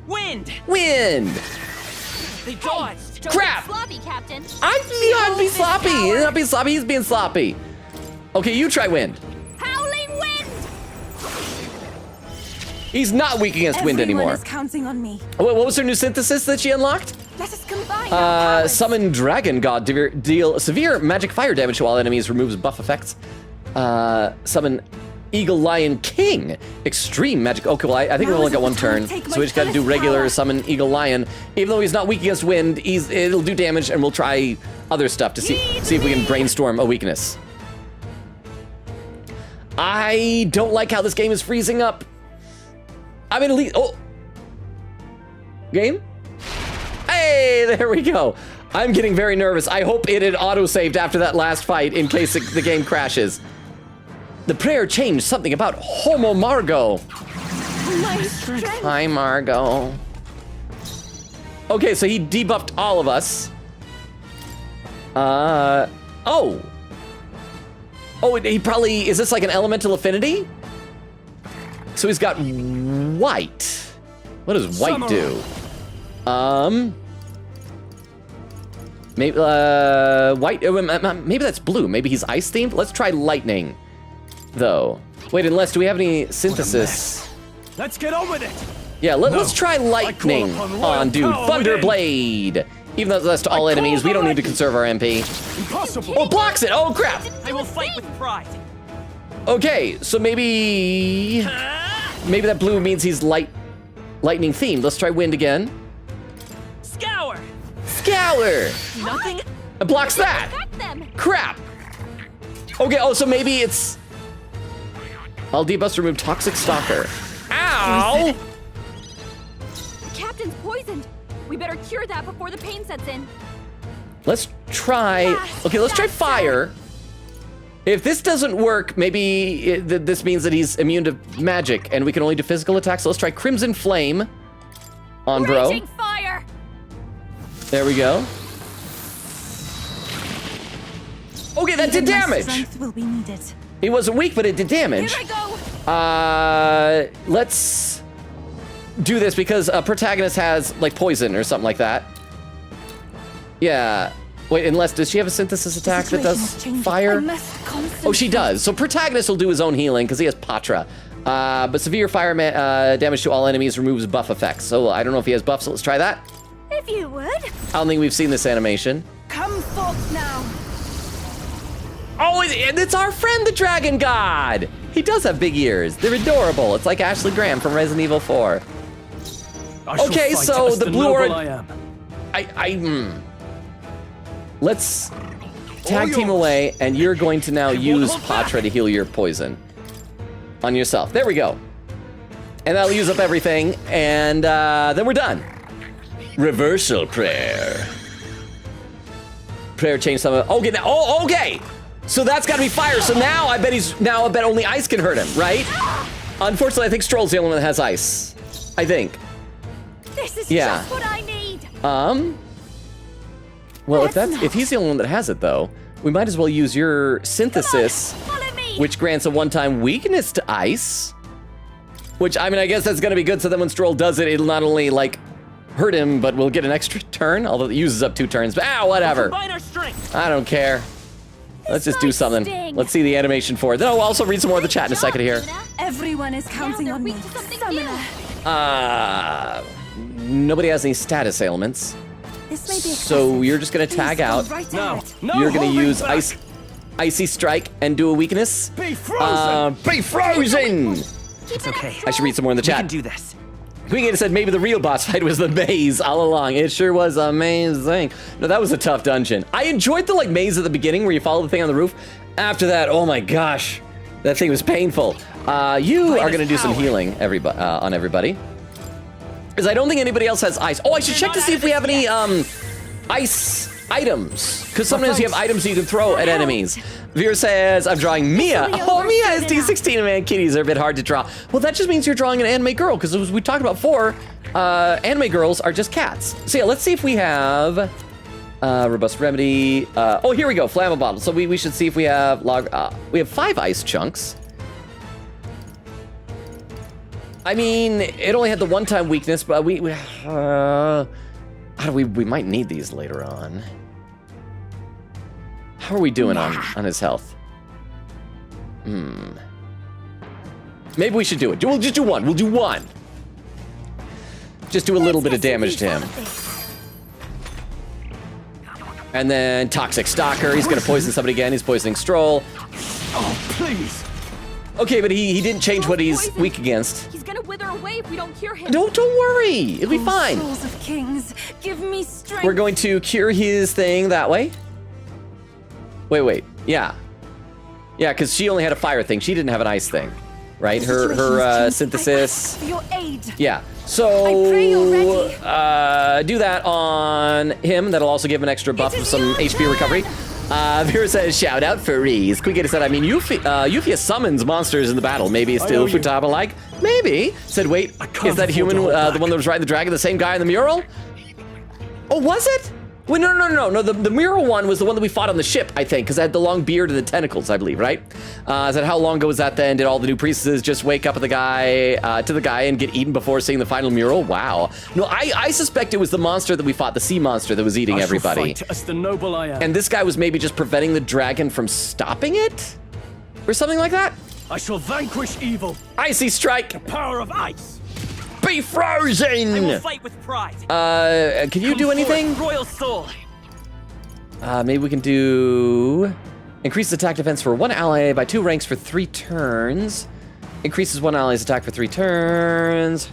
Wind! They died. Crap! Sloppy, Captain. I'm not being sloppy. He's not being sloppy. He's being sloppy. Okay, you try wind. Howling wind! He's not weak against wind anymore. Everyone is counting on me. What was her new synthesis that she unlocked? Let us combine. Summon Dragon God, deal severe magic fire damage to all enemies, removes buff effects. Summon Eagle Lion King, extreme magic. Okay, well, I think we've only got one turn, so we just gotta do regular summon Eagle Lion. Even though he's not weak against wind, it'll do damage, and we'll try other stuff to see if we can brainstorm a weakness. I don't like how this game is freezing up. I mean, at least, game? Hey! Hey, there we go. I'm getting very nervous. I hope it had auto-saved after that last fight in case the game crashes. The prayer changed something about Homo Margo. Hi, Margo. Okay, so he debuffed all of us. Oh, he probably, is this like an elemental affinity? So he's got white. What does white do? Maybe, white, maybe that's blue. Maybe he's ice themed. Let's try lightning, though. Wait, unless, do we have any synthesis? Let's get on with it. Yeah, let's try lightning on dude. Thunderblade. Even though that's to all enemies, we don't need to conserve our MP. Impossible. Oh, blocks it. Oh, crap. I will fight with pride. Okay, so maybe that blue means he's lightning themed. Let's try wind again. Scour. Scour. Nothing. It blocks that. Crap. Okay, oh, so maybe it's... I'll debuff to remove Toxic Stalker. Ow! The captain's poisoned. We better cure that before the pain sets in. Let's try... Okay, let's try fire. If this doesn't work, maybe this means that he's immune to magic and we can only do physical attacks. So let's try Crimson Flame on bro. Raging fire. There we go. Okay, that did damage. Strength will be needed. He wasn't weak, but it did damage. Here I go. Let's do this because a protagonist has like poison or something like that. Yeah. Wait, unless, does she have a synthesis attack that does fire? Oh, she does. So protagonist will do his own healing because he has Patra. But severe fire damage to all enemies removes buff effects. So I don't know if he has buffs, so let's try that. If you would. I don't think we've seen this animation. Come forth now. Oh, and it's our friend, the Dragon God. He does have big ears. They're adorable. It's like Ashley Graham from Resident Evil 4. Okay, so the blue aura... Let's tag team away, and you're going to now use Patra to heal your poison on yourself. There we go. And that'll use up everything, and then we're done. Reversal prayer. Prayer change some of... Okay, now, oh, okay. So that's got to be fire. So now I bet only ice can hurt him, right? Unfortunately, I think Stroll's the only one that has ice. I think. This is just what I need. Well, if he's the only one that has it, though, we might as well use your synthesis, which grants a one-time weakness to ice. Which, I mean, I guess that's gonna be good. So then when Stroll does it, it'll not only like hurt him, but we'll get an extra turn. Although it uses up 2 turns. But whatever. Combine our strength. I don't care. Let's just do something. sting. Let's see the animation for it. Then I'll also read some more of the chat in a second here. Everyone is counting on me. Summoner. Nobody has any status ailments. This may be So you're just gonna tag out. No, You're gonna hold use me back. icy strike and do a weakness. Be frozen. Be frozen. It's okay. I should read some more in the chat. do this. Queen said maybe the real boss fight was the maze all along. It sure was amazing. No, that was a tough dungeon. I enjoyed the like maze at the beginning where you follow the thing on the roof. After that, oh my gosh, that thing was painful. You are gonna do some healing, on everybody. Because I don't think anybody else has ice. Oh, I should check to see if we have any ice items. Because sometimes you have items you can throw at enemies. Veer says, I'm drawing Mia. Oh, Mia is D16, man. Kitties are a bit hard to draw. Well, that just means you're drawing an anime girl. Because as we talked about before, anime girls are just cats. So yeah, let's see if we have robust remedy. Oh, here we go. Flammable bottle. So we should see if we have we have 5 ice chunks. I mean, it only had the one-time weakness, but we might need these later on. How are we doing on his health? Maybe we should do it. We'll just do one. We'll do one. Just do a little bit of damage to him. And then Toxic Stalker. He's gonna poison somebody again. He's poisoning Stroll. Oh, please. Okay, but he didn't change what he's weak against. He's gonna wither away if we don't cure him. Don't worry. It'll be fine. Souls of kings, give me strength. We're going to cure his thing that way. Wait. Yeah. Yeah, because she only had a fire thing. She didn't have an ice thing, right? Her synthesis. For your aid. Yeah. So, pray you're ready. do that on him. That'll also give him an extra buff of some HP recovery. Vera says, shout out furries. Quick said, I mean, Euphia summons monsters in the battle. Maybe it's still Futaba-like? Maybe. Said, wait, is that human, the one that was riding the dragon, the same guy in the mural? Oh, was it? Wait, no. The mural one was the one that we fought on the ship, I think, because it had the long beard and the tentacles, I believe, right? Said, how long ago was that then? Did all the new priestesses just wake up at the guy, and get eaten before seeing the final mural? Wow. No, I suspect it was the monster that we fought, the sea monster that was eating everybody. Fight as the noble I am. And this guy was maybe just preventing the dragon from stopping it? Or something like that? I shall vanquish evil. Icy strike. The power of ice. Be frozen! I will fight with pride. Can you do anything? Royal soul. Maybe we can do... Increases attack defense for one ally by 2 ranks for 3 turns. Increases one ally's attack for 3 turns.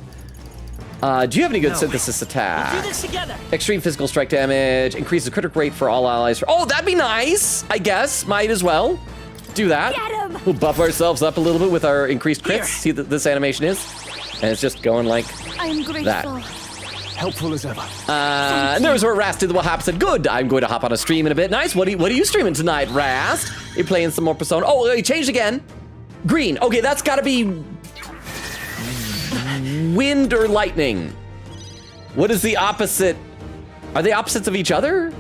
Do you have any good synthesis attacks? We'll do this together. Extreme physical strike damage. Increases critical rate for all allies. Oh, that'd be nice, I guess. Might as well do that. Get him. We'll buff ourselves up a little bit with our increased crits. See what this animation is? And it's just going like I'm grateful. that. Helpful as ever. And there's where Rast did the Wahap said, good, I'm going to hop on a stream in a bit. Nice, what are you streaming tonight, Rast? You're playing some more Persona. Oh, he changed again. Green, okay, that's gotta be wind or lightning. What is the opposite? Are they opposites of each other?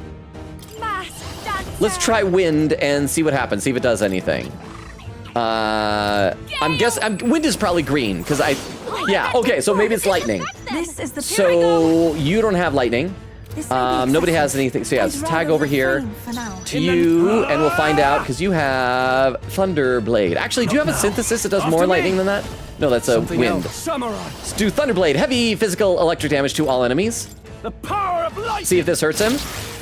Let's try wind and see what happens, see if it does anything. I'm guessing, wind is probably green, because yeah, okay, so maybe it's lightning. This is the So, you don't have lightning. Nobody has anything, so yeah, let's tag over here to you, and we'll find out, because you have Thunderblade. Actually, do you have a synthesis that does more lightning than that? No, that's a wind. Let's do Thunderblade, heavy physical electric damage to all enemies. The power of light. See if this hurts him.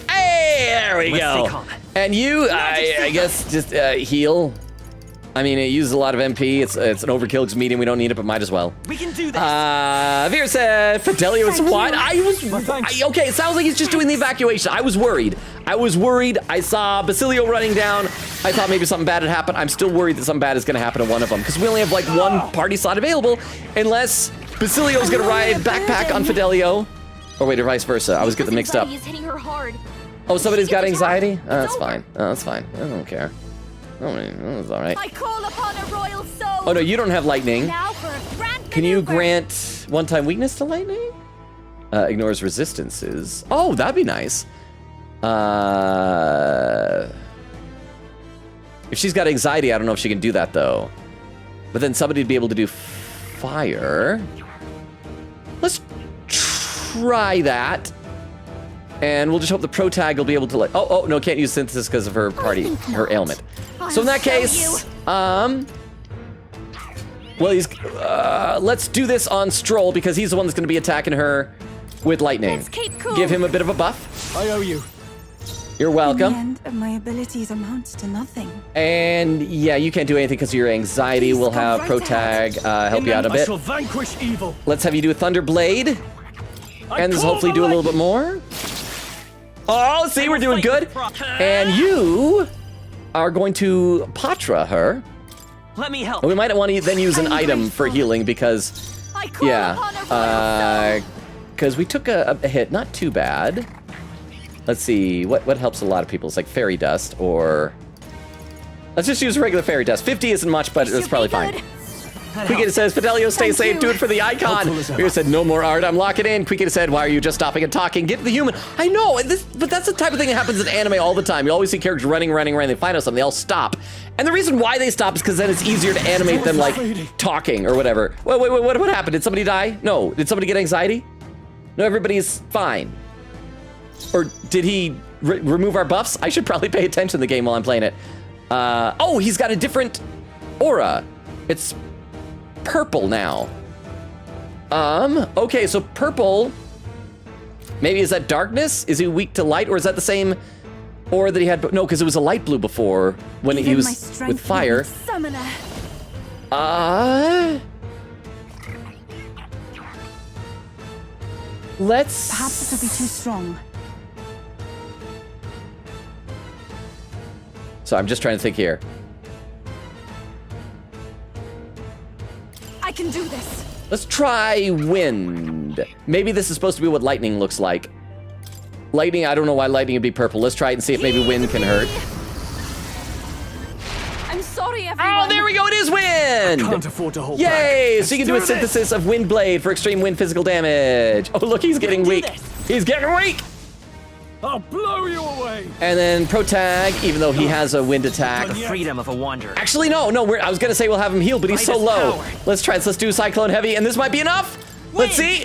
Hey, there we go. And you, I guess, just heal. I mean, it uses a lot of MP. It's an overkill because medium. We don't need it, but might as well. We can do this. Vera said, Fidelio is what? Okay, it sounds like he's just doing the evacuation. I was worried. I saw Basilio running down. I thought maybe something bad had happened. I'm still worried that something bad is going to happen to one of them because we only have like one party slot available unless Basilio's going to ride backpack on Fidelio. Or wait, or vice versa. I was getting them mixed up. Hitting her hard. Oh, somebody's got anxiety? Oh, that's fine. Oh, that's fine. I don't care. Oh, that's all right. I call upon a royal soul. Oh no, you don't have lightning. Now for a grand Can you maneuver. grant one-time weakness to lightning? Ignores resistances. Oh, that'd be nice. If she's got anxiety, I don't know if she can do that though. But then somebody'd be able to do fire. Let's try that. And we'll just hope the pro tag will be able to like. Oh no, can't use synthesis because of her her ailment. So in that case, well, he's let's do this on Stroll because he's the one that's going to be attacking her with lightning. Cool. Give him a bit of a buff. I owe you. You're welcome. In the end, my abilities amount to nothing. And yeah, you can't do anything because of your anxiety. We'll have pro tag help you out a bit. I shall vanquish evil. Let's have you do a Thunderblade, and this hopefully do a little bit more. Oh, see, we're doing good. And you are going to Patra her. Let me help. And we might want to then use an item for healing because, yeah, because we took a hit, not too bad. Let's see, what helps a lot of people? It's like fairy dust, or let's just use regular fairy dust. 50 isn't much, but it's probably fine. Quickita says, Fidelio, stay safe, do it for the icon. Vera said, no more art, I'm locking in. Quickita said, why are you just stopping and talking? Get to the human. I know, but that's the type of thing that happens in anime all the time. You always see characters running, they find out something, they all stop. And the reason why they stop is because then it's easier to animate them like talking or whatever. Wait, what happened? Did somebody die? No, did somebody get anxiety? No, everybody's fine. Or did he remove our buffs? I should probably pay attention to the game while I'm playing it. Oh, he's got a different aura. It's purple now. Okay, so purple, maybe is that darkness? Is he weak to light, or is that the same aura that he had? No, because it was a light blue before when he was with fire. Let's... Perhaps it'll be too strong. So I'm just trying to think here. I can do this. Let's try wind. Maybe this is supposed to be what lightning looks like. Lightning, I don't know why lightning would be purple. Let's try it and see if maybe wind can hurt. I'm sorry, everyone. Oh, there we go. It is wind. Can't afford to hold Yay! back. So you can do a synthesis of wind blade for extreme wind physical damage. Oh, look, he's getting weak. He's getting weak. I'll blow you away. And then pro tag, even though he has a wind attack. The freedom of a wanderer. Actually, no. I was gonna say we'll have him heal, but he's so low. Power. Let's try this. Let's do Cyclone Heavy, and this might be enough. Let's see.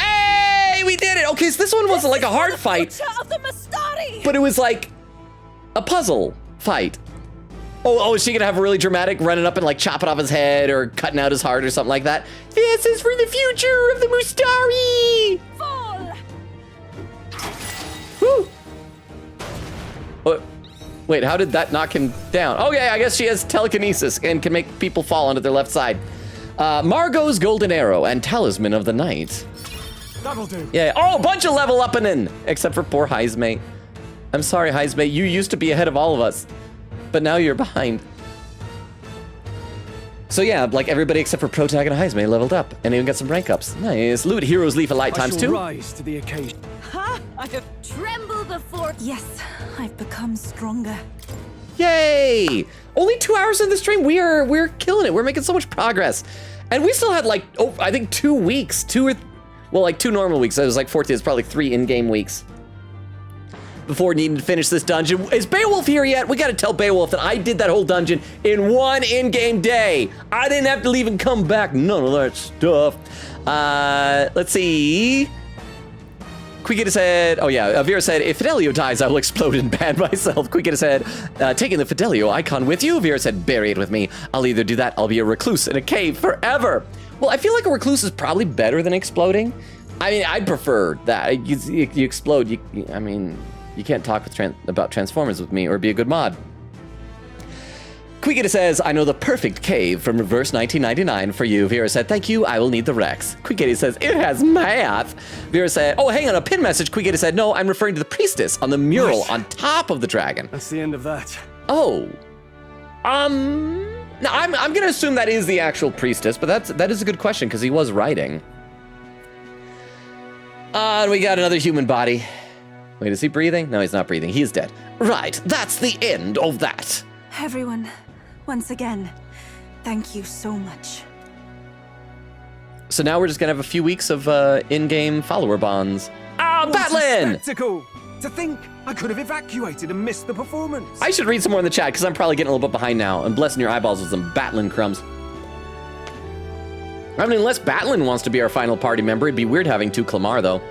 Hey, we did it. Okay, so this one wasn't like a hard fight, but it was like a puzzle fight. Oh, is she gonna have a really dramatic running up and like chopping off his head or cutting out his heart or something like that? This is for the future of the Mustari. Woo. Oh, wait, how did that knock him down? Oh yeah, I guess she has telekinesis and can make people fall onto their left side. Margot's Golden Arrow and Talisman of the Night. That'll do. Yeah. Oh, bunch of level up and in, except for poor Heismay. I'm sorry, Heismay. You used to be ahead of all of us, but now you're behind. So yeah, like everybody except for Protag and Heismay leveled up, and even got some rank ups. Nice. Loot Heroes Leaf of Light times 2. Rise to the occasion. Ha! I have trembled before. Yes, I've become stronger. Yay! Only 2 hours in the stream. We're killing it. We're making so much progress, and we still had like I think 2 weeks, 2 normal weeks. So it was like 14. It's probably 3 in-game weeks before needing to finish this dungeon. Is Beowulf here yet? We gotta tell Beowulf that I did that whole dungeon in 1 in-game day. I didn't have to leave and come back. None of that stuff. Let's see. Quickita said, oh yeah, Vera said, if Fidelio dies, I will explode and ban myself. Quickita said, taking the Fidelio icon with you. Vera said, bury it with me. I'll either do that, I'll be a recluse in a cave forever. Well, I feel like a recluse is probably better than exploding. I mean, I'd prefer that. You explode, I mean, you can't talk about Transformers with me or be a good mod. Quickita says, I know the perfect cave from Reverse 1999 for you. Vera said, thank you, I will need the Rex. Quickita says, it has math. Vera said, oh, hang on, a pin message. Quickita said, no, I'm referring to the priestess on the mural on top of the dragon. That's the end of that. Oh. Now I'm gonna assume that is the actual priestess, but that is a good question because he was writing. And we got another human body. Wait, is he breathing? No, he's not breathing. He is dead. Right, that's the end of that. Everyone, once again, thank you so much. So now we're just gonna have a few weeks of in-game follower bonds. Batlin! Spectacle! To think I could have evacuated and missed the performance. I should read some more in the chat because I'm probably getting a little bit behind now and blessing your eyeballs with some Batlin crumbs. I mean, unless Batlin wants to be our final party member, it'd be weird having 2 Clamar though.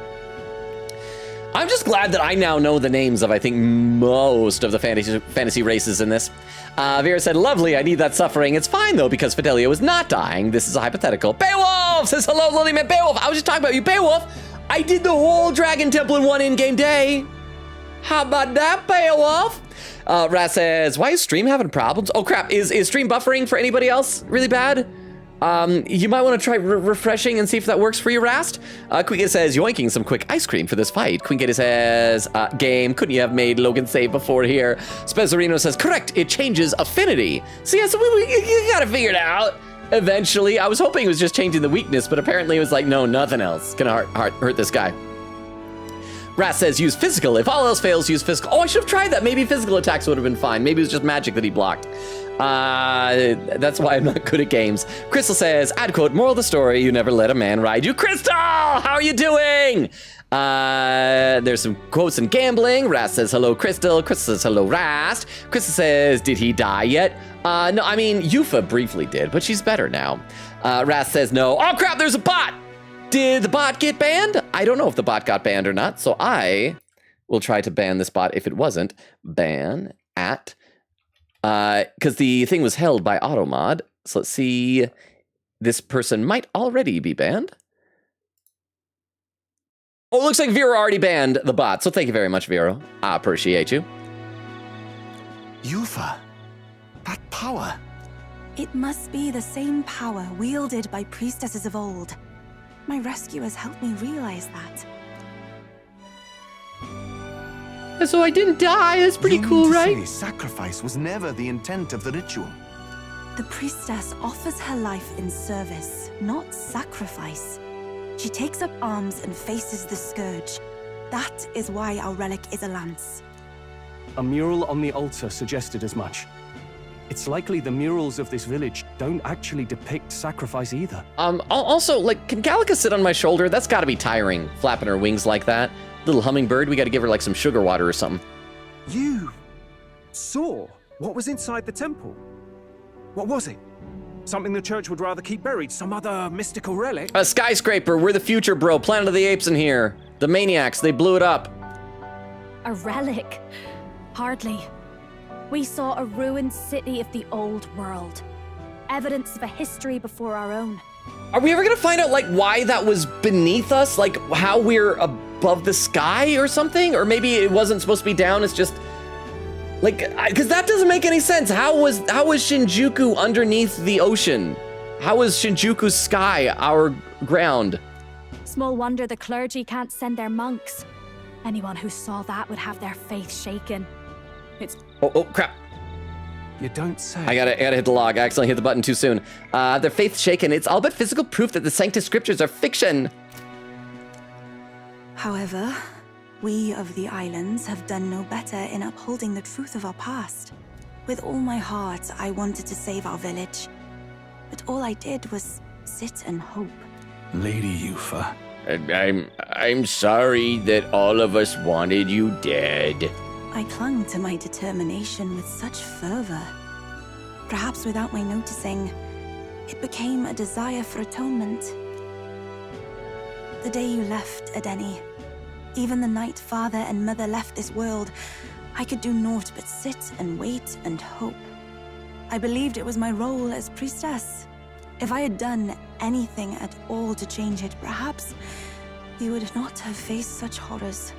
I'm just glad that I now know the names of, I think, most of the fantasy races in this. Vera said, lovely, I need that suffering. It's fine, though, because Fidelio is not dying. This is a hypothetical. Beowulf says, hello, lonely man. Beowulf, I was just talking about you. Beowulf, I did the whole Dragon Temple in 1 in-game day. How about that, Beowulf? Rat says, why is stream having problems? Oh, crap, is stream buffering for anybody else really bad? You might want to try refreshing and see if that works for you, Rast. Quinketta says, yoinking some quick ice cream for this fight. Quinketta says, game, couldn't you have made Logan save before here? Spezarino says, correct, it changes affinity. So yeah, so we gotta figure it out eventually. I was hoping it was just changing the weakness, but apparently it was like, no, nothing else. It's gonna hurt this guy. Rast says, use physical. If all else fails, use physical. Oh, I should have tried that. Maybe physical attacks would have been fine. Maybe it was just magic that he blocked. That's why I'm not good at games. Crystal says, add quote, moral of the story, you never let a man ride you. Crystal, how are you doing? There's some quotes in gambling. Rast says, hello, Crystal. Crystal says, hello, Rast. Crystal says, did he die yet? No, I mean, Yufa briefly did, but she's better now. Rast says, no. Oh, crap, there's a bot. Did the bot get banned? I don't know if the bot got banned or not, so I will try to ban this bot if it wasn't. Ban at... because the thing was held by Automod. So let's see. This person might already be banned. Oh, it looks like Vero already banned the bot. So thank you very much, Vero. I appreciate you. Yufa, that power. It must be the same power wielded by priestesses of old. My rescuers helped me realize that. So I didn't die. That's pretty cool, right? Say sacrifice was never the intent of the ritual. The priestess offers her life in service, not sacrifice. She takes up arms and faces the scourge. That is why our relic is a lance. A mural on the altar suggested as much. It's likely the murals of this village don't actually depict sacrifice either. Also, like, can Gallica sit on my shoulder? That's gotta be tiring, flapping her wings like that. Little hummingbird, we gotta give her like some sugar water or something. You saw what was inside the temple? What was it? Something the church would rather keep buried? Some other mystical relic? A skyscraper, we're the future, bro. Planet of the Apes in here. The maniacs, they blew it up. A relic? Hardly. We saw a ruined city of the old world. Evidence of a history before our own. Are we ever gonna find out, like, why that was beneath us? Like, how we're above the sky or something? Or maybe it wasn't supposed to be down, it's just... Like, because that doesn't make any sense. How was Shinjuku underneath the ocean? How was Shinjuku's sky our ground? Small wonder the clergy can't send their monks. Anyone who saw that would have their faith shaken. It's... Oh, crap. You don't say. I gotta hit the log. I accidentally hit the button too soon. Their faith shaken. It's all but physical proof that the Sanctus Scriptures are fiction. However, we of the islands have done no better in upholding the truth of our past. With all my heart, I wanted to save our village. But all I did was sit and hope. Lady Yufa. I'm sorry that all of us wanted you dead. I clung to my determination with such fervor. Perhaps without my noticing, it became a desire for atonement. The day you left, Adeni, even the night Father and Mother left this world, I could do naught but sit and wait and hope. I believed it was my role as priestess. If I had done anything at all to change it, perhaps we would not have faced such horrors.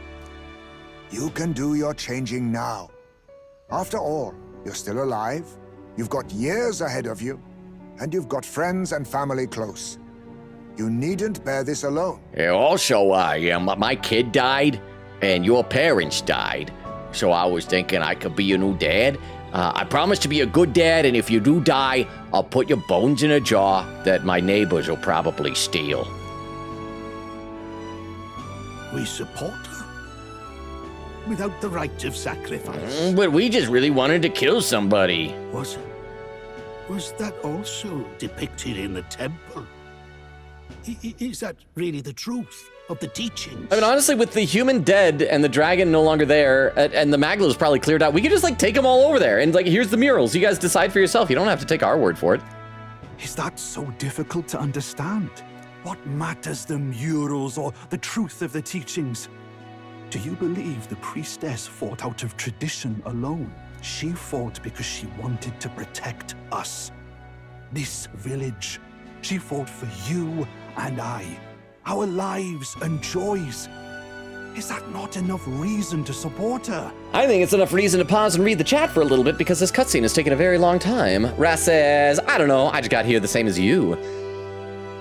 You can do your changing now. After all, you're still alive, you've got years ahead of you, and you've got friends and family close. You needn't bear this alone. Yeah, also, my kid died, and your parents died. So I was thinking I could be your new dad. I promise to be a good dad, and if you do die, I'll put your bones in a jar that my neighbors will probably steal. We support her. Without the right of sacrifice. But we just really wanted to kill somebody. Was that also depicted in the temple? Is that really the truth of the teachings? I mean, honestly, with the human dead and the dragon no longer there, and the Maglos probably cleared out, we could just, like, take them all over there. And, like, here's the murals. You guys decide for yourself. You don't have to take our word for it. Is that so difficult to understand? What matters the murals or the truth of the teachings? Do you believe the priestess fought out of tradition alone? She fought because she wanted to protect us. This village. She fought for you and I. Our lives and joys. Is that not enough reason to support her? I think it's enough reason to pause and read the chat for a little bit because this cutscene is taking a very long time. Ras says, I don't know, I just got here the same as you.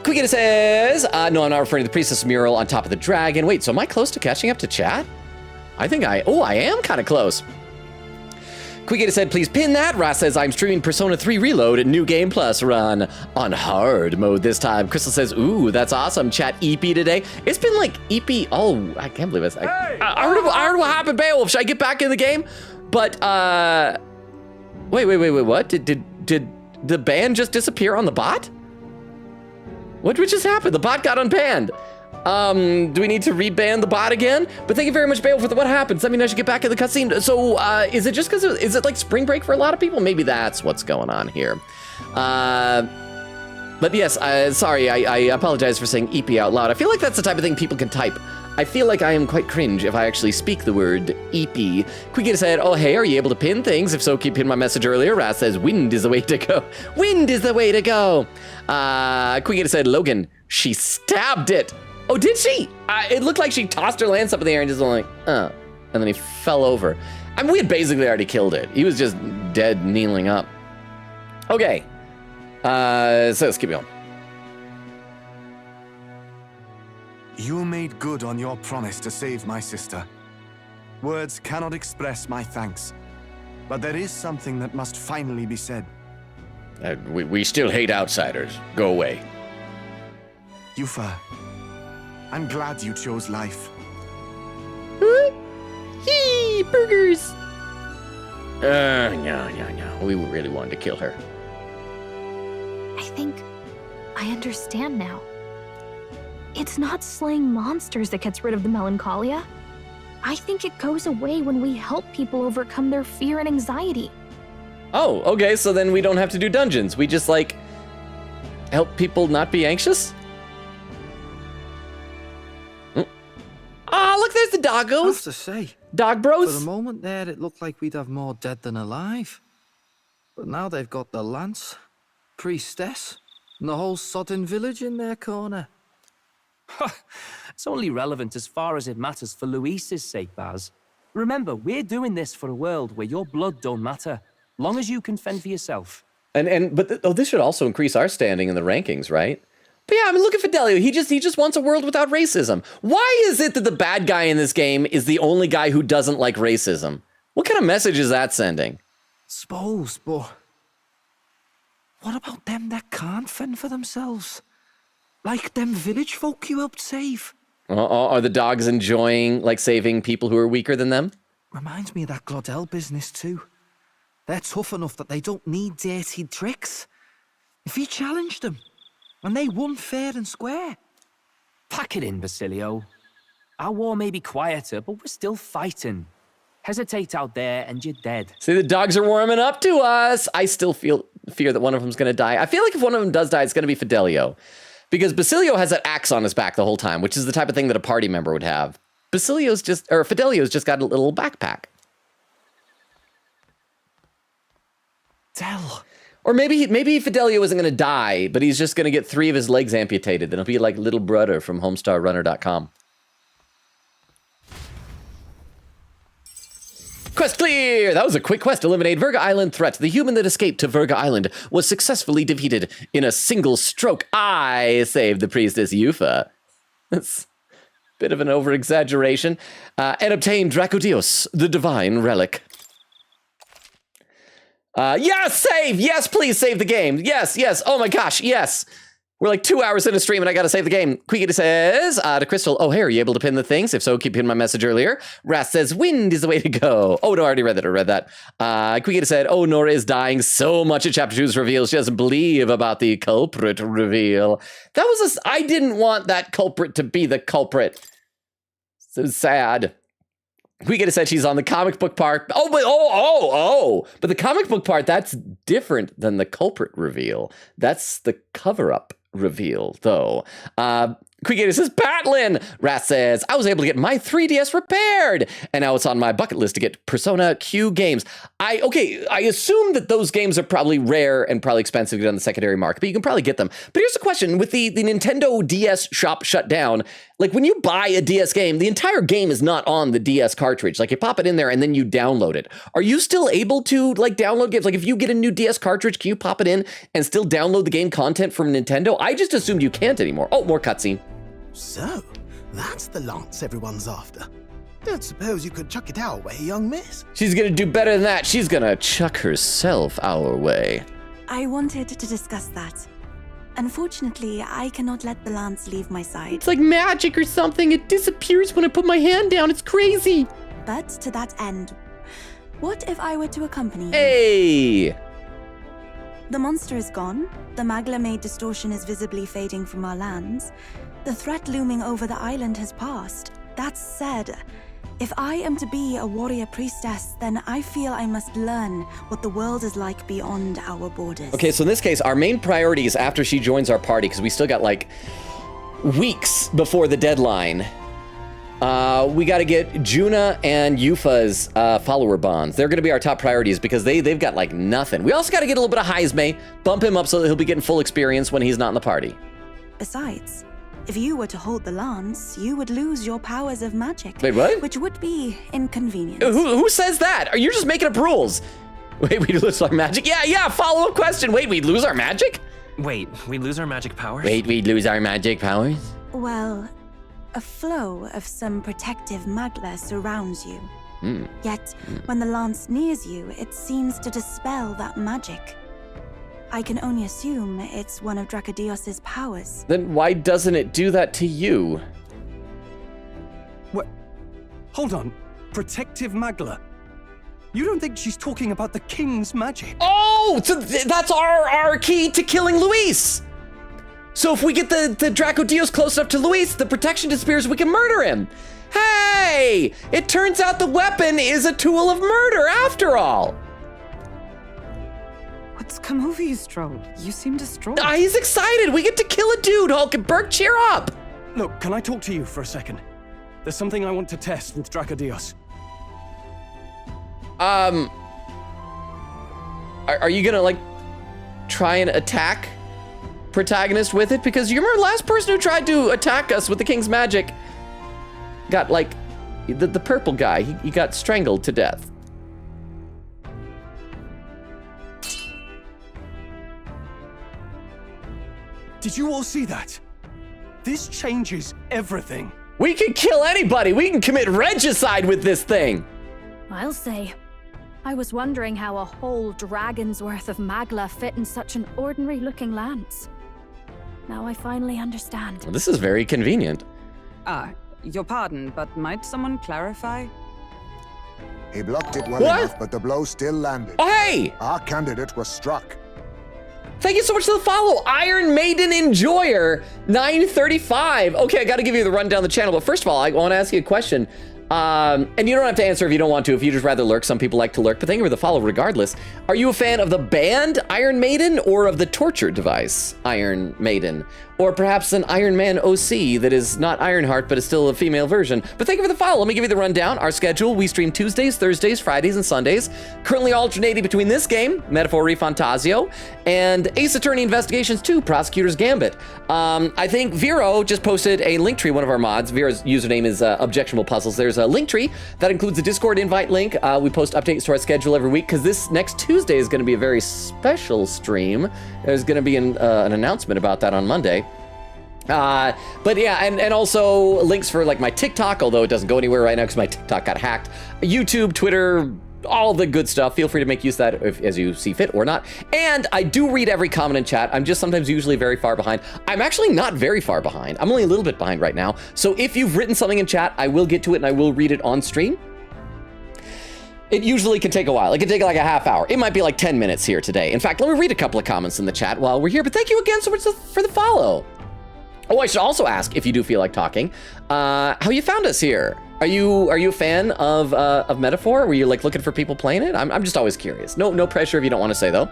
Quickita says, no, I'm not referring to the priestess mural on top of the dragon. Wait, so am I close to catching up to chat? I am kind of close. Quickita said, please pin that. Ras says, I'm streaming Persona 3 Reload, New Game Plus run on hard mode this time. Crystal says, ooh, that's awesome. Chat EP today. It's been like EP, oh, I can't believe it. I heard what happened, Beowulf. Should I get back in the game? But, wait, what? Did the ban just disappear on the bot? What just happened? The bot got unbanned. Do we need to reban the bot again? But thank you very much, Bale, for what happened. Does that mean I should get back in the cutscene? So, is it just because, is it like spring break for a lot of people? Maybe that's what's going on here. But yes, sorry, I apologize for saying EP out loud. I feel like that's the type of thing people can type. I feel like I am quite cringe if I actually speak the word EP. Quickita said, oh, hey, are you able to pin things? If so, keep in my message earlier. Raz says, wind is the way to go. Wind is the way to go. Quickita said, Logan, she stabbed it. Oh, did she? It looked like she tossed her lance up in the air and just went like, and then he fell over. I mean, we had basically already killed it. He was just dead, kneeling up. Okay. So let's keep going. You made good on your promise to save my sister. Words cannot express my thanks. But there is something that must finally be said. We still hate outsiders. Go away. Yufa, I'm glad you chose life. Yee, burgers! No. We really wanted to kill her. I think I understand now. It's not slaying monsters that gets rid of the melancholia. I think it goes away when we help people overcome their fear and anxiety. Oh, okay, so then we don't have to do dungeons. We just, like, help people not be anxious? Ah, look, there's the doggos. I have to say, Dog bros. for the moment there, it looked like we'd have more dead than alive. But now they've got the lance, priestess, and the whole sodden village in their corner. It's only relevant as far as it matters for Luis's sake, Baz. Remember, we're doing this for a world where your blood don't matter, long as you can fend for yourself. But this should also increase our standing in the rankings, right? But yeah, I mean, look at Fidelio. He just wants a world without racism. Why is it that the bad guy in this game is the only guy who doesn't like racism? What kind of message is that sending? Suppose, but what about them that can't fend for themselves? Like them village folk you helped save. Are the dogs enjoying, like, saving people who are weaker than them? Reminds me of that Glodell business too. They're tough enough that they don't need dirty tricks. If you challenged them, and they won fair and square. Pack it in, Basilio. Our war may be quieter, but we're still fighting. Hesitate out there and you're dead. See, the dogs are warming up to us. I still fear that one of them's going to die. I feel like if one of them does die, it's going to be Fidelio. Because Basilio has that axe on his back the whole time, which is the type of thing that a party member would have. Fidelio's just got a little backpack. Del. Or maybe Fidelio isn't going to die, but he's just going to get 3 of his legs amputated. Then he'll be like little brother from HomestarRunner.com. Quest clear! That was a quick quest. Eliminate Virga Island threat. The human that escaped to Virga Island was successfully defeated in a single stroke. I saved the priestess Yufa. That's a bit of an over-exaggeration. And obtained Dracodios, the divine relic. Yes, save! Yes, please save the game. Yes. Oh my gosh, yes. We're like 2 hours in a stream and I gotta save the game. Quiggy says, to Crystal, oh, hey, are you able to pin the things? If so, keep pinning my message earlier. Rast says, wind is the way to go. Oh, no, I already read that. Quiggy said, oh, Nora is dying so much at Chapter 2's reveal. She doesn't believe about the culprit reveal. I didn't want that culprit to be the culprit. So sad. Quiggy said she's on the comic book part. But the comic book part, that's different than the culprit reveal. That's the cover-up reveal, though. Quiggy says, Batlin! Rat says, I was able to get my 3DS repaired, and now it's on my bucket list to get Persona Q games. I assume that those games are probably rare and probably expensive to get on the secondary market, but you can probably get them. But here's the question, with the Nintendo DS shop shut down, like when you buy a DS game, the entire game is not on the DS cartridge. Like you pop it in there and then you download it. Are you still able to like download games? Like if you get a new DS cartridge, can you pop it in and still download the game content from Nintendo? I just assumed you can't anymore. Oh, more cutscene. So, that's the lance everyone's after. Don't suppose you could chuck it our way, young miss? She's gonna do better than that. She's gonna chuck herself our way. I wanted to discuss that. Unfortunately, I cannot let the lance leave my side. It's like magic or something. It disappears when I put my hand down. It's crazy. But to that end, what if I were to accompany you? Hey! The monster is gone. The Magla-made distortion is visibly fading from our lands. The threat looming over the island has passed. That said, if I am to be a warrior priestess, then I feel I must learn what the world is like beyond our borders. Okay, so in this case, our main priority is after she joins our party, because we still got like weeks before the deadline. We got to get Juna and Yufa's follower bonds. They're going to be our top priorities because they've got like nothing. We also got to get a little bit of Heisme, bump him up so that he'll be getting full experience when he's not in the party. Besides, if you were to hold the lance, you would lose your powers of magic. Wait, what? Which would be inconvenient. Who says that? Are you just making up rules? Wait, we lose our magic? Yeah, follow-up question. Wait, we lose our magic? Wait, we lose our magic powers? Wait, we lose our magic powers? Well, a flow of some protective magla surrounds you. Yet, when the lance nears you, it seems to dispel that magic. I can only assume it's one of Dracodios's powers. Then why doesn't it do that to you? What? Hold on. Protective Magla? You don't think she's talking about the king's magic? Oh, so that's our key to killing Luis. So if we get the Dracodios close enough to Luis, the protection disappears, we can murder him. Hey, it turns out the weapon is a tool of murder after all. What's come over you, Stroll? You seem distraught. He's excited. We get to kill a dude. Hulk and Burke, cheer up. Look, can I talk to you for a second? There's something I want to test with Dracodios. Are you gonna, like, try and attack protagonist with it? Because you remember the last person who tried to attack us with the king's magic got, like, the purple guy. He got strangled to death. Did you all see that? This changes everything. We can kill anybody. We can commit regicide with this thing. I'll say. I was wondering how a whole dragon's worth of Magla fit in such an ordinary-looking lance. Now I finally understand. Well, this is very convenient. Your pardon, but might someone clarify? He blocked it well enough, but the blow still landed. Oh, hey! Our candidate was struck. Thank you so much for the follow, Iron Maiden Enjoyer 935. Okay, I got to give you the rundown of the channel, but first of all, I want to ask you a question. And you don't have to answer if you don't want to, if you just rather lurk. Some people like to lurk, but thank you for the follow regardless. Are you a fan of the band Iron Maiden or of the torture device Iron Maiden? Or perhaps an Iron Man OC that is not Ironheart, but is still a female version. But thank you for the follow. Let me give you the rundown. Our schedule, we stream Tuesdays, Thursdays, Fridays, and Sundays. Currently alternating between this game, Metaphor ReFantazio, and Ace Attorney Investigations 2, Prosecutor's Gambit. I think Vero just posted a link tree, one of our mods. Vero's username is Objectionable Puzzles. There's a link tree that includes a Discord invite link. We post updates to our schedule every week because this next Tuesday is going to be a very special stream. There's going to be an announcement about that on Monday. But yeah, and also links for like my TikTok, although it doesn't go anywhere right now because my TikTok got hacked. YouTube, Twitter, all the good stuff. Feel free to make use of that as you see fit or not. And I do read every comment in chat. I'm just sometimes usually very far behind. I'm actually not very far behind. I'm only a little bit behind right now. So if you've written something in chat, I will get to it and I will read it on stream. It usually can take a while. It can take like a half hour. It might be like 10 minutes here today. In fact, let me read a couple of comments in the chat while we're here. But thank you again so much for the follow. Oh, I should also ask, if you do feel like talking, how you found us here. Are you a fan of Metaphor? Were you like looking for people playing it? I'm just always curious. No pressure if you don't want to say though.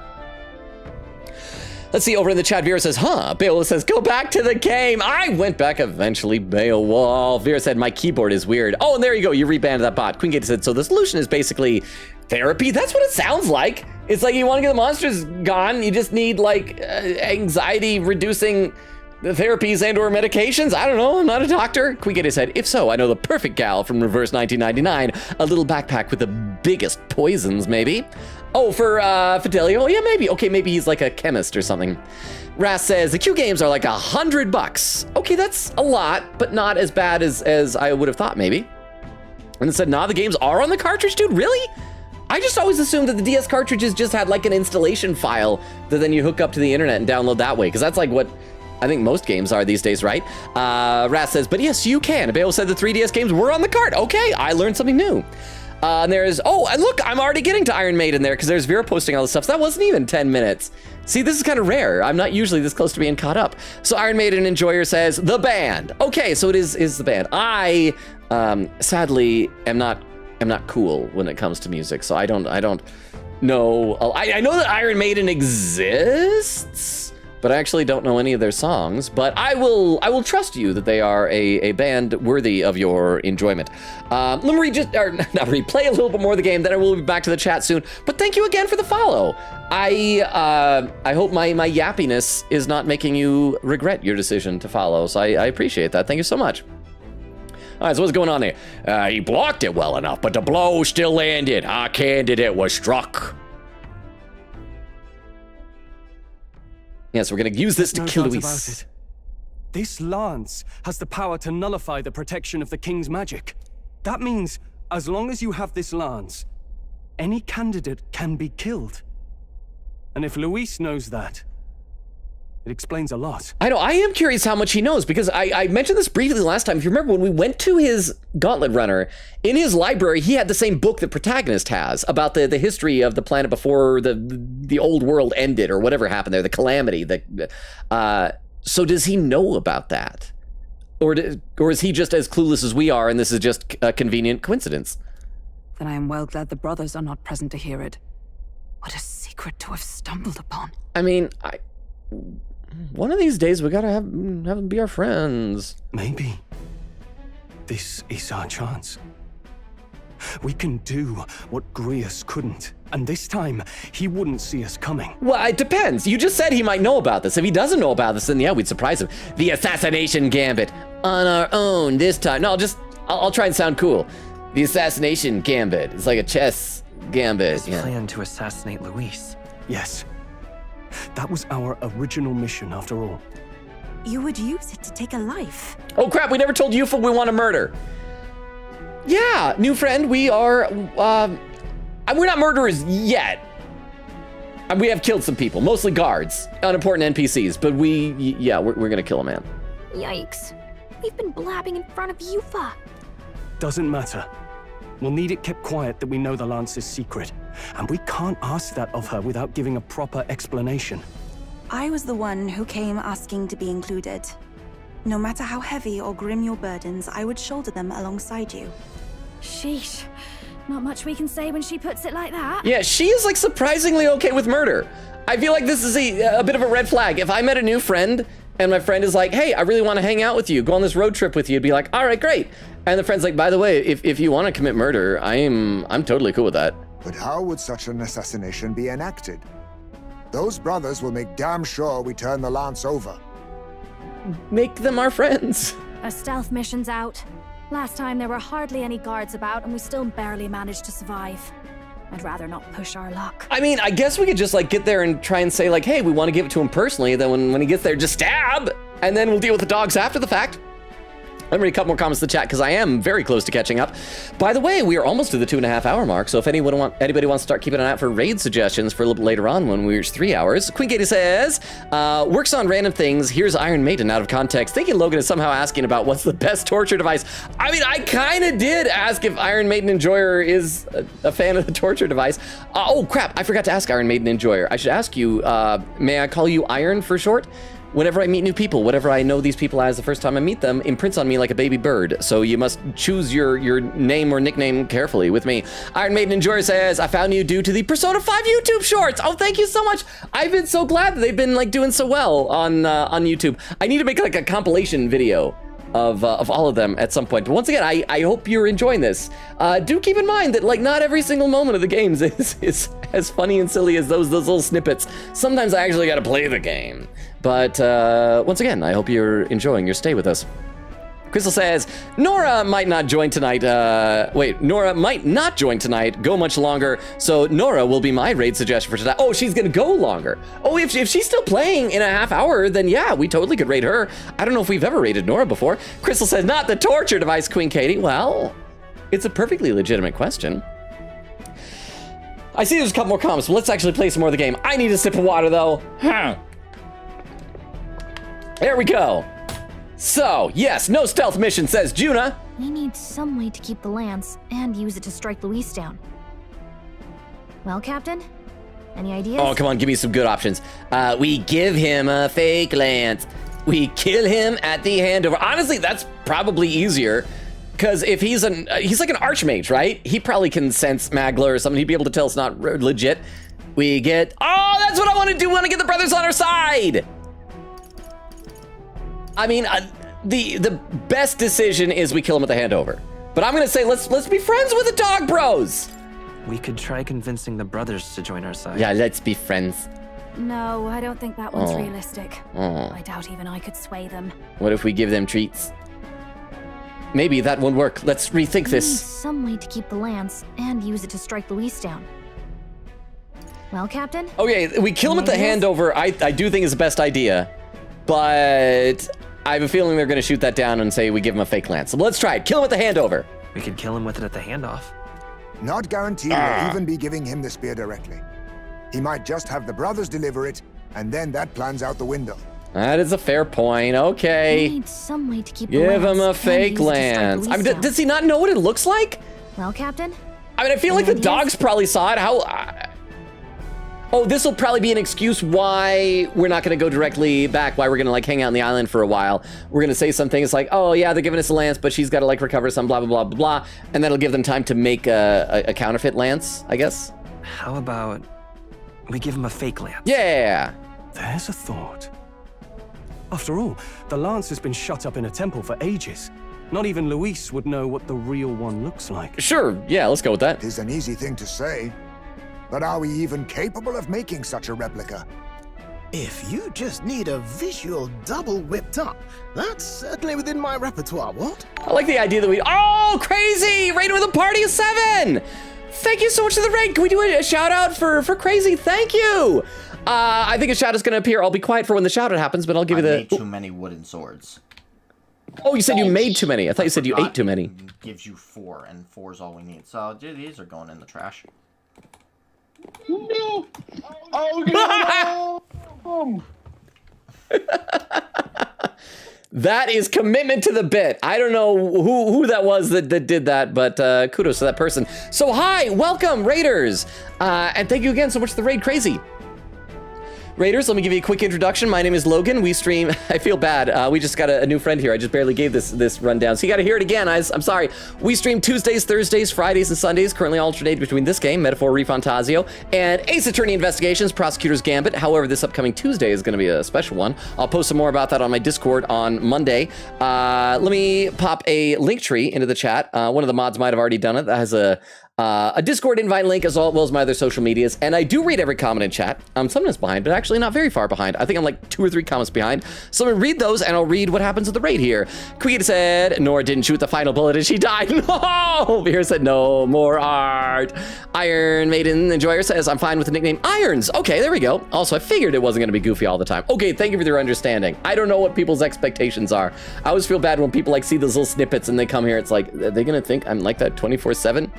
Let's see, over in the chat, Vera says, Beowulf says, go back to the game. I went back eventually, Beowulf. Vera said, my keyboard is weird. Oh, and there you go, you rebanned that bot. Queen Gate said, so the solution is basically therapy. That's what it sounds like. It's like you want to get the monsters gone. You just need like anxiety reducing the therapies and or medications? I don't know, I'm not a doctor. Quigate said, if so, I know the perfect gal from Reverse 1999. A little backpack with the biggest poisons, maybe. Oh, for Fidelio? Yeah, maybe. Okay, maybe he's like a chemist or something. Ras says, the Q games are like $100. Okay, that's a lot, but not as bad as I would have thought, maybe. And it said, nah, the games are on the cartridge, dude, really? I just always assumed that the DS cartridges just had like an installation file that then you hook up to the internet and download that way, because that's like what I think most games are these days, right? Ras says, but yes, you can. Abeo said the 3DS games were on the cart. Okay, I learned something new. And there's, oh, and look, I'm already getting to Iron Maiden there because there's Vera posting all this stuff. So that wasn't even 10 minutes. See, this is kind of rare. I'm not usually this close to being caught up. So Iron Maiden Enjoyer says, the band. Okay, so it is the band. I, sadly, am not cool when it comes to music. So I don't know. I know that Iron Maiden exists, but I actually don't know any of their songs. But I will trust you that they are a band worthy of your enjoyment. Let me play a little bit more of the game, then I will be back to the chat soon. But thank you again for the follow. I hope my yappiness is not making you regret your decision to follow. So I appreciate that. Thank you so much. All right, so what's going on here? He blocked it well enough, but the blow still landed. Our candidate was struck. Yes, we're gonna use this to kill Luis. This lance has the power to nullify the protection of the king's magic. That means, as long as you have this lance, any candidate can be killed. And if Luis knows that, it explains a lot. I know, I am curious how much he knows, because I mentioned this briefly last time. If you remember, when we went to his Gauntlet Runner, in his library, he had the same book that Protagonist has about the history of the planet before the old world ended, or whatever happened there, the calamity. So does he know about that? Or is he just as clueless as we are, and this is just a convenient coincidence? Then I am well glad the brothers are not present to hear it. What a secret to have stumbled upon. I mean, one of these days we gotta have them be our friends. Maybe this is our chance. We can do what Grius couldn't, and this time he wouldn't see us coming. Well, it depends. You just said he might know about this. If he doesn't know about this, then yeah, we'd surprise him. The assassination gambit on our own this time. No, I'll try and sound cool. The assassination gambit. It's like a chess gambit. His plan to assassinate Luis. Yes. That was our original mission, after all. You would use it to take a life. Oh crap, we never told Yufa we want to murder. Yeah, new friend, we are, we're not murderers yet. We have killed some people, mostly guards, unimportant NPCs, but we're gonna kill a man. Yikes. We've been blabbing in front of Yufa. Doesn't matter. We'll need it kept quiet that we know the Lance's secret. And we can't ask that of her without giving a proper explanation. I was the one who came asking to be included. No matter how heavy or grim your burdens, I would shoulder them alongside you. Sheesh. Not much we can say when she puts it like that. Yeah, she is like surprisingly okay with murder. I feel like this is a bit of a red flag. If I met a new friend and my friend is like, hey, I really want to hang out with you, go on this road trip with you, it'd be like, all right, great. And the friend's like, by the way, if you want to commit murder, I'm totally cool with that. But how would such an assassination be enacted? Those brothers will make damn sure we turn the Lance over. Make them our friends. A stealth mission's out. Last time there were hardly any guards about and we still barely managed to survive. I'd rather not push our luck. I mean, I guess we could just like get there and try and say like, hey, we want to give it to him personally. Then when he gets there, just stab. And then we'll deal with the dogs after the fact. Let me read a couple more comments in the chat because I am very close to catching up. By the way, we are almost to the 2.5 hour mark. So if anybody wants to start keeping an eye out for raid suggestions for a little bit later on when we reach 3 hours. Queen Katie says, works on random things. Here's Iron Maiden out of context. Thinking Logan is somehow asking about what's the best torture device. I mean, I kind of did ask if Iron Maiden Enjoyer is a fan of the torture device. Oh crap, I forgot to ask Iron Maiden Enjoyer. I should ask you, may I call you Iron for short? Whenever I meet new people, whatever I know these people as the first time I meet them, imprints on me like a baby bird. So you must choose your name or nickname carefully with me. Iron Maiden Enjoyer says, I found you due to the Persona 5 YouTube shorts. Oh, thank you so much. I've been so glad that they've been like doing so well on YouTube. I need to make like a compilation video of all of them at some point. But once again, I hope you're enjoying this. Do keep in mind that like not every single moment of the games is as funny and silly as those little snippets. Sometimes I actually gotta play the game. But once again, I hope you're enjoying your stay with us. Crystal says, Nora might not join tonight. Nora might not join tonight, go much longer. So Nora will be my raid suggestion for tonight. Oh, she's gonna go longer. Oh, if she's still playing in a half hour, then yeah, we totally could raid her. I don't know if we've ever raided Nora before. Crystal says, not the torture device, Queen Katie. Well, it's a perfectly legitimate question. I see there's a couple more comments, but let's actually play some more of the game. I need a sip of water though. There we go. So, yes, no stealth mission, says Juna. We need some way to keep the lance and use it to strike Luis down. Well, Captain, any ideas? Oh, come on, give me some good options. We give him a fake lance. We kill him at the handover. Honestly, that's probably easier. Because if he's like an archmage, right? He probably can sense Magla or something. He'd be able to tell it's not legit. We get, oh, that's what I want to do. We want to get the brothers on our side. I mean, the best decision is we kill him at the handover. But I'm gonna say let's be friends with the dog bros. We could try convincing the brothers to join our side. Yeah, let's be friends. No, I don't think that one's realistic. I doubt even I could sway them. What if we give them treats? Maybe that won't work. Let's rethink this. We need some way to keep the lance and use it to strike Luis down. Well, Captain? Okay, we kill him at the handover. I do think is the best idea. But I have a feeling they're going to shoot that down and say we give him a fake lance. So let's try it. Kill him at the handover. We could kill him with it at the handoff. Not guaranteed we'll even be giving him the spear directly. He might just have the brothers deliver it, and then that plan's out the window. That is a fair point. We Okay. need some way to keep Give him a and fake use it to strike lance. I mean, Luis down. does he not know what it looks like? Well, Captain? I mean, I feel like the Any dogs probably saw it. How... Oh, this will probably be an excuse why we're not going to go directly back, why we're going to, like, hang out on the island for a while. We're going to say something. It's like, oh, yeah, they're giving us a lance, but she's got to, like, recover some blah, blah, blah, blah, blah. And that'll give them time to make a counterfeit lance, I guess. How about we give him a fake lance? Yeah. There's a thought. After all, the lance has been shut up in a temple for ages. Not even Luis would know what the real one looks like. Sure, yeah, let's go with that. It is an easy thing to say, but are we even capable of making such a replica? If you just need a visual double whipped up, that's certainly within my repertoire, what? I like the idea that we... Oh, Crazy! Raid with a party of 7! Thank you so much for the raid. Can we do a shout out for Crazy? Thank you! I think a shout is going to appear. I'll be quiet for when the shout out happens, but I'll give you the... made too many wooden swords. Oh, you said you made too many. I thought you said you ate too many. Gives you 4, and 4 is all we need. So these are going in the trash. No! Oh, no! That is commitment to the bit. I don't know who that was that did that, but kudos to that person. So hi, welcome, Raiders. And thank you again so much for the raid, Crazy. Raiders, let me give you a quick introduction. My name is Logan. We stream... I feel bad. We just got a new friend here. I just barely gave this rundown. So you got to hear it again. I'm sorry. We stream Tuesdays, Thursdays, Fridays, and Sundays. Currently alternating between this game, Metaphor ReFantazio, and Ace Attorney Investigations, Prosecutor's Gambit. However, this upcoming Tuesday is going to be a special one. I'll post some more about that on my Discord on Monday. Let me pop a link tree into the chat. One of the mods might have already done it. That has a Discord invite link as well as my other social medias. And I do read every comment in chat. I'm sometimes behind, but actually not very far behind. I think I'm like 2 or 3 comments behind. So I'm gonna read those and I'll read what happens with the raid here. Queen said, Nora didn't shoot the final bullet and she died. No! Beer said, no more art. Iron Maiden Enjoyer says, I'm fine with the nickname Irons. Okay, there we go. Also, I figured it wasn't gonna be goofy all the time. Okay, thank you for your understanding. I don't know what people's expectations are. I always feel bad when people like see those little snippets and they come here. It's like, are they gonna think I'm like that 24/7?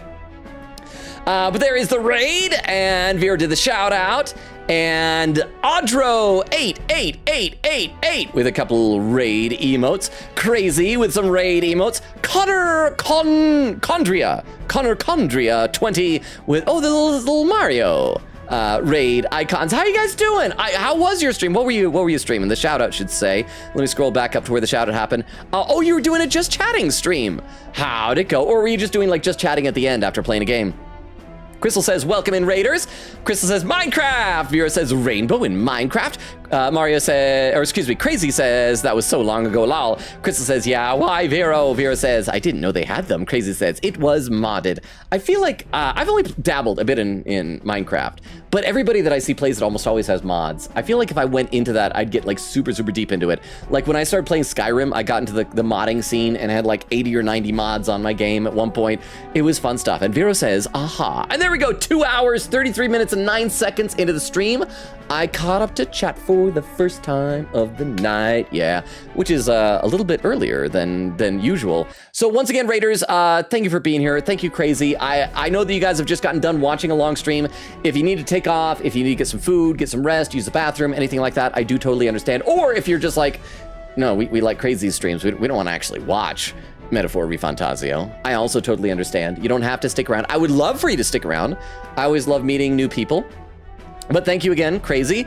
But there is the raid, and Vera did the shout out, and Audro888888 with a couple raid emotes, Crazy with some raid emotes, Connor Condria 20 with the little Mario raid icons. How you guys doing? How was your stream? What were you streaming? The shout out should say. Let me scroll back up to where the shout out happened. Oh, you were doing a just chatting stream. How'd it go? Or were you just doing like just chatting at the end after playing a game? Crystal says, welcome in, Raiders. Crystal says, Minecraft. Vera says, rainbow in Minecraft. Mario says, or excuse me, Crazy says, that was so long ago, lol. Crystal says, yeah, why, Vero? Vera says, I didn't know they had them. Crazy says, it was modded. I feel like I've only dabbled a bit in Minecraft, but everybody that I see plays it almost always has mods. I feel like if I went into that, I'd get like super deep into it. Like when I started playing Skyrim, I got into the modding scene and had like 80 or 90 mods on my game at one point. It was fun stuff. And Vero says, aha. And there we go, 2 hours, 33 minutes, and 9 seconds into the stream. I caught up to chat for the first time of the night. Yeah, which is a little bit earlier than usual. So once again, Raiders, thank you for being here. Thank you, Crazy. I know that you guys have just gotten done watching a long stream. If you need to take off, if you need to get some food, get some rest, use the bathroom, anything like that, I do totally understand. Or if you're just like, no, we like Crazy streams. We don't want to actually watch Metaphor ReFantazio. I also totally understand. You don't have to stick around. I would love for you to stick around. I always love meeting new people. But thank you again, Crazy.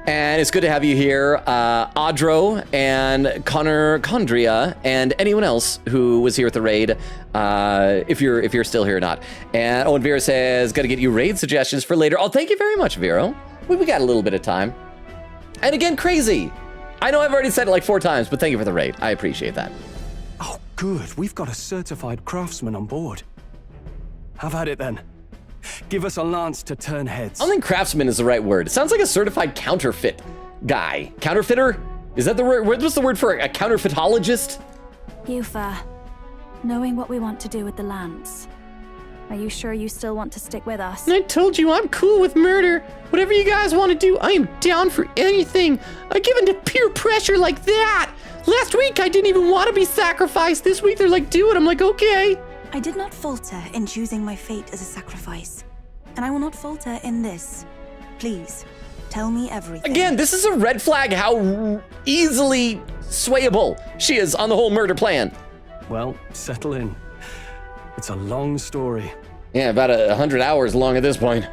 And it's good to have you here, Audro and Connor Condria, and anyone else who was here at the raid, if you're still here or not. And and Vera says, got to get you raid suggestions for later. Oh, thank you very much, Vero. We got a little bit of time. And again, Crazy. I know I've already said it like 4 times, but thank you for the raid. I appreciate that. Oh, good. We've got a certified craftsman on board. Have at it then. Give us a lance to turn heads. I don't think craftsman is the right word. It sounds like a certified counterfeit guy. Counterfeiter? Is that the word? What's the word for a counterfeitologist? Yufa, knowing what we want to do with the lance, are you sure you still want to stick with us? I told you I'm cool with murder. Whatever you guys want to do, I am down for anything. I give in to peer pressure like that. Last week I didn't even want to be sacrificed. This week they're like, do it. I'm like, okay. I did not falter in choosing my fate as a sacrifice, and I will not falter in this. Please, tell me everything. Again, this is a red flag how easily swayable she is on the whole murder plan. Well, settle in. It's a long story. Yeah, about 100 hours long at this point.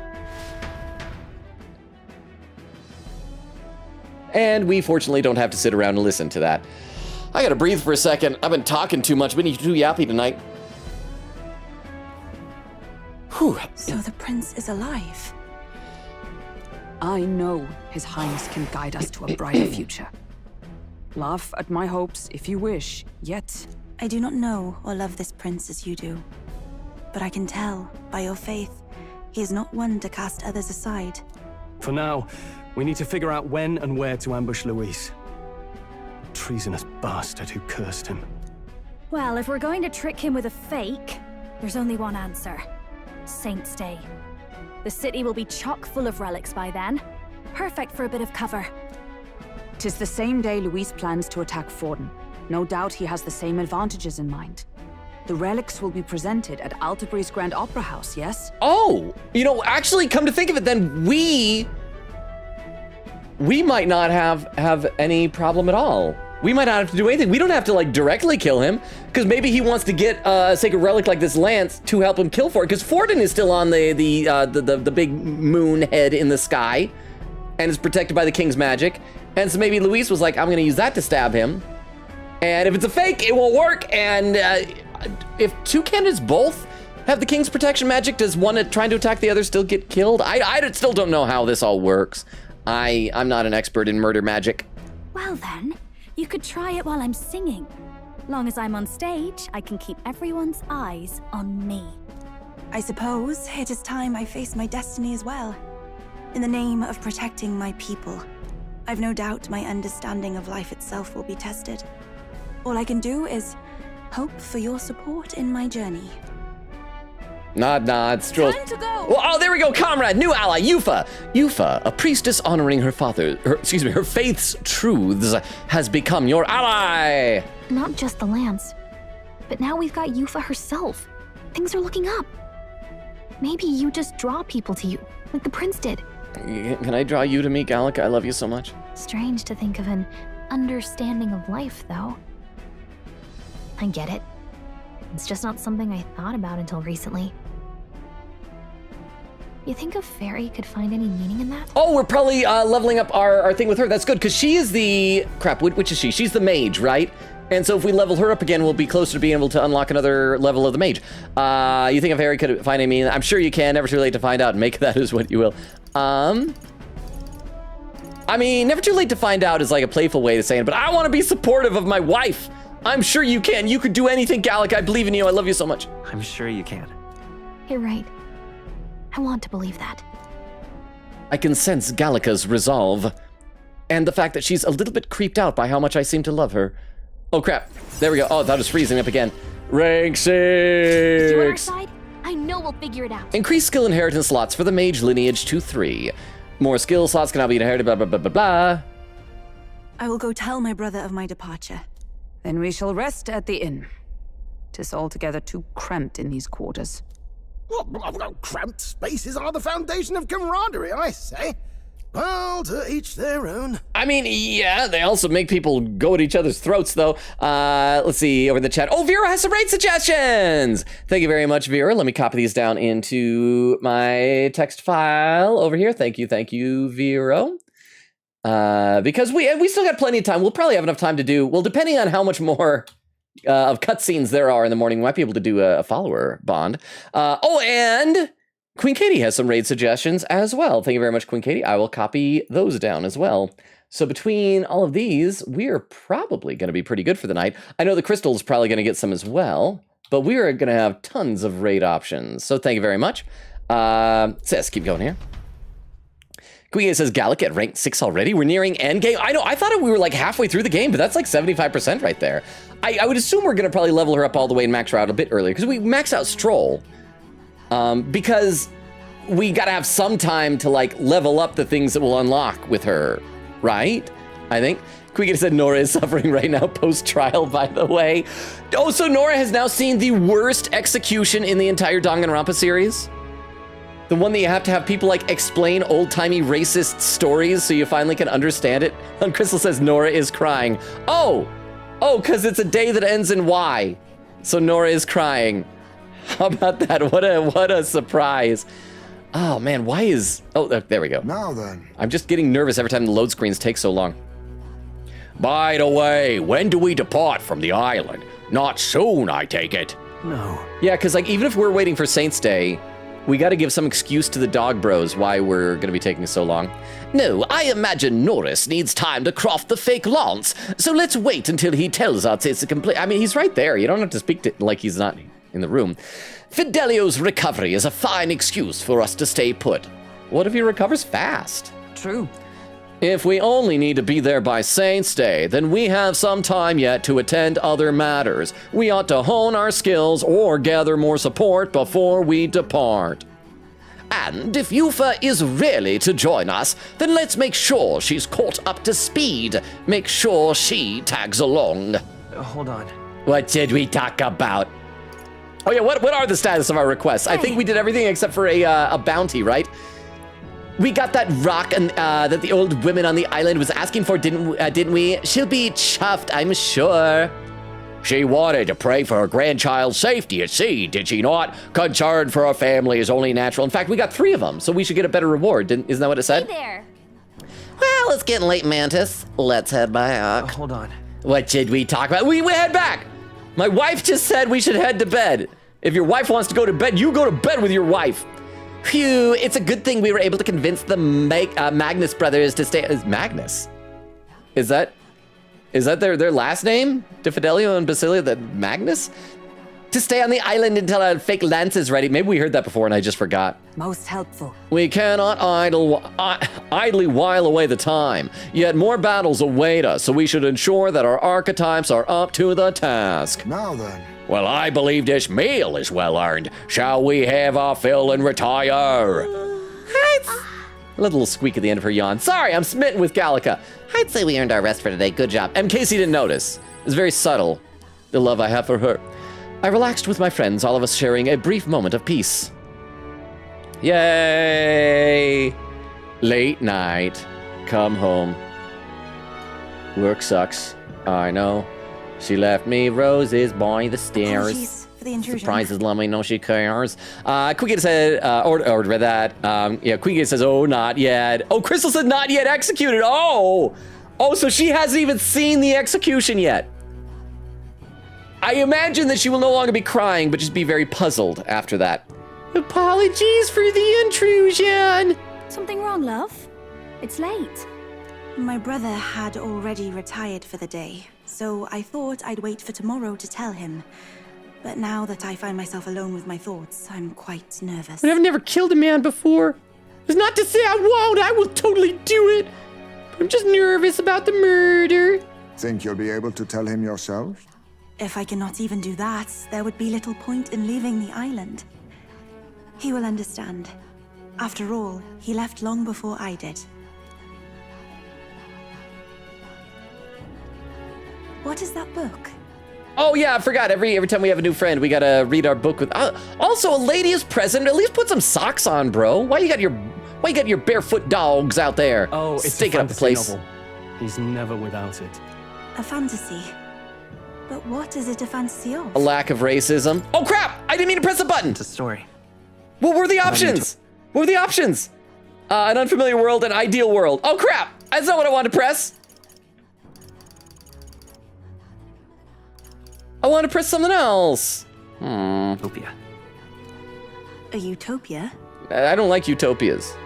And we fortunately don't have to sit around and listen to that. I gotta breathe for a second. I've been talking too much, been too yappy tonight. Whew. So the prince is alive. I know His Highness can guide us to a brighter future. Laugh at my hopes if you wish, yet... I do not know or love this prince as you do. But I can tell, by your faith, he is not one to cast others aside. For now, we need to figure out when and where to ambush Luis. Treasonous bastard who cursed him. Well, if we're going to trick him with a fake, there's only one answer. Saint's Day. The city will be chock full of relics by then. Perfect for a bit of cover. 'Tis the same day Luis plans to attack Forden. No doubt he has the same advantages in mind. The relics will be presented at Altabri's Grand Opera House, yes? Oh, you know, actually, come to think of it, then we might not have any problem at all. We might not have to do anything. We don't have to like directly kill him, because maybe he wants to get a sacred relic like this lance to help him kill Forden, because Forden is still on the big moon head in the sky, and is protected by the king's magic. And so maybe Luis was like, I'm gonna use that to stab him. And if it's a fake, it won't work. And if two candidates both have the king's protection magic, does one trying to attack the other still get killed? I still don't know how this all works. I'm not an expert in murder magic. Well then, you could try it while I'm singing. Long as I'm on stage, I can keep everyone's eyes on me. I suppose it is time I face my destiny as well. In the name of protecting my people. I've no doubt my understanding of life itself will be tested. All I can do is hope for your support in my journey. Nod, Stroll. Time to go! Well, oh, there we go, comrade, new ally, Yufa. Yufa, a priestess honoring her faith's truths, has become your ally. Not just the lance, but now we've got Yufa herself. Things are looking up. Maybe you just draw people to you, like the prince did. Can I draw you to me, Gallica? I love you so much. Strange to think of an understanding of life, though. I get it. It's just not something I thought about until recently. You think a fairy could find any meaning in that? Oh, we're probably leveling up our thing with her. That's good, because she is the... Crap, which is she? She's the mage, right? And so if we level her up again, we'll be closer to being able to unlock another level of the mage. You think a fairy could find any meaning? I'm sure you can. Never too late to find out. Make that as what you will. I mean, never too late to find out is like a playful way to say it, but I want to be supportive of my wife. I'm sure you can. You could do anything, Gallic. I believe in you. I love you so much. I'm sure you can. You're right. I want to believe that. I can sense Gallica's resolve. And the fact that she's a little bit creeped out by how much I seem to love her. Oh, crap. There we go. Oh, that was freezing up again. Rank 6. You on our side? I know we'll figure it out. Increase skill inheritance slots for the mage lineage to 3. More skill slots can now be inherited, blah, blah, blah, blah, blah. I will go tell my brother of my departure. Then we shall rest at the inn. 'Tis altogether too cramped in these quarters. What, cramped spaces are the foundation of camaraderie, I say. Well, to each their own. I mean, yeah, they also make people go at each other's throats, though. Let's see, over in the chat. Oh, Vera has some raid suggestions! Thank you very much, Vera. Let me copy these down into my text file over here. Thank you, Vera. Because we still got plenty of time. We'll probably have enough time to do, well, depending on how much more of cutscenes there are in the morning, we might be able to do a follower bond. Oh, and Queen Katie has some raid suggestions as well. Thank you very much, Queen Katie. I will copy those down as well. So between all of these, we're probably going to be pretty good for the night. I know the Crystal's probably going to get some as well, but we are going to have tons of raid options. So thank you very much. Let's keep going here. Queen says, Gallic at rank 6 already? We're nearing endgame? I know, I thought we were like halfway through the game, but that's like 75% right there. I would assume we're going to probably level her up all the way and max her out a bit earlier, because we max out Stroll. Because we got to have some time to like level up the things that will unlock with her, right? I think. Queen said Nora is suffering right now post-trial, by the way. Oh, so Nora has now seen the worst execution in the entire Danganronpa series? The one that you have to have people like explain old-timey racist stories so you finally can understand it. And Crystal says Nora is crying. Oh, because it's a day that ends in Y. So Nora is crying. How about that? What a surprise. Oh man, why is... Oh, there we go. Now then. I'm just getting nervous every time the load screens take so long. By the way, when do we depart from the island? Not soon, I take it. No. Yeah, because like even if we're waiting for Saints Day, we got to give some excuse to the dog bros why we're going to be taking so long. No, I imagine Norris needs time to craft the fake lance, so let's wait until he tells us it's a complete... I mean, he's right there. You don't have to speak to like he's not in the room. Fidelio's recovery is a fine excuse for us to stay put. What if he recovers fast? True. If we only need to be there by Saints Day, then we have some time yet to attend other matters. We ought to hone our skills or gather more support before we depart. And if Yufa is really to join us, then let's make sure she's caught up to speed. Make sure she tags along. Hold on. What did we talk about? Oh yeah, what are the status of our requests? I think we did everything except for a bounty, right? We got that rock and that the old woman on the island was asking for, didn't we? She'll be chuffed, I'm sure. She wanted to pray for her grandchild's safety at sea, did she not? Concern for her family is only natural. In fact, we got 3 of them, so we should get a better reward. Isn't that what it said? Hey there. Well, it's getting late, Mantis. Let's head back. Hold on. What did we talk about? We head back. My wife just said we should head to bed. If your wife wants to go to bed, you go to bed with your wife. Phew, it's a good thing we were able to convince the Magnus brothers to stay. Magnus? Is that their last name? DeFidelio and Basilia, the Magnus? To stay on the island until our fake lance is ready. Maybe we heard that before and I just forgot. Most helpful. We cannot idly while away the time. Yet more battles await us, so we should ensure that our archetypes are up to the task. Now then. Well, I believe this meal is well earned. Shall we have our fill and retire? A little squeak at the end of her yawn. Sorry, I'm smitten with Gallica. I'd say we earned our rest for today. Good job. In case you didn't notice, it's very subtle, the love I have for her. I relaxed with my friends, all of us sharing a brief moment of peace. Yay! Late night. Come home. Work sucks. I know. She left me roses by the stairs. Apologies for the intrusion. Surprises, let me know she cares. Quigate said, or read that. Yeah, Quigate says, oh, not yet. Oh, Crystal said not yet executed. Oh, so she hasn't even seen the execution yet. I imagine that she will no longer be crying, but just be very puzzled after that. Apologies for the intrusion. Something wrong, love? It's late. My brother had already retired for the day, so I thought I'd wait for tomorrow to tell him. But now that I find myself alone with my thoughts, I'm quite nervous. But I've never killed a man before. It's not to say I won't. I will totally do it. But I'm just nervous about the murder. Think you'll be able to tell him yourself? If I cannot even do that, there would be little point in leaving the island. He will understand. After all, he left long before I did. What is that book? Oh yeah, I forgot. Every time we have a new friend, we gotta read our book with. Also, a lady is present. At least put some socks on, bro. Why you got your barefoot dogs out there? Oh, it's stinking a up the place. novel. He's never without it. A fantasy. But what is it a fantasy of? A lack of racism. Oh crap! I didn't mean to press the button. It's a story. What were the options? What were the options? An unfamiliar world, an ideal world. Oh crap! That's not what I wanted to press. I want to press something else. Utopia. A utopia? I don't like utopias.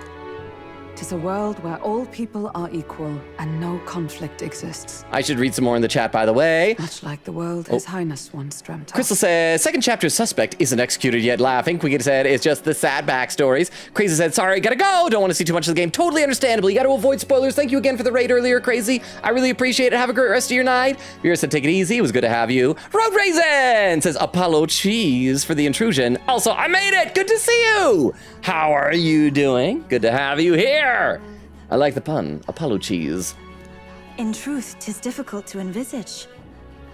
'Tis a world where all people are equal and no conflict exists. I should read some more in the chat, by the way. Much like the world His Highness once dreamt of. Crystal says, second chapter suspect isn't executed yet, laughing. Quiggy said, it's just the sad backstories. Crazy said, sorry, gotta go. Don't want to see too much of the game. Totally understandable. You gotta avoid spoilers. Thank you again for the raid earlier, Crazy. I really appreciate it. Have a great rest of your night. Vera said, take it easy. It was good to have you. Road Raisin says, Apollo Cheese for the intrusion. Also, I made it. Good to see you. How are you doing? Good to have you here. I like the pun. Apollo Cheese. In truth, 'tis difficult to envisage.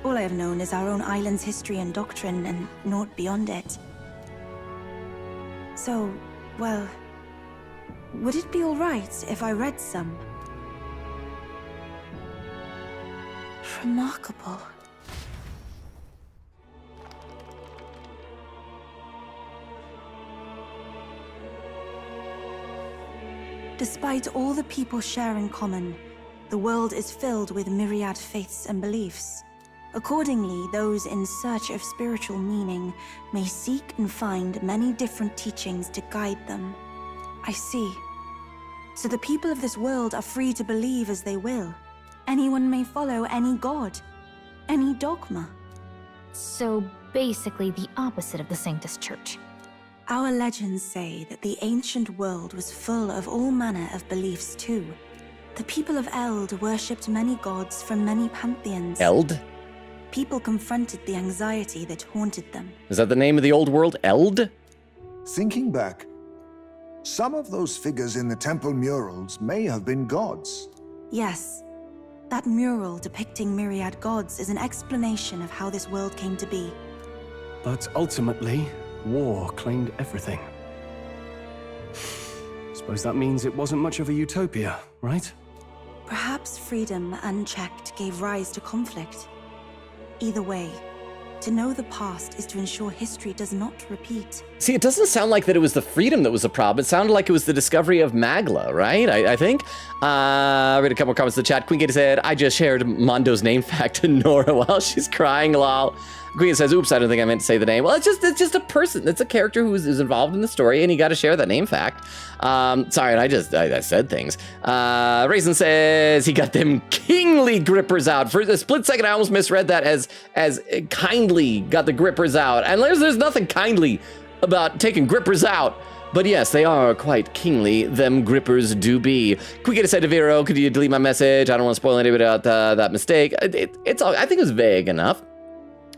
All I have known is our own island's history and doctrine, and naught beyond it. So, Well, would it be alright if I read some? Remarkable. Despite all the people share in common, the world is filled with myriad faiths and beliefs. Accordingly, those in search of spiritual meaning may seek and find many different teachings to guide them. I see. So the people of this world are free to believe as they will. Anyone may follow any god, any dogma. So basically the opposite of the Sanctus Church. Our legends say that the ancient world was full of all manner of beliefs too. The people of Eld worshipped many gods from many pantheons. Eld? People confronted the anxiety that haunted them. Is that the name of the old world? Eld? Thinking back, some of those figures in the temple murals may have been gods. Yes, that mural depicting myriad gods is an explanation of how this world came to be. But ultimately, war claimed everything. Suppose that means it wasn't much of a utopia, right? Perhaps freedom unchecked gave rise to conflict. Either way, to know the past is to ensure history does not repeat. See, it doesn't sound like that it was the freedom that was the problem. It sounded like it was the discovery of Magla, right? I think. Read a couple more comments in the chat. Queen Katie said, I just shared Mondo's name fact to Nora while she's crying, lol. Queen says, oops, I don't think I meant to say the name. Well, it's just a person. It's a character who is involved in the story, and you got to share that name fact. Sorry, and I said things. Raisin says he got them kingly grippers out. For a split second, I almost misread that as kindly got the grippers out. And there's nothing kindly about taking grippers out. But yes, they are quite kingly, them grippers do be. Quick said to Vero, could you delete my message? I don't want to spoil anybody about that mistake. It's all, I think it was vague enough.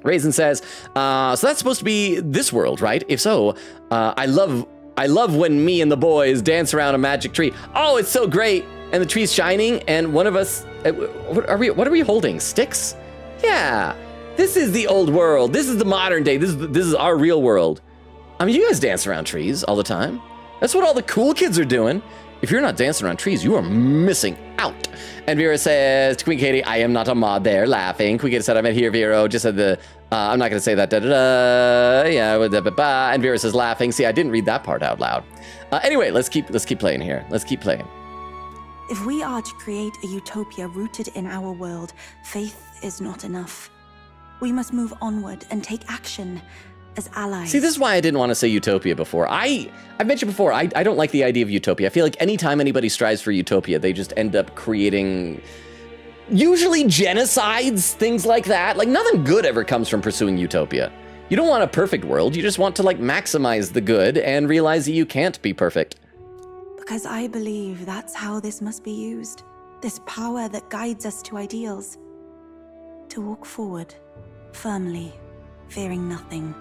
Raisin says, so that's supposed to be this world, right? If so, I love when me and the boys dance around a magic tree. Oh, it's so great. And the tree's shining, and one of us, what are we holding? Sticks? Yeah, this is the old world. This is the modern day. This is our real world. I mean, you guys dance around trees all the time. That's what all the cool kids are doing. If you're not dancing around trees, you are missing out. And Vera says to Queen Katie, I am not a mod there, laughing. Queen Katie said, I'm at here, Vero. Just said I'm not going to say that, yeah, and Vera says, laughing. See, I didn't read that part out loud. Anyway, let's keep playing here. Let's keep playing. If we are to create a utopia rooted in our world, faith is not enough. We must move onward and take action as allies. See, this is why I didn't want to say utopia before. I've mentioned before, I don't like the idea of utopia. I feel like anytime anybody strives for utopia, they just end up creating usually genocides, things like that. Like nothing good ever comes from pursuing utopia. You don't want a perfect world. You just want to like maximize the good and realize that you can't be perfect. Because I believe that's how this must be used. This power that guides us to ideals. To walk forward, firmly, fearing nothing.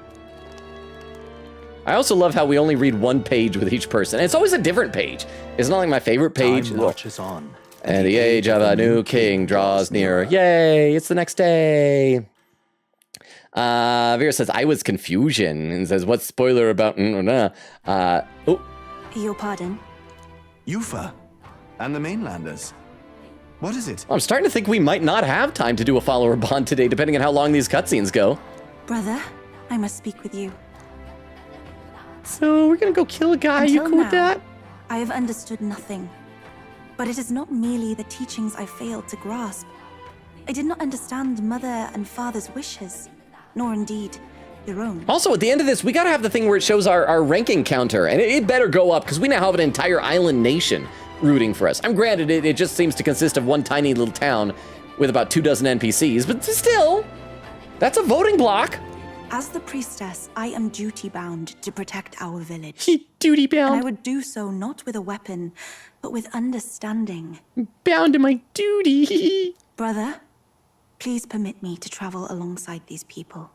I also love how we only read one page with each person. And it's always a different page. It's not like my favorite page. Time marches on. And the age of a new king draws nearer. Yay, it's the next day. Vera says, I was confusion. And says, what's spoiler about? Your pardon? Yufa and the mainlanders. What is it? I'm starting to think we might not have time to do a follower bond today, depending on how long these cutscenes go. Brother, I must speak with you. So we're gonna go kill a guy. Until You cool with now, that? I have understood nothing. But it is not merely the teachings I failed to grasp. I did not understand Mother and Father's wishes, nor indeed your own. Also, at the end of this, we gotta have the thing where it shows our ranking counter, and it better go up, because we now have an entire island nation rooting for us. I'm granted, it just seems to consist of one tiny little town with about 24 NPCs, but still, that's a voting block. As the priestess, I am duty-bound to protect our village. Duty-bound? And I would do so not with a weapon, but with understanding. Bound to my duty. Brother, please permit me to travel alongside these people.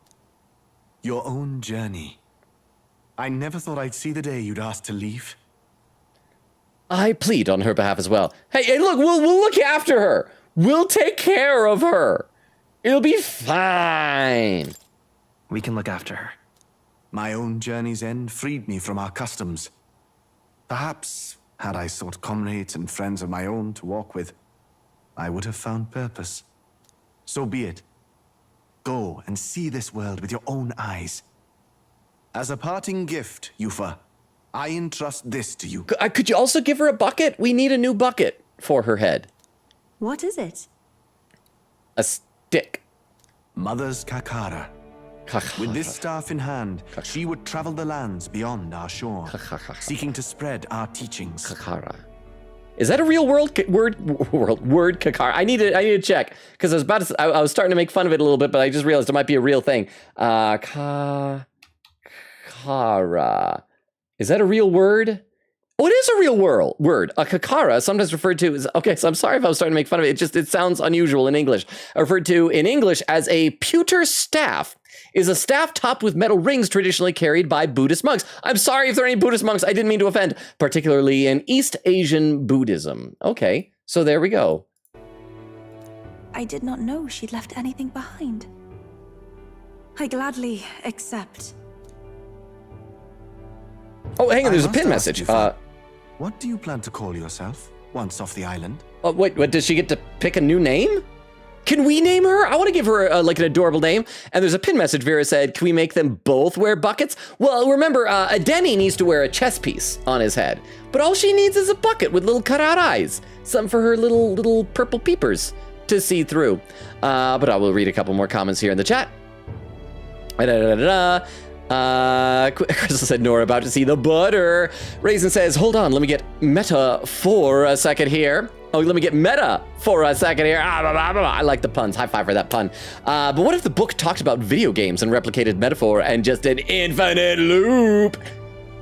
Your own journey. I never thought I'd see the day you'd ask to leave. I plead on her behalf as well. Hey, look, we'll look after her. We'll take care of her. It'll be fine. We can look after her. My own journey's end freed me from our customs. Perhaps, had I sought comrades and friends of my own to walk with, I would have found purpose. So be it. Go and see this world with your own eyes. As a parting gift, Yufa, I entrust this to you. Could you also give her a bucket? We need a new bucket for her head. What is it? A stick. Mother's Kakara. With this staff in hand, she would travel the lands beyond our shore, seeking to spread our teachings. Kakara. Is that a real word, Kakara? I need to check, because I was starting to make fun of it a little bit, but I just realized it might be a real thing. Kakara. Is that a real word? Oh, it is a real word. A kakara, sometimes referred to as, okay, so I'm sorry if I was starting to make fun of it. It sounds unusual in English. Referred to in English as a pewter staff, is a staff topped with metal rings traditionally carried by Buddhist monks. I'm sorry if there are any Buddhist monks. I didn't mean to offend, particularly in East Asian Buddhism. Okay, so there we go. I did not know she'd left anything behind. I gladly accept. Oh, hang on, there's a pin message. What do you plan to call yourself once off the island? Wait, what, does she get to pick a new name? Can we name her? I want to give her like an adorable name. And there's a pin message. Vera said, can we make them both wear buckets? Well, remember, Denny needs to wear a chess piece on his head, but all she needs is a bucket with little cutout eyes. Something for her little purple peepers to see through. But I will read a couple more comments here in the chat. Crystal said, Nora about to see the butter. Raisin says, hold on, let me get meta for a second here. Oh, let me get meta for a second here. I like the puns. High five for that pun. But what if the book talked about video games and replicated metaphor and just an infinite loop?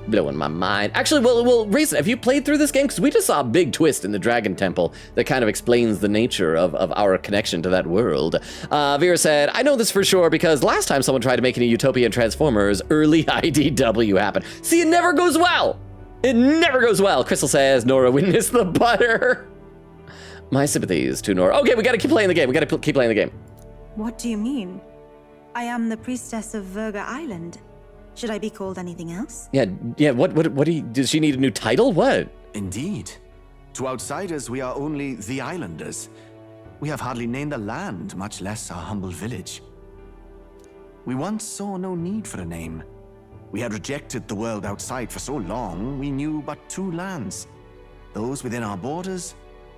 Blowing my mind. Actually, well, Raisin, have you played through this game? Because we just saw a big twist in the Dragon Temple that kind of explains the nature of our connection to that world. Vera said, I know this for sure because last time someone tried to make any Utopia and Transformers, early IDW happened. See, it never goes well. It never goes well. Crystal says, Nora witnessed the butter. My sympathies to Nora. Okay, we gotta keep playing the game. Keep playing the game. What do you mean? I am the priestess of Virga Island. Should I be called anything else? Yeah, what do you, does she need a new title? What? Indeed. To outsiders, we are only the islanders. We have hardly named the land, much less our humble village. We once saw no need for a name. We had rejected the world outside for so long, we knew but two lands. Those within our borders,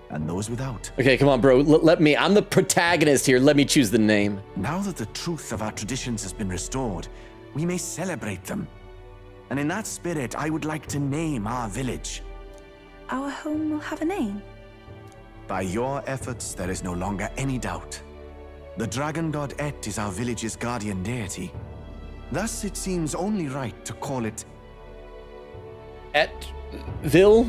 and those without. Okay, come on, bro. I'm the protagonist here. Let me choose the name. Now that the truth of our traditions has been restored, we may celebrate them. And in that spirit, I would like to name our village. Our home will have a name? By your efforts, there is no longer any doubt. The dragon god Et is our village's guardian deity. Thus, it seems only right to call it... Etville?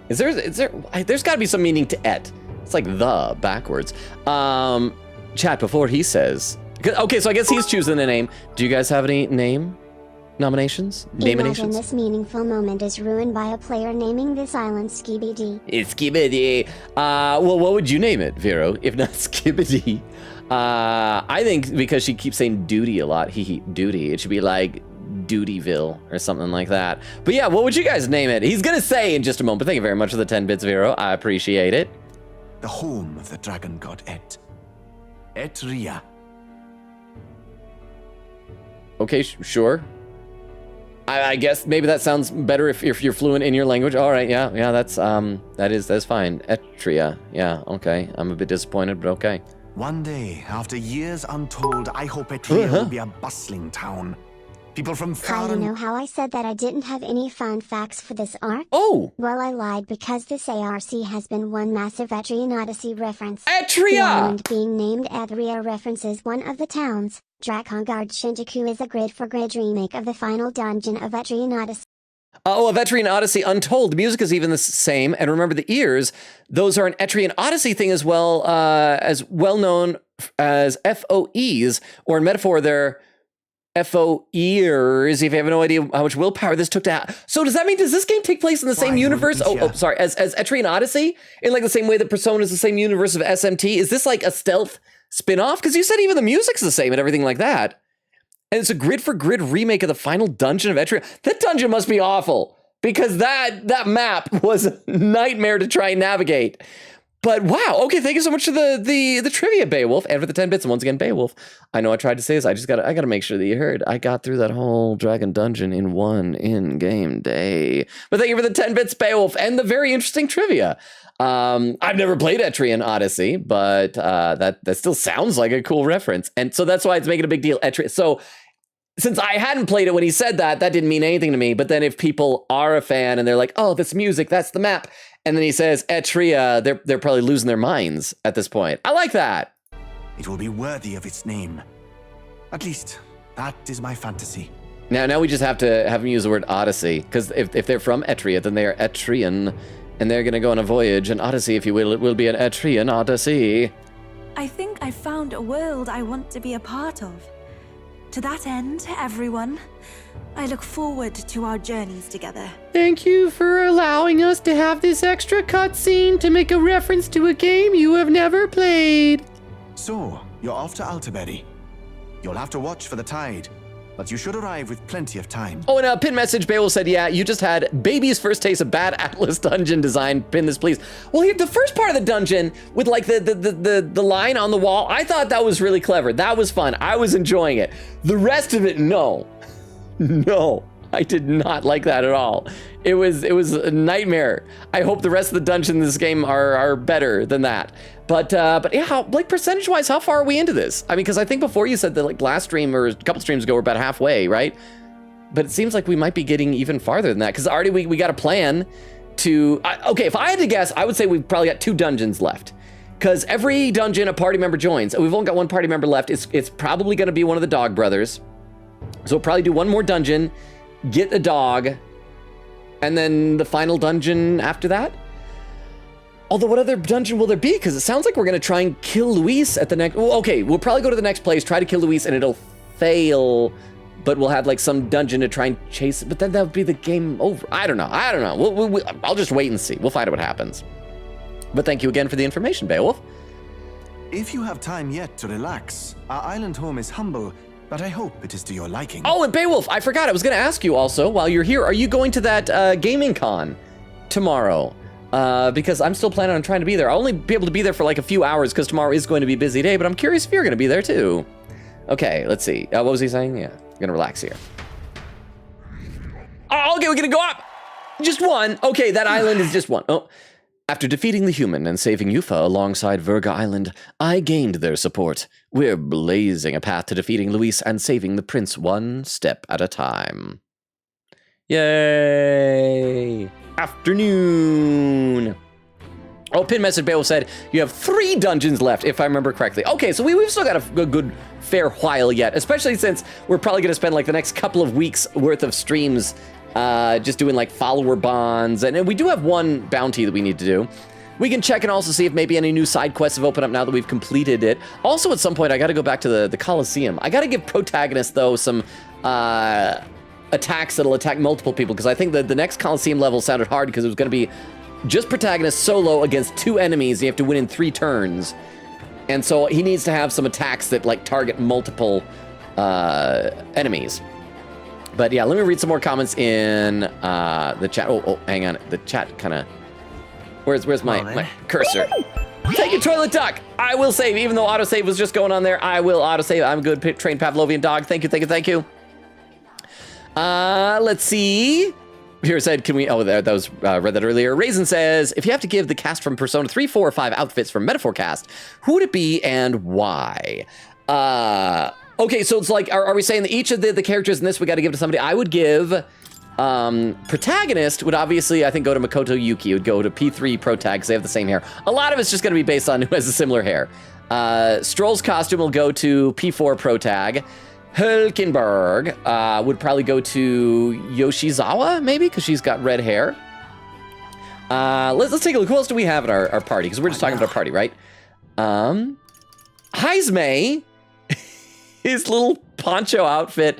There's gotta be some meaning to Et. It's like the backwards. Chat, before he says... Okay, so I guess he's choosing the name. Do you guys have any name nominations? Imagine this meaningful moment is ruined by a player naming this island Skibidi. It's Skibidi. Well, what would you name it, Vero, if not Skibidi? I think because she keeps saying duty a lot, duty, it should be like Dutyville or something like that. But yeah, what would you guys name it? He's gonna say in just a moment, but thank you very much for the 10 bits, Vero. I appreciate it. The home of the dragon god Et. Etria. Okay, sure. I guess maybe that sounds better if you're fluent in your language. All right, yeah, that's fine. Etria, yeah, okay. I'm a bit disappointed, but okay. One day, after years untold, I hope Etria will be a bustling town. People from far You know how I said that I didn't have any fun facts for this arc? Oh! Well, I lied because this ARC has been one massive Etrian Odyssey reference. Etria! The island being named Etria references one of the towns. Drakengard Shinjuku is a grid-for-grid remake of the final dungeon of Etrian Odyssey. Of Etrian Odyssey Untold. The music is even the same. And remember the ears, those are an Etrian Odyssey thing as well known as FOEs, or in metaphor, they're FO-ears, if you have no idea how much willpower this took to have. So does that mean, does this game take place in the same universe? Sorry, as Etrian Odyssey? In like the same way that Persona is the same universe of SMT? Is this like a stealth spin-off? Because you said even the music's the same and everything like that. And it's a grid for grid remake of the final dungeon of Etria. That dungeon must be awful because that map was a nightmare to try and navigate. But wow, okay, thank you so much for the trivia, Beowulf, and for the 10 bits. And once again, Beowulf, I know I tried to say this, I gotta make sure that you heard. I got through that whole dragon dungeon in one in-game day. But thank you for the 10 bits, Beowulf, and the very interesting trivia. I've never played Etrian Odyssey, but that still sounds like a cool reference. And so that's why it's making a big deal. So since I hadn't played it when he said that didn't mean anything to me. But then if people are a fan and they're like, oh, this music, that's the map. And then he says Etria, they're probably losing their minds at this point. I like that. It will be worthy of its name. At least, that is my fantasy. Now we just have to have him use the word Odyssey, because if they're from Etria, then they are Etrian, and they're going to go on a voyage, an Odyssey, if you will. It will be an Etrian Odyssey. I think I found a world I want to be a part of. To that end, everyone, I look forward to our journeys together. Thank you for allowing us to have this extra cutscene to make a reference to a game you have never played. So, you're off to Altaberry. You'll have to watch for the tide, but you should arrive with plenty of time. Oh, and a pin message, Beowulf said, yeah, you just had baby's first taste of bad Atlas dungeon design. Pin this, please. Well, here, the first part of the dungeon with like the line on the wall, I thought that was really clever. That was fun. I was enjoying it. The rest of it, no. No, I did not like that at all. It was a nightmare. I hope the rest of the dungeons in this game are better than that. But yeah, like percentage-wise, how far are we into this? I mean, because I think before you said that like last stream or a couple streams ago we're about halfway, right? But it seems like we might be getting even farther than that because already we got a plan to. Okay, if I had to guess, I would say we've probably got 2 dungeons left. Because every dungeon a party member joins, and we've only got 1 party member left. It's probably going to be one of the dog brothers. So we'll probably do 1 more dungeon, get a dog, and then the final dungeon after that. Although, what other dungeon will there be? Because it sounds like we're going to try and kill Luis at the next... Well, okay, we'll probably go to the next place, try to kill Luis, and it'll fail. But we'll have, like, some dungeon to try and chase it. But then that would be the game over. I don't know. I'll just wait and see. We'll find out what happens. But thank you again for the information, Beowulf. If you have time yet to relax, our island home is humble, but I hope it is to your liking. Oh, and Beowulf, I forgot. I was going to ask you also, while you're here, are you going to that gaming con tomorrow? Because I'm still planning on trying to be there. I'll only be able to be there for like a few hours because tomorrow is going to be a busy day, but I'm curious if you're going to be there too. Okay, let's see. What was he saying? Yeah, I'm going to relax here. Oh, okay, we're going to go up. Just 1. Okay, that island is just 1. Oh. After defeating the human and saving Yufa alongside Virga Island, I gained their support. We're blazing a path to defeating Luis and saving the prince 1 step at a time. Yay! Afternoon. Oh, pin message Beowulf said you have 3 dungeons left, if I remember correctly. Okay, so we've still got a good fair while yet, especially since we're probably going to spend like the next couple of weeks worth of streams just doing like follower bonds, and we do have 1 bounty that we need to do. We can check and also see if maybe any new side quests have opened up now that we've completed it. Also, at some point, I got to go back to the Colosseum. I got to give protagonists, though, some attacks that'll attack multiple people, because I think that the next Colosseum level sounded hard because it was going to be just protagonist solo against 2 enemies. You have to win in 3 turns. And so he needs to have some attacks that like target multiple enemies. But yeah, let me read some more comments in the chat. Oh, hang on. The chat kind of... Where's my cursor? Thank you, Toilet Duck. I will save. Even though autosave was just going on there, I will autosave. I'm a good trained Pavlovian dog. Thank you. Let's see. Here said, can we... Oh, that was... read that earlier. Raisin says, if you have to give the cast from Persona 3, 4, or 5 outfits from Metaphor Cast, who would it be and why? Okay, so it's like, are we saying that each of the characters in this we got to give to somebody? I would give... protagonist would obviously, I think, go to Makoto Yuki. It would go to P3 Protag because they have the same hair. A lot of it's just going to be based on who has a similar hair. Stroll's costume will go to P4 Protag. Hulkenberg would probably go to Yoshizawa, maybe, because she's got red hair. Let's take a look. Who else do we have in our party? Because we're just talking about our party, right? Heismay, his little poncho outfit.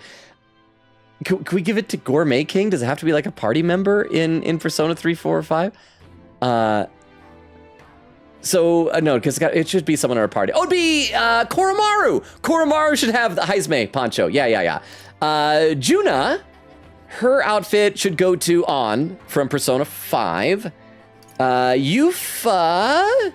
Can we give it to Gourmet King? Does it have to be like a party member in Persona 3, 4, or 5? So, no, because it should be someone in our party. Oh, it'd be Koromaru. Koromaru should have the Heizme poncho. Yeah. Juna, her outfit should go to On from Persona 5. Yufa,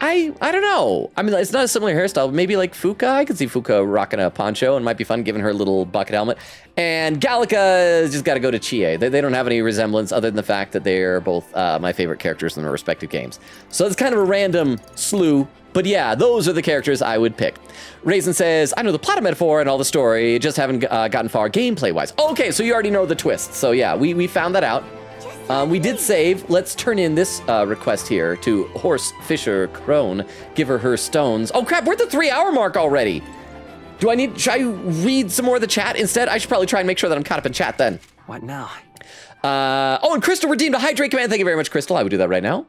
I don't know. I mean, it's not a similar hairstyle, but maybe like Fuka. I could see Fuka rocking a poncho and might be fun given her little bucket helmet. And Gallica just got to go to Chie. They don't have any resemblance other than the fact that they're both my favorite characters in their respective games. So it's kind of a random slew. But yeah, those are the characters I would pick. Raisin says, I know the plot of metaphor and all the story, just haven't gotten far gameplay-wise. Okay, so you already know the twist. So yeah, we found that out. We did save. Let's turn in this request here to Horse Fisher Crone. Give her stones. Oh crap, we're at the 3-hour mark already. Should I read some more of the chat instead? I should probably try and make sure that I'm caught up in chat then. What now? Oh, and Crystal redeemed a hydrate command. Thank you very much, Crystal. I would do that right now.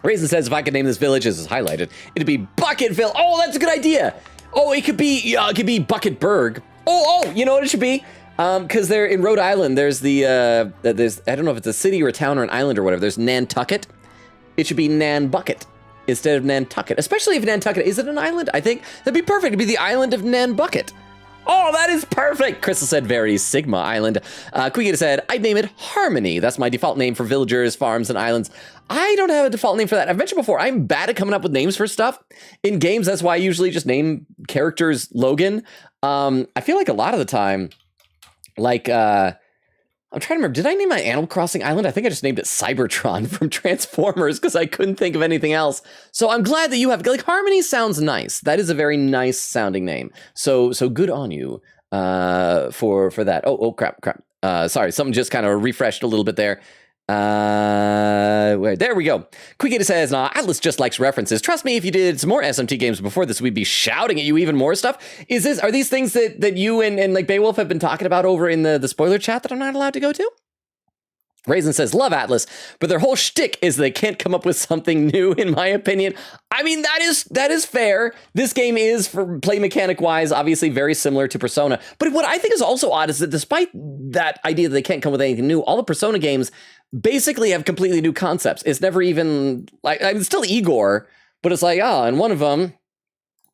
Raisin says, if I could name this village as is highlighted, it'd be Bucketville. Oh, that's a good idea. Oh, it could be Bucketburg. Oh, you know what it should be? Because they're in Rhode Island. There's I don't know if it's a city or a town or an island or whatever. There's Nantucket. It should be Nanbucket instead of Nantucket. Especially if Nantucket, is it an island? I think that'd be perfect. It'd be the island of Nanbucket. Oh, that is perfect. Crystal said, very Sigma Island. Quigita said, I'd name it Harmony. That's my default name for villagers, farms, and islands. I don't have a default name for that. I've mentioned before, I'm bad at coming up with names for stuff. In games, that's why I usually just name characters Logan. I feel like a lot of the time, like, I'm trying to remember, did I name my Animal Crossing island? I think I just named it Cybertron from Transformers because I couldn't think of anything else. So I'm glad that you have, like, Harmony sounds nice. That is a very nice sounding name. So good on you for that. Oh, crap. Sorry, something just kind of refreshed a little bit there. Wait, there we go. Quickita says, nah, Atlas just likes references. Trust me, if you did some more SMT games before this, we'd be shouting at you even more stuff. Are these things that you and like Beowulf have been talking about over in the spoiler chat that I'm not allowed to go to? Raisin says, love Atlas, but their whole shtick is they can't come up with something new, in my opinion. I mean, that is fair. This game is, for play mechanic wise, obviously very similar to Persona. But what I think is also odd is that despite that idea that they can't come with anything new, all the Persona games basically have completely new concepts. It's never even like, it's still Igor, but it's like, and one of them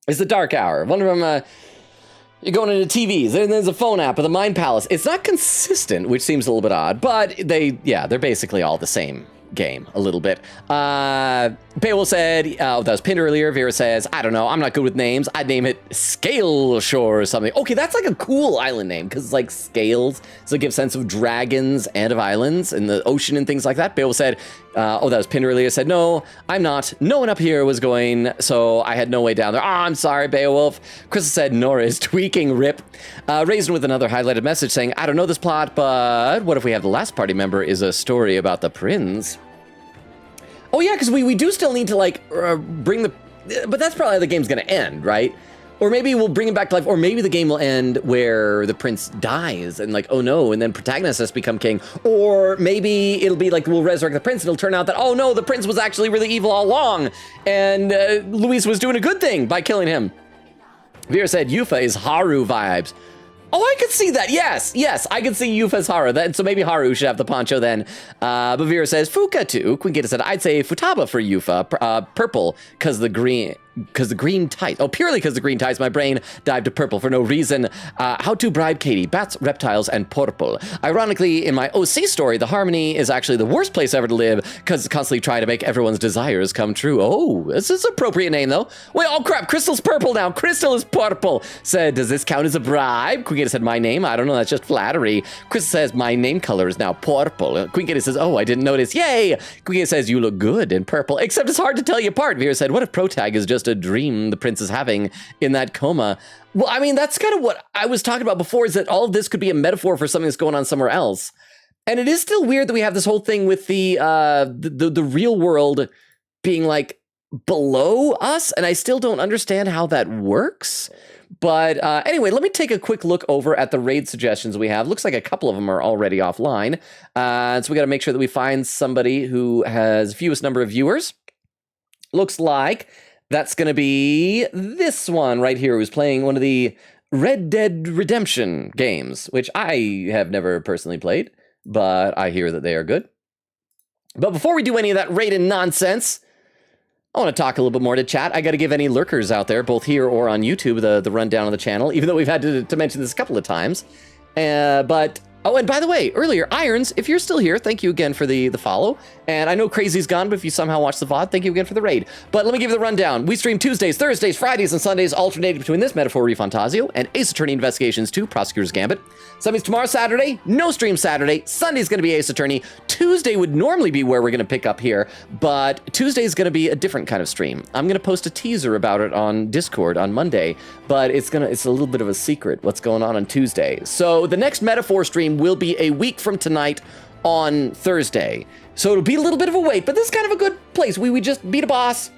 is the Dark Hour. One of them, you're going into TVs, then there's a phone app with a Mind Palace. It's not consistent, which seems a little bit odd, but they're basically all the same game a little bit. Beowulf said, that was pinned earlier. Vera says, I don't know, I'm not good with names. I'd name it Scale Shore or something. Okay, that's like a cool island name because it's like scales, so it gives a sense of dragons and of islands and the ocean and things like that. Beowulf said, that was pinned earlier. Said, no, I'm not. No one up here was going, so I had no way down there. Oh, I'm sorry, Beowulf. Crystal said, Nora is tweaking, rip. Raisin with another highlighted message saying, I don't know this plot, but what if we have the last party member is a story about the prince? Oh yeah, because we do still need to like bring but that's probably how the game's gonna end, right? Or maybe we'll bring him back to life, or maybe the game will end where the prince dies and like, oh no, and then protagonist has become king. Or maybe it'll be like, we'll resurrect the prince and it'll turn out that, oh no, the prince was actually really evil all along and Luis was doing a good thing by killing him. Vera said, Yufa is Haru vibes. Oh, I could see that. Yes, I could see Yufa's Haru. So maybe Haru should have the poncho then. But Vera says, Fuka too. Quingita said, I'd say Futaba for Yufa. Purple, because the green tights. Oh, purely because the green tights. My brain dived to purple for no reason. How to bribe Katie. Bats, reptiles, and purple. Ironically, in my OC story, the Harmony is actually the worst place ever to live because it's constantly trying to make everyone's desires come true. Oh, this is an appropriate name, though. Wait, oh crap, Crystal's purple now. Crystal is purple. Said, does this count as a bribe? Quingita said, my name? I don't know, that's just flattery. Crystal says, my name color is now purple. Quingita says, oh, I didn't notice. Yay! Quingita says, you look good in purple, except it's hard to tell you apart. Vera said, what if Protag is just a dream the prince is having in that coma? Well, I mean, that's kind of what I was talking about before, is that all of this could be a metaphor for something that's going on somewhere else. And it is still weird that we have this whole thing with the real world being like below us, and I still don't understand how that works. But anyway, let me take a quick look over at the raid suggestions we have. Looks like a couple of them are already offline. So we got to make sure that we find somebody who has fewest number of viewers. Looks like that's going to be this one right here, who's playing one of the Red Dead Redemption games, which I have never personally played, but I hear that they are good. But before we do any of that raid-in nonsense, I want to talk a little bit more to chat. I got to give any lurkers out there, both here or on YouTube, the rundown of the channel, even though we've had to mention this a couple of times. Oh, and by the way, earlier, Irons, if you're still here, thank you again for the follow. And I know Crazy's gone, but if you somehow watch the VOD, thank you again for the raid. But let me give you the rundown. We stream Tuesdays, Thursdays, Fridays, and Sundays, alternating between this metaphor ReFantazio and Ace Attorney Investigations 2 Prosecutor's Gambit. So that means tomorrow, Saturday, no stream Saturday. Sunday's going to be Ace Attorney. Tuesday would normally be where we're going to pick up here, but Tuesday's going to be a different kind of stream. I'm going to post a teaser about it on Discord on Monday, but it's a little bit of a secret what's going on Tuesday. So the next metaphor stream will be a week from tonight on Thursday. So it'll be a little bit of a wait, but this is kind of a good place. We just beat a boss.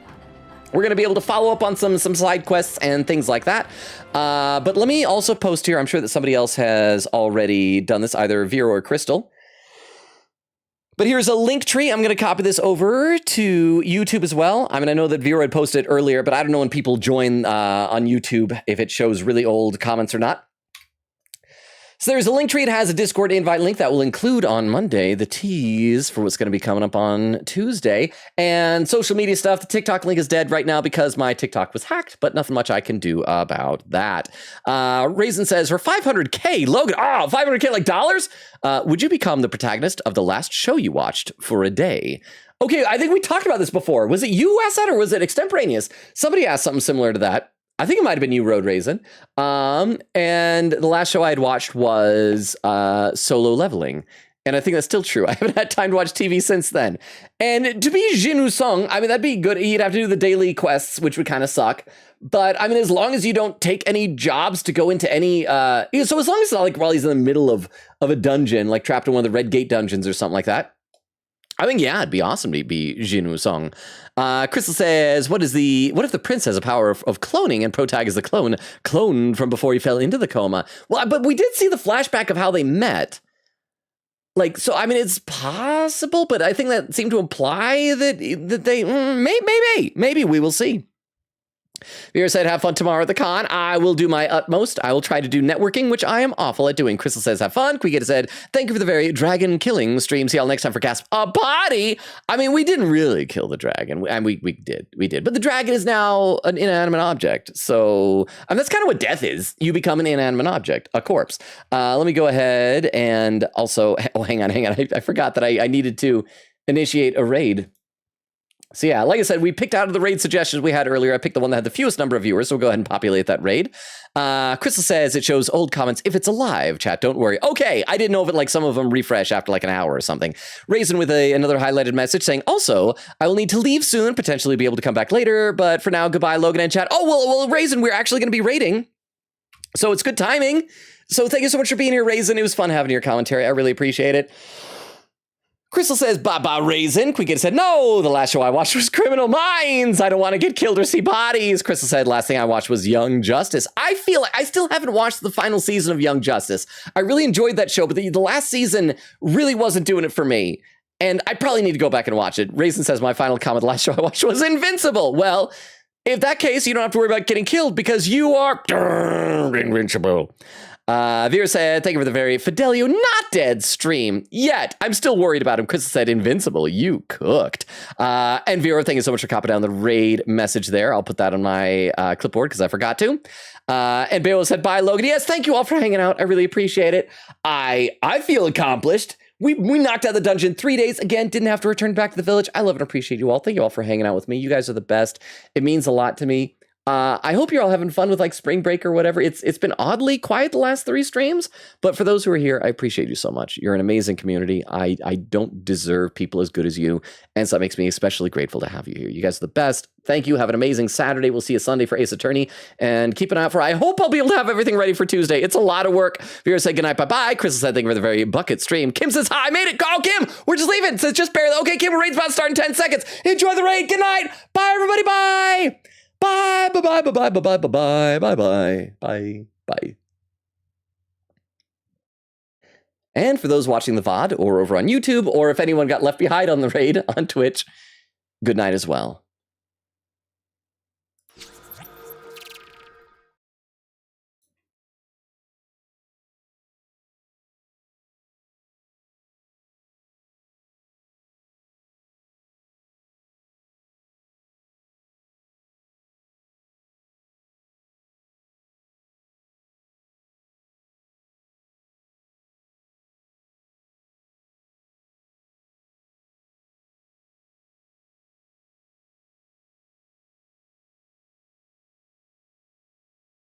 We're going to be able to follow up on some side quests and things like that. But let me also post here. I'm sure that somebody else has already done this, either Vero or Crystal. But here's a link tree. I'm going to copy this over to YouTube as well. I mean, I know that Vero had posted it earlier, but I don't know when people join on YouTube if it shows really old comments or not. So there's a link tree. It has a Discord invite link that will include on Monday the tease for what's going to be coming up on Tuesday. And social media stuff. The TikTok link is dead right now because my TikTok was hacked, but nothing much I can do about that. Raisin says, for 500K, Logan, 500K like dollars? Would you become the protagonist of the last show you watched for a day? Okay, I think we talked about this before. Was it you who asked that, or was it extemporaneous? Somebody asked something similar to that. I think it might have been you, Road Raisin. And the last show I had watched was Solo Leveling. And I think that's still true. I haven't had time to watch TV since then. And to be Jin Sung, I mean, that'd be good. You'd have to do the daily quests, which would kind of suck. But I mean, as long as you don't take any jobs to go into any, so as long as it's not like while he's in the middle of a dungeon, like trapped in one of the Red Gate dungeons or something like that, I think, yeah, it'd be awesome to be Jin Sung. Crystal says, what if the prince has a power of cloning and Protag is the clone from before he fell into the coma? Well, but we did see the flashback of how they met. Like, so, I mean, it's possible, but I think that seemed to imply that they, maybe we will see. Vera said, have fun tomorrow at the con. I will do my utmost. I will try to do networking, which I am awful at doing. Crystal says, have fun. Quigeta said, thank you for the very dragon killing stream. See y'all next time for Gasp a Body. I mean, we didn't really kill the dragon. And we did. But the dragon is now an inanimate object. So, that's kind of what death is. You become an inanimate object, a corpse. Let me go ahead and also, hang on. I forgot that I needed to initiate a raid. So yeah, like I said, we picked out of the raid suggestions we had earlier. I picked the one that had the fewest number of viewers, so we'll go ahead and populate that raid. Crystal says it shows old comments if it's alive. Chat, don't worry. Okay, I didn't know if it, like, some of them refresh after like an hour or something. Raisin with another highlighted message saying, also, I will need to leave soon, potentially be able to come back later, but for now, goodbye, Logan and chat. Oh, well, Raisin, we're actually going to be raiding, so it's good timing. So thank you so much for being here, Raisin. It was fun having your commentary. I really appreciate it. Crystal says, bye-bye, Raisin. Quigeta said, no, the last show I watched was Criminal Minds. I don't want to get killed or see bodies. Crystal said, last thing I watched was Young Justice. I feel like I still haven't watched the final season of Young Justice. I really enjoyed that show, but the last season really wasn't doing it for me. And I probably need to go back and watch it. Raisin says, my final comment the last show I watched was Invincible. Well, if that case, you don't have to worry about getting killed because you are invincible. Vera said, thank you for the very Fidelio not dead stream yet. I'm still worried about him. Crystal said, invincible, you cooked. And Vera, thank you so much for copying down the raid message there. I'll put that on my clipboard because I forgot to. And Bale said, bye, Logan. Yes, thank you all for hanging out. I really appreciate it. I feel accomplished. We knocked out the dungeon 3 days. Again, didn't have to return back to the village. I love and appreciate you all. Thank you all for hanging out with me. You guys are the best. It means a lot to me. I hope you're all having fun with like spring break or whatever. It's been oddly quiet the last 3 streams, but for those who are here, I appreciate you so much. You're an amazing community. I don't deserve people as good as you, and so that makes me especially grateful to have you here. You guys are the best. Thank you. Have an amazing Saturday. We'll see you Sunday for Ace Attorney, and keep an eye out for, I hope I'll be able to have everything ready for Tuesday. It's a lot of work. Vera said goodnight, bye-bye. Crystal said thank you for the very bucket stream. Kim says hi, I made it. Oh, Kim, we're just leaving. Says just barely. Okay, Kim, raid's about to start in 10 seconds. Enjoy the raid. Good night. Bye, everybody. Bye. Bye, bye, bye, bye, bye, bye, bye, bye, bye, bye, bye, bye. And for those watching the VOD or over on YouTube, or if anyone got left behind on the raid on Twitch, good night as well.